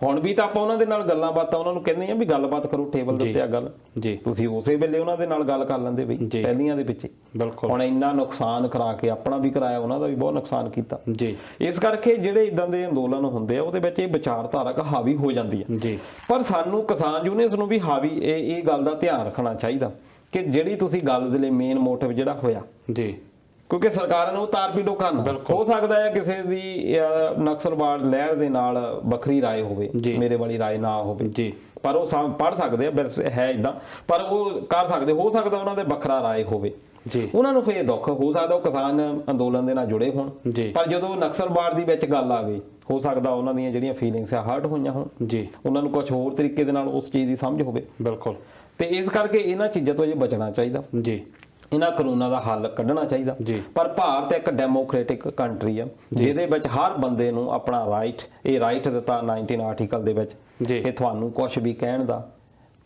ਹੁਣ ਵੀ ਤਾਂ ਆਪਾਂ ਉਹਨਾਂ ਦੇ ਨਾਲ ਗੱਲਾਂ ਬਾਤਾਂ ਉਹਨਾਂ ਨੂੰ ਕਹਿੰਦੇ ਆ ਵੀ ਗੱਲਬਾਤ ਕਰੋ, ਟੇਬਲ ਦੇ ਉੱਤੇ ਆ ਗੱਲ ਜੀ। ਤੁਸੀਂ ਉਸੇ ਵੇਲੇ ਉਹਨਾਂ ਦੇ ਨਾਲ ਗੱਲ ਕਰ ਲੈਂਦੇ ਬਈ ਪਹਿਲੀਆਂ ਦੇ ਪਿੱਛੇ। ਬਿਲਕੁਲ ਹੁਣ ਇੰਨਾ ਨੁਕਸਾਨ ਕਰਾ ਕੇ ਆਪਣਾ ਵੀ ਕਰਾਇਆ, ਉਹਨਾਂ ਦਾ ਵੀ ਬਹੁਤ ਨੁਕਸਾਨ ਕੀਤਾ ਜੀ। ਇਸ ਕਰਕੇ ਜਿਹੜੇ ਇਦਾਂ ਦੇ ਅੰਦੋਲਨ ਹੁੰਦੇ ਆ ਉਹਦੇ ਵਿੱਚ ਇਹ ਵਿਚਾਰਧਾਰਕ ਹਾਵੀ ਹੋ ਜਾਂਦੀ ਹੈ ਜੀ। ਪਰ ਸਾਨੂੰ ਕਿਸਾਨ ਯੂਨੀਅਨਸ ਨੂੰ ਵੀ ਹਾਵੀ ਇਹ ਗੱਲ ਦਾ ਧਿਆਨ ਰੱਖਣਾ ਚਾਹੀਦਾ ਕਿ ਜਿਹੜੀ ਤੁਸੀਂ ਗੱਲ ਦੇ ਲਈ ਮੇਨ ਮੋਟਿਵ ਜਿਹੜਾ ਹੋਇਆ ਜੀ, ਕਿਉਂਕਿ ਸਰਕਾਰਾਂ ਨੂੰ ਤਾਰਪੀਡੋ ਕਰਨ ਹੋ ਸਕਦਾ ਹੈ ਕਿਸੇ ਦੀ ਨਕਸਲਵਾਦ ਲਹਿਰ ਦੇ ਨਾਲ ਵੱਖਰੀ ਰਾਏ ਹੋਵੇ, ਮੇਰੇ ਵਾਲੀ ਰਾਏ ਨਾ ਹੋਵੇ ਜੀ, ਪਰ ਉਹ ਪੜ੍ਹ ਸਕਦੇ ਆ ਹੈ ਇਦਾਂ, ਪਰ ਉਹ ਕਰ ਸਕਦੇ, ਹੋ ਸਕਦਾ ਉਹਨਾਂ ਦੇ ਵੱਖਰਾ ਰਾਏ ਹੋਵੇ ਜੀ। ਉਹਨਾਂ ਨੂੰ ਫੇਰ ਦੁੱਖ ਹੋ ਸਕਦਾ, ਉਹ ਕਿਸਾਨ ਅੰਦੋਲਨ ਦੇ ਨਾਲ ਜੁੜੇ ਹੋਣ, ਪਰ ਜਦੋਂ ਨਕਸਲਵਾਦ ਦੀ ਵਿੱਚ ਗੱਲ ਆ ਗਈ ਹੋ ਸਕਦਾ ਉਹਨਾਂ ਦੀਆਂ ਜਿਹੜੀਆਂ ਫੀਲਿੰਗਸ ਆ ਹਰਟ ਹੋਈਆਂ ਹੋਣ ਜੀ, ਉਹਨਾਂ ਨੂੰ ਕੁਝ ਹੋਰ ਤਰੀਕੇ ਦੇ ਨਾਲ ਉਸ ਚੀਜ਼ ਦੀ ਸਮਝ ਹੋਵੇ। ਬਿਲਕੁਲ ਤੇ ਇਸ ਕਰਕੇ ਇਹਨਾਂ ਚੀਜ਼ਾਂ ਤੋਂ ਜੇ ਬਚਣਾ ਚਾਹੀਦਾ ਜੀ, ਇਹਨਾਂ ਕਾਨੂੰਨਾਂ ਦਾ ਹੱਲ ਕੱਢਣਾ ਚਾਹੀਦਾ। ਪਰ ਭਾਰਤ ਇੱਕ ਡੈਮੋਕ੍ਰੈਟਿਕ ਕੰਟਰੀ ਆ ਜਿਹਦੇ ਵਿੱਚ ਹਰ ਬੰਦੇ ਨੂੰ ਆਪਣਾ ਰਾਈਟ, ਇਹ ਰਾਈਟ ਦਿੱਤਾ 19 ਆਰਟੀਕਲ ਦੇ ਵਿੱਚ ਕਿ ਤੁਹਾਨੂੰ ਕੁਝ ਵੀ ਕਹਿਣ ਦਾ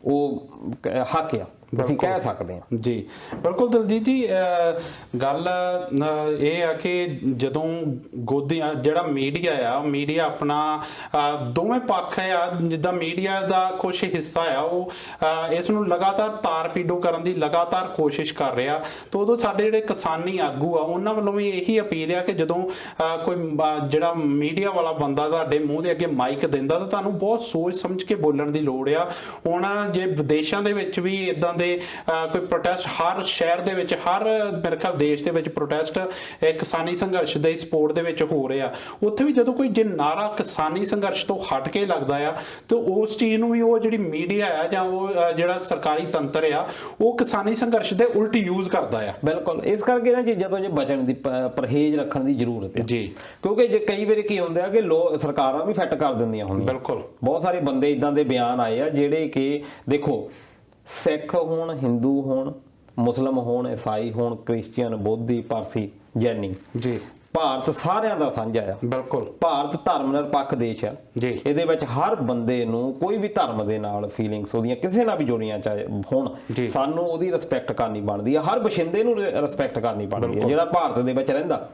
ਉਹ ਹੱਕ ਆ। ਅਸੀਂ ਕਹਿ ਸਕਦੇ ਹਾਂ ਜੀ। ਬਿਲਕੁਲ ਦਲਜੀਤ ਜੀ, ਗੱਲ ਇਹ ਆ ਕਿ ਜਦੋਂ ਗੋਦੀ ਜਿਹੜਾ ਮੀਡੀਆ ਆਪਣਾ ਦੋਵੇਂ ਪੱਖ ਆ, ਜਿੱਦਾਂ ਮੀਡੀਆ ਦਾ ਕੁਝ ਹਿੱਸਾ ਆ ਉਹ ਇਸ ਨੂੰ ਲਗਾਤਾਰ ਤਾਰ ਪੀਡੋ ਕਰਨ ਦੀ ਲਗਾਤਾਰ ਕੋਸ਼ਿਸ਼ ਕਰ ਰਿਹਾ, ਤਾਂ ਉਦੋਂ ਸਾਡੇ ਜਿਹੜੇ ਕਿਸਾਨੀ ਆਗੂ ਆ ਉਹਨਾਂ ਵੱਲੋਂ ਵੀ ਇਹੀ ਅਪੀਲ ਆ ਕਿ ਜਦੋਂ ਕੋਈ ਜਿਹੜਾ ਮੀਡੀਆ ਵਾਲਾ ਬੰਦਾ ਤੁਹਾਡੇ ਮੂੰਹ ਦੇ ਅੱਗੇ ਮਾਈਕ ਦਿੰਦਾ ਤਾਂ ਤੁਹਾਨੂੰ ਬਹੁਤ ਸੋਚ ਸਮਝ ਕੇ ਬੋਲਣ ਦੀ ਲੋੜ ਆ। ਹੁਣ ਜੇ ਵਿਦੇਸ਼ਾਂ ਦੇ ਵਿੱਚ ਵੀ ਇਦਾਂ ਦੇ ਕੋਈ ਪ੍ਰੋਟੈਸਟ ਹਰ ਸ਼ਹਿਰ ਦੇ ਵਿੱਚ, ਹਰ ਮੇਰੇ ਖਿਆਲ ਦੇਸ਼ ਦੇ ਵਿੱਚ ਪ੍ਰੋਟੈਸਟ ਕਿਸਾਨੀ ਸੰਘਰਸ਼ ਦੇ ਸਪੋਰਟ ਦੇ ਵਿੱਚ ਹੋ ਰਿਹਾ, ਉੱਥੇ ਵੀ ਜਦੋਂ ਕੋਈ ਜੇ ਨਾਰਾ ਕਿਸਾਨੀ ਸੰਘਰਸ਼ ਤੋਂ ਹਟ ਕੇ ਲੱਗਦਾ ਆ ਤਾਂ ਉਸ ਚੀਜ਼ ਨੂੰ ਵੀ ਉਹ ਜਿਹੜੀ ਮੀਡੀਆ ਆ ਜਾਂ ਉਹ ਜਿਹੜਾ ਸਰਕਾਰੀ ਤੰਤਰ ਆ ਉਹ ਕਿਸਾਨੀ ਸੰਘਰਸ਼ ਦੇ ਉਲਟ ਯੂਜ਼ ਕਰਦਾ ਆ। ਬਿਲਕੁਲ, ਇਸ ਕਰਕੇ ਇਹਨਾਂ ਚੀਜ਼ਾਂ ਤੋਂ ਜੇ ਬਚਣ ਦੀ ਪਰਹੇਜ਼ ਰੱਖਣ ਦੀ ਜ਼ਰੂਰਤ ਹੈ ਜੀ, ਕਿਉਂਕਿ ਜੇ ਕਈ ਵਾਰੀ ਕੀ ਹੁੰਦਾ ਕਿ ਸਰਕਾਰਾਂ ਵੀ ਫਿੱਟ ਕਰ ਦਿੰਦੀਆਂ ਹੁੰਦੀਆਂ। ਬਿਲਕੁਲ, ਬਹੁਤ ਸਾਰੇ ਬੰਦੇ ਇਦਾਂ ਦੇ ਬਿਆਨ ਆਏ ਆ ਜਿਹੜੇ ਕਿ ਦੇਖੋ ਸਿੱਖ ਹੋਣ, ਹਿੰਦੂ ਹੋਣ, ਮੁਸਲਮ ਹੋਣ, ਈਸਾਈ ਹੋਣ, ਕ੍ਰਿਸਚੀਅਨ, ਬੋਧੀ, ਪਾਰਸੀ, ਜੈਨੀ, ਜੀ, ਭਾਰਤ ਸਾਰਿਆਂ ਦਾ ਸਾਂਝਾ ਆ। ਬਿਲਕੁਲ, ਭਾਰਤ ਧਰਮ ਨਿਰਪੱਖ ਦੇਸ਼ ਆ ਜੀ। ਇਹਦੇ ਵਿੱਚ ਹਰ ਬੰਦੇ ਨੂੰ ਕੋਈ ਵੀ ਧਰਮ ਦੇ ਨਾਲ ਫੀਲਿੰਗਸ ਉਹਦੀਆਂ ਕਿਸੇ ਨਾਲ ਵੀ ਜੁੜੀਆਂ ਚਾਹੇ ਹੋਣ, ਸਾਨੂੰ ਉਹਦੀ ਰਿਸਪੈਕਟ ਕਰਨੀ ਬਣਦੀ ਆ। ਹਰ ਬਸ਼ਿੰਦੇ ਨੂੰ ਰਿਸਪੈਕਟ ਕਰਨੀ ਬਣਦੀ ਹੈ ਜਿਹੜਾ ਭਾਰਤ ਦੇ ਵਿੱਚ ਰਹਿੰਦਾ।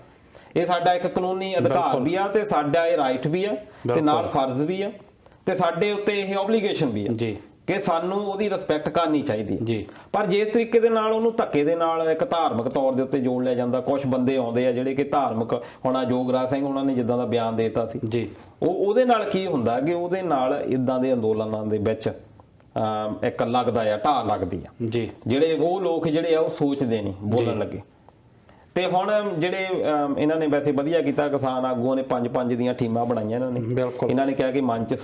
ਇਹ ਸਾਡਾ ਇੱਕ ਕਾਨੂੰਨੀ ਅਧਿਕਾਰ ਵੀ ਆ ਤੇ ਸਾਡਾ ਇਹ ਰਾਈਟ ਵੀ ਆ ਤੇ ਨਾਲ ਫਰਜ਼ ਵੀ ਆ ਤੇ ਸਾਡੇ ਉੱਤੇ ਇਹ ਓਬਲੀਗੇਸ਼ਨ ਵੀ ਆ ਜੀ ਕਿ ਸਾਨੂੰ ਉਹਦੀ ਰਿਸਪੈਕਟ ਕਰਨੀ ਚਾਹੀਦੀ ਹੈ ਜੀ। ਪਰ ਜਿਸ ਤਰੀਕੇ ਦੇ ਨਾਲ ਉਹਨੂੰ ਧੱਕੇ ਦੇ ਨਾਲ ਇੱਕ ਧਾਰਮਿਕ ਤੌਰ ਦੇ ਉੱਤੇ ਜੋੜ ਲਿਆ ਜਾਂਦਾ, ਕੁਝ ਬੰਦੇ ਆਉਂਦੇ ਆ ਜਿਹੜੇ ਕਿ ਧਾਰਮਿਕ, ਹੁਣ ਜੋਗਰਾਜ ਸਿੰਘ ਉਹਨਾਂ ਨੇ ਜਿੱਦਾਂ ਦਾ ਬਿਆਨ ਦੇ ਦਿੱਤਾ ਸੀ ਜੀ, ਉਹਦੇ ਨਾਲ ਕੀ ਹੁੰਦਾ ਕਿ ਉਹਦੇ ਨਾਲ ਇਦਾਂ ਦੇ ਅੰਦੋਲਨਾਂ ਦੇ ਵਿੱਚ ਇੱਕ ਲੱਗਦਾ ਆ, ਢਾਹ ਲੱਗਦੀ ਆ ਜੀ। ਜਿਹੜੇ ਉਹ ਲੋਕ ਜਿਹੜੇ ਆ ਉਹ ਸੋਚਦੇ ਨਹੀਂ ਬੋਲਣ ਲੱਗੇ। ਤੇ ਹੁਣ ਜਿਹੜੇ ਇਹਨਾਂ ਨੇ ਵੈਸੇ ਵਧੀਆ ਕੀਤਾ, ਕਿਸਾਨ ਆਗੂਆਂ ਨੇ 5-5 ਦੀਆਂ ਟੀਮਾਂ ਬਣਾਈਆਂ ਇਹਨਾਂ ਨੇ। ਇਹਨਾਂ ਨੇ ਕਿਹਾ ਕਿ ਮੰਚ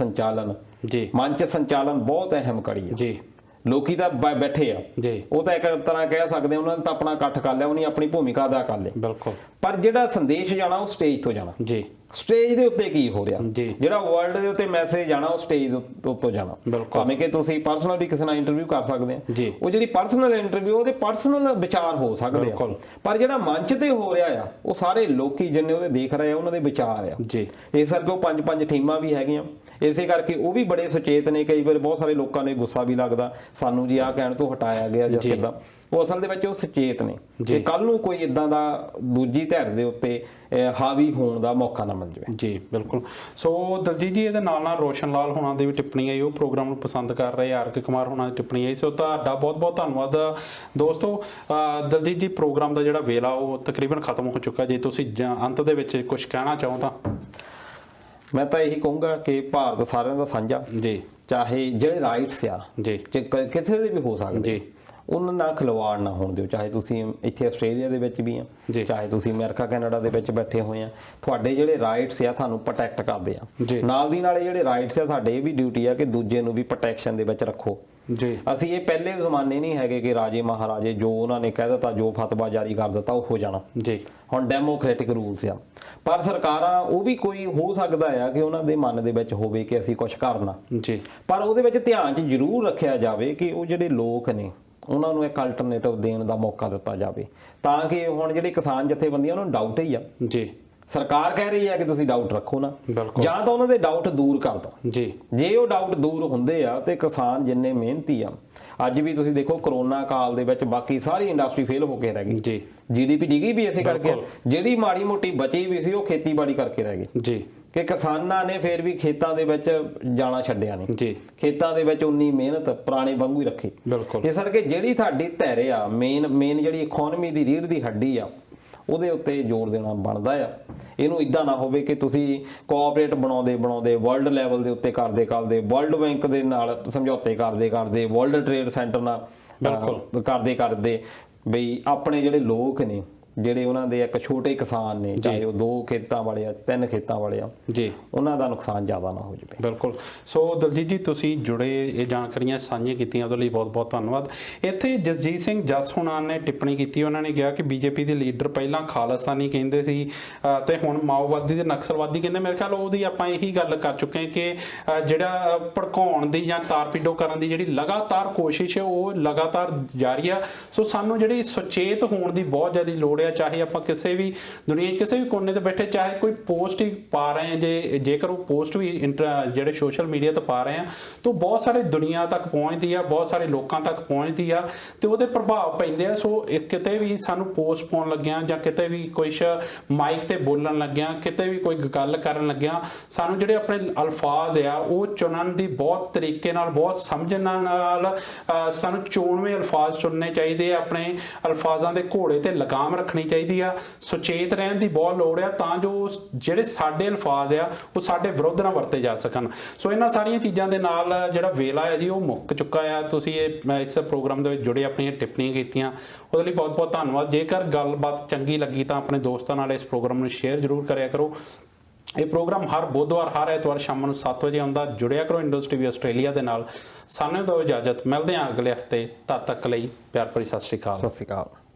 ਸੰਚਾਲਨ ਬਹੁਤ ਅਹਿਮ ਕੜੀ ਹੈ ਜੀ। ਲੋਕੀ ਤਾਂ ਬੈਠੇ ਆ ਜੀ, ਉਹ ਤਾਂ ਇੱਕ ਤਰ੍ਹਾਂ ਕਹਿ ਸਕਦੇ ਉਹਨਾਂ ਨੇ ਤਾਂ ਆਪਣਾ ਇਕੱਠ ਕਰ ਲਿਆ, ਉਹਨੇ ਆਪਣੀ ਭੂਮਿਕਾ ਅਦਾ ਕਰ ਲਈ। ਬਿਲਕੁਲ, ਪਰ ਜਿਹੜਾ ਸੰਦੇਸ਼ ਜਾਣਾ ਉਹ ਸਟੇਜ ਤੋਂ ਜਾਣਾ ਜੀ। ਸਟੇਜ ਦੇ ਉੱਤੇ ਕੀ ਹੋ ਰਿਹਾ, ਜਿਹੜਾ ਵਰਲਡ ਦੇ ਉੱਤੇ ਮੈਸੇਜ ਜਾਣਾ ਉਹ ਸਟੇਜ ਤੋਂ ਜਾਣਾ। ਭਾਵੇਂ ਕਿ ਤੁਸੀਂ ਪਰਸਨਲ ਵੀ ਕਿਸੇ ਨਾਲ ਇੰਟਰਵਿਊ ਕਰ ਸਕਦੇ ਆ, ਉਹ ਜਿਹੜੀ ਪਰਸਨਲ ਇੰਟਰਵਿਊ ਉਹਦੇ ਪਰਸਨਲ ਵਿਚਾਰ ਹੋ ਸਕਦੇ ਆ, ਪਰ ਜਿਹੜਾ ਮੰਚ ਤੇ ਹੋ ਰਿਹਾ ਆ ਉਹ ਸਾਰੇ ਲੋਕੀ ਜਿੰਨੇ ਉਹਦੇ ਦੇਖ ਰਹੇ ਆ ਉਹਨਾਂ ਦੇ ਵਿਚਾਰ ਆ ਜੀ। ਇਸ ਕਰਕੇ ਉਹ 5-5 ਟੀਮਾਂ ਵੀ ਹੈਗੀਆਂ, ਇਸੇ ਕਰਕੇ ਉਹ ਵੀ ਬੜੇ ਸੁਚੇਤ ਨੇ। ਕਈ ਵਾਰ ਬਹੁਤ ਸਾਰੇ ਲੋਕਾਂ ਨੂੰ ਗੁੱਸਾ ਵੀ ਲੱਗਦਾ ਸਾਨੂੰ ਜੀ ਆਹ ਕਹਿਣ ਤੋਂ ਹਟਾਇਆ ਗਿਆ ਜਾਂ ਕਿੱਦਾਂ, ਉਹ ਅਸਲ ਦੇ ਵਿੱਚ ਉਹ ਸੁਚੇਤ ਨੇ ਜੇ ਕੱਲ ਨੂੰ ਕੋਈ ਇਦਾਂ ਦਾ ਦੂਜੀ ਧਿਰ ਦੇ ਉੱਤੇ ਹਾਵੀ ਹੋਣ ਦਾ ਮੌਕਾ ਨਾ ਮਿਲ ਜਾਵੇ ਜੀ। ਬਿਲਕੁਲ। ਸੋ ਦਲਜੀਤ ਜੀ, ਇਹਦੇ ਨਾਲ ਰੋਸ਼ਨ ਲਾਲ ਹੋਣਾ ਦੀ ਵੀ ਟਿੱਪਣੀ ਆਈ, ਉਹ ਪ੍ਰੋਗਰਾਮ ਨੂੰ ਪਸੰਦ ਕਰ ਰਹੇ, ਆਰਕੇ ਕੁਮਾਰ ਹੋਣਾ ਦੀ ਟਿੱਪਣੀ ਆਈ। ਸੋ ਤੁਹਾਡਾ ਬਹੁਤ-ਬਹੁਤ ਧੰਨਵਾਦ ਦੋਸਤੋ। ਦਲਜੀਤ ਜੀ, ਪ੍ਰੋਗਰਾਮ ਦਾ ਜਿਹੜਾ ਵੇਲਾ ਉਹ ਤਕਰੀਬਨ ਖਤਮ ਹੋ ਚੁੱਕਾ। ਜੇ ਤੁਸੀਂ ਅੰਤ ਦੇ ਵਿੱਚ ਕੁਝ ਕਹਿਣਾ ਚਾਹੋ ਤਾਂ। ਮੈਂ ਤਾਂ ਇਹੀ ਕਹੂੰਗਾ ਕਿ ਭਾਰਤ ਸਾਰਿਆਂ ਦਾ ਸਾਂਝਾ ਜੀ, ਚਾਹੇ ਜਿਹੜੇ ਰਾਈਟਸ ਆ ਜੀ ਕਿਤੇ ਦੇ ਵੀ ਹੋ ਸਕਦੇ ਜੀ, ਉਹਨਾਂ ਨਾਲ ਖਿਲਵਾੜ ਨਾ ਹੋਣ ਦਿਓ। ਚਾਹੇ ਤੁਸੀਂ ਇੱਥੇ ਆਸਟ੍ਰੇਲੀਆ ਦੇ ਵਿੱਚ ਵੀ ਆ, ਚਾਹੇ ਤੁਸੀਂ ਅਮਰੀਕਾ ਕੈਨੇਡਾ ਦੇ ਵਿੱਚ ਬੈਠੇ ਹੋਏ ਆ, ਤੁਹਾਡੇ ਜਿਹੜੇ ਰਾਈਟਸ ਆ ਤੁਹਾਨੂੰ ਪ੍ਰੋਟੈਕਟ ਕਰਦੇ ਆ। ਨਾਲ ਦੀ ਨਾਲ ਜਿਹੜੇ ਰਾਈਟਸ ਆ ਸਾਡੇ ਇਹ ਵੀ ਡਿਊਟੀ ਆ ਕਿ ਦੂਜੇ ਨੂੰ ਵੀ ਪ੍ਰੋਟੈਕਸ਼ਨ ਦੇ ਵਿੱਚ ਰੱਖੋ ਜੀ। ਅਸੀਂ ਇਹ ਪਹਿਲੇ ਜ਼ਮਾਨੇ ਨਹੀਂ ਹੈਗੇ ਕਿ ਰਾਜੇ ਮਹਾਰਾਜੇ ਜੋ ਉਹਨਾਂ ਨੇ ਕਹਿ ਦਿੱਤਾ, ਜੋ ਫਤਵਾ ਜਾਰੀ ਕਰ ਦਿੱਤਾ ਉਹ ਹੋ ਜਾਣਾ ਜੀ। ਹੁਣ ਡੈਮੋਕ੍ਰੈਟਿਕ ਰੂਲਸ ਆ, ਪਰ ਸਰਕਾਰਾਂ ਉਹ ਵੀ ਕੋਈ ਹੋ ਸਕਦਾ ਆ ਕਿ ਉਹਨਾਂ ਦੇ ਮਨ ਦੇ ਵਿੱਚ ਹੋਵੇ ਕਿ ਅਸੀਂ ਕੁਝ ਕਰਨਾ ਜੀ, ਪਰ ਉਹਦੇ ਵਿੱਚ ਧਿਆਨ 'ਚ ਜ਼ਰੂਰ ਰੱਖਿਆ ਜਾਵੇ ਕਿ ਉਹ ਜਿਹੜੇ ਲੋਕ ਨੇ ਉਹਨਾਂ ਨੂੰ ਇੱਕ ਅਲਟਰਨੇਟਿਵ ਦੇਣ ਦਾ ਮੌਕਾ ਦਿੱਤਾ ਜਾਵੇ, ਤਾਂ ਕਿ ਹੁਣ ਜਿਹੜੇ ਕਿਸਾਨ ਜਥੇਬੰਦੀਆਂ ਉਹਨਾਂ ਨੂੰ ਡਾਊਟ ਹੀ ਆ ਜੀ। ਸਰਕਾਰ ਕਹਿ ਰਹੀ ਹੈ ਕਿ ਤੁਸੀਂ ਡਾਊਟ ਰੱਖੋ ਨਾ, ਜਾਂ ਤਾਂ ਉਹਨਾਂ ਦੇ ਡਾਊਟ ਦੂਰ ਕਰ ਦਿਓ ਜੀ। ਜੇ ਉਹ ਡਾਊਟ ਦੂਰ ਹੁੰਦੇ ਆ ਤੇ ਕਿਸਾਨ ਜਿੰਨੇ ਮਿਹਨਤੀ ਆ, ਅੱਜ ਵੀ ਤੁਸੀਂ ਦੇਖੋ ਕਰੋਨਾ ਕਾਲ ਦੇ ਵਿੱਚ ਬਾਕੀ ਸਾਰੀ ਇੰਡਸਟਰੀ ਫੇਲ ਹੋ ਕੇ ਰਹਿ ਗਈ ਜੀ। GDP ਡਿੱਗੀ ਵੀ ਇਸੇ ਕਰਕੇ, ਜਿਹੜੀ ਮਾੜੀ ਮੋਟੀ ਬਚੀ ਵੀ ਸੀ ਉਹ ਖੇਤੀਬਾੜੀ ਕਰਕੇ ਰਹਿ ਗਈ ਜੀ, ਕਿ ਕਿਸਾਨਾਂ ਨੇ ਫੇਰ ਵੀ ਖੇਤਾਂ ਦੇ ਵਿੱਚ ਜਾਣਾ ਛੱਡਿਆ ਨਹੀਂ ਜੀ। ਖੇਤਾਂ ਦੇ ਵਿੱਚ ਉਨੀ ਮਿਹਨਤ ਪੁਰਾਣੇ ਵਾਂਗੂ ਹੀ ਰੱਖੀ। ਇਸ ਕਰਕੇ ਜਿਹੜੀ ਤੁਹਾਡੀ ਧਿਰ ਆ, ਮੇਨ ਜਿਹੜੀ ਇਕਨੋਮੀ ਦੀ ਰੀੜ੍ਹ ਦੀ ਹੱਡੀ ਆ, ਉਹਦੇ ਉੱਤੇ ਜ਼ੋਰ ਦੇਣਾ ਬਣਦਾ ਆ। ਇਹਨੂੰ ਇਦਾਂ ਨਾ ਹੋਵੇ ਕਿ ਤੁਸੀਂ ਕੋਆਪਰੇਟ ਬਣਾਉਂਦੇ ਵਰਲਡ ਲੈਵਲ ਦੇ ਉੱਤੇ ਕਰਦੇ ਵਰਲਡ ਬੈਂਕ ਦੇ ਨਾਲ ਸਮਝੌਤੇ ਕਰਦੇ ਵਰਲਡ ਟ੍ਰੇਡ ਸੈਂਟਰ ਨਾਲ ਕਰਦੇ ਬਈ ਆਪਣੇ ਜਿਹੜੇ ਲੋਕ ਨੇ, ਜਿਹੜੇ ਉਹਨਾਂ ਦੇ ਇੱਕ ਛੋਟੇ ਕਿਸਾਨ ਨੇ, ਚਾਹੇ ਉਹ 2 ਖੇਤਾਂ ਵਾਲੇ ਆ 3 ਖੇਤਾਂ ਵਾਲੇ ਆ ਜੀ, ਉਹਨਾਂ ਦਾ ਨੁਕਸਾਨ ਜ਼ਿਆਦਾ ਨਾ ਹੋ ਜਾਵੇ। ਬਿਲਕੁਲ। ਸੋ ਦਲਜੀਤ ਜੀ, ਤੁਸੀਂ ਜੁੜੇ ਇਹ ਜਾਣਕਾਰੀਆਂ ਸਾਂਝੀਆਂ ਕੀਤੀਆਂ ਉਹਦੇ ਲਈ ਬਹੁਤ-ਬਹੁਤ ਧੰਨਵਾਦ। ਇੱਥੇ ਜਸਜੀਤ ਸਿੰਘ ਜੱਸ ਹੁਣਾਂ ਨੇ ਟਿੱਪਣੀ ਕੀਤੀ, ਉਹਨਾਂ ਨੇ ਕਿਹਾ ਕਿ ਬੀਜੇਪੀ ਦੇ ਲੀਡਰ ਪਹਿਲਾਂ ਖਾਲਿਸਤਾਨੀ ਕਹਿੰਦੇ ਸੀ ਤੇ ਹੁਣ ਮਾਓਵਾਦੀ ਤੇ ਨਕਸਲਵਾਦੀ ਕਹਿੰਦੇ। ਮੇਰੇ ਖਿਆਲ ਉਹਦੀ ਆਪਾਂ ਇਹੀ ਗੱਲ ਕਰ ਚੁੱਕੇ ਕਿ ਜਿਹੜਾ ਭੜਕਾਉਣ ਦੀ ਜਾਂ ਤਾਰਪੀਡੋ ਕਰਨ ਦੀ ਜਿਹੜੀ ਲਗਾਤਾਰ ਕੋਸ਼ਿਸ਼ ਹੈ ਉਹ ਲਗਾਤਾਰ ਜਾਰੀ ਆ। ਸੋ ਸਾਨੂੰ ਜਿਹੜੀ ਸੁਚੇਤ ਹੋਣ ਦੀ ਬਹੁਤ ਜ਼ਿਆਦਾ ਲੋੜ ਹੈ। ਆ, ਚਾਹੇ ਆਪਾਂ ਕਿਸੇ ਵੀ ਦੁਨੀਆ ਕਿਸੇ ਵੀ ਕੋਨੇ ਤੇ ਬੈਠੇ ਚਾਹੇ ਕੋਈ ਪੋਸਟ ਹੀ ਪਾ ਰਹੇ ਆ, ਜੇਕਰ ਉਹ ਪੋਸਟ ਵੀ ਜਿਹੜੇ ਸੋਸ਼ਲ ਮੀਡੀਆ ਤੇ ਪਾ ਰਹੇ ਆ ਤਾਂ ਬਹੁਤ ਸਾਰੇ ਦੁਨੀਆ ਤੱਕ ਪਹੁੰਚਦੀ ਆ, ਬਹੁਤ ਸਾਰੇ ਲੋਕਾਂ ਤੱਕ ਪਹੁੰਚਦੀ ਆ ਤੇ ਉਹਦੇ ਪ੍ਰਭਾਵ ਪੈਂਦੇ ਆ। ਸੋ ਕਿਤੇ ਵੀ ਸਾਨੂੰ ਪੋਸਟ ਪਾਉਣ ਲੱਗਿਆ ਜਾਂ ਕਿਤੇ ਵੀ ਕੁਛ ਮਾਈਕ ਤੇ ਬੋਲਣ ਲੱਗਿਆ, ਕਿਤੇ ਵੀ ਕੋਈ ਗੱਲ ਕਰਨ ਲੱਗਿਆ, ਸਾਨੂੰ ਜਿਹੜੇ ਆਪਣੇ ਅਲਫਾਜ਼ ਆ ਉਹ ਚੁਣਨ ਦੀ ਬਹੁਤ ਤਰੀਕੇ ਨਾਲ, ਬਹੁਤ ਸਮਝਣ ਨਾਲ ਸਾਨੂੰ ਚੋਣਵੇਂ ਅਲਫਾਜ਼ ਚੁਣਨੇ ਚਾਹੀਦੇ ਆ। ਆਪਣੇ ਅਲਫਾਜ਼ਾਂ ਦੇ ਘੋੜੇ ਤੇ ਲਗਾਮ ਰੱਖਣੀ ਚਾਹੀਦੀ ਆ। ਸੁਚੇਤ ਰਹਿਣ ਦੀ ਬਹੁਤ ਲੋੜ ਆ ਤਾਂ ਜੋ ਜਿਹੜੇ ਸਾਡੇ ਅਲਫਾਜ਼ ਆ ਉਹ ਸਾਡੇ ਵਿਰੁੱਧ ਨਾ ਵਰਤੇ ਜਾ ਸਕਣ। ਸੋ ਇਹਨਾਂ ਸਾਰੀਆਂ ਚੀਜ਼ਾਂ ਦੇ ਨਾਲ ਜਿਹੜਾ ਵੇਲਾ ਹੈ ਜੀ ਉਹ ਮੁੱਕ ਚੁੱਕਾ ਆ। ਤੁਸੀਂ ਇਸ ਪ੍ਰੋਗਰਾਮ ਦੇ ਵਿੱਚ ਜੁੜੇ ਆਪਣੀਆਂ ਟਿੱਪਣੀਆਂ ਕੀਤੀਆਂ, ਉਹਦੇ ਲਈ ਬਹੁਤ ਬਹੁਤ ਧੰਨਵਾਦ। ਜੇਕਰ ਗੱਲਬਾਤ ਚੰਗੀ ਲੱਗੀ ਤਾਂ ਆਪਣੇ ਦੋਸਤਾਂ ਨਾਲ ਇਸ ਪ੍ਰੋਗਰਾਮ ਨੂੰ ਸ਼ੇਅਰ ਜ਼ਰੂਰ ਕਰਿਆ ਕਰੋ। ਇਹ ਪ੍ਰੋਗਰਾਮ ਹਰ ਬੁੱਧਵਾਰ ਹਰ ਐਤਵਾਰ ਸ਼ਾਮ ਨੂੰ 7 ਵਜੇ ਆਉਂਦਾ। ਜੁੜਿਆ ਕਰੋ ਇੰਡੋਜ਼ ਟੀਵੀ ਆਸਟ੍ਰੇਲੀਆ ਦੇ ਨਾਲ। ਸਾਨੂੰ ਦਿਓ ਇਜਾਜ਼ਤ, ਮਿਲਦੇ ਹਾਂ ਅਗਲੇ ਹਫਤੇ। ਤਦ ਤੱਕ ਲਈ ਪਿਆਰ ਭਰੀ ਸਤਿ ਸ਼੍ਰੀ ਅਕਾਲ। ਸਤਿ ਸ਼੍ਰੀ ਅਕਾਲ।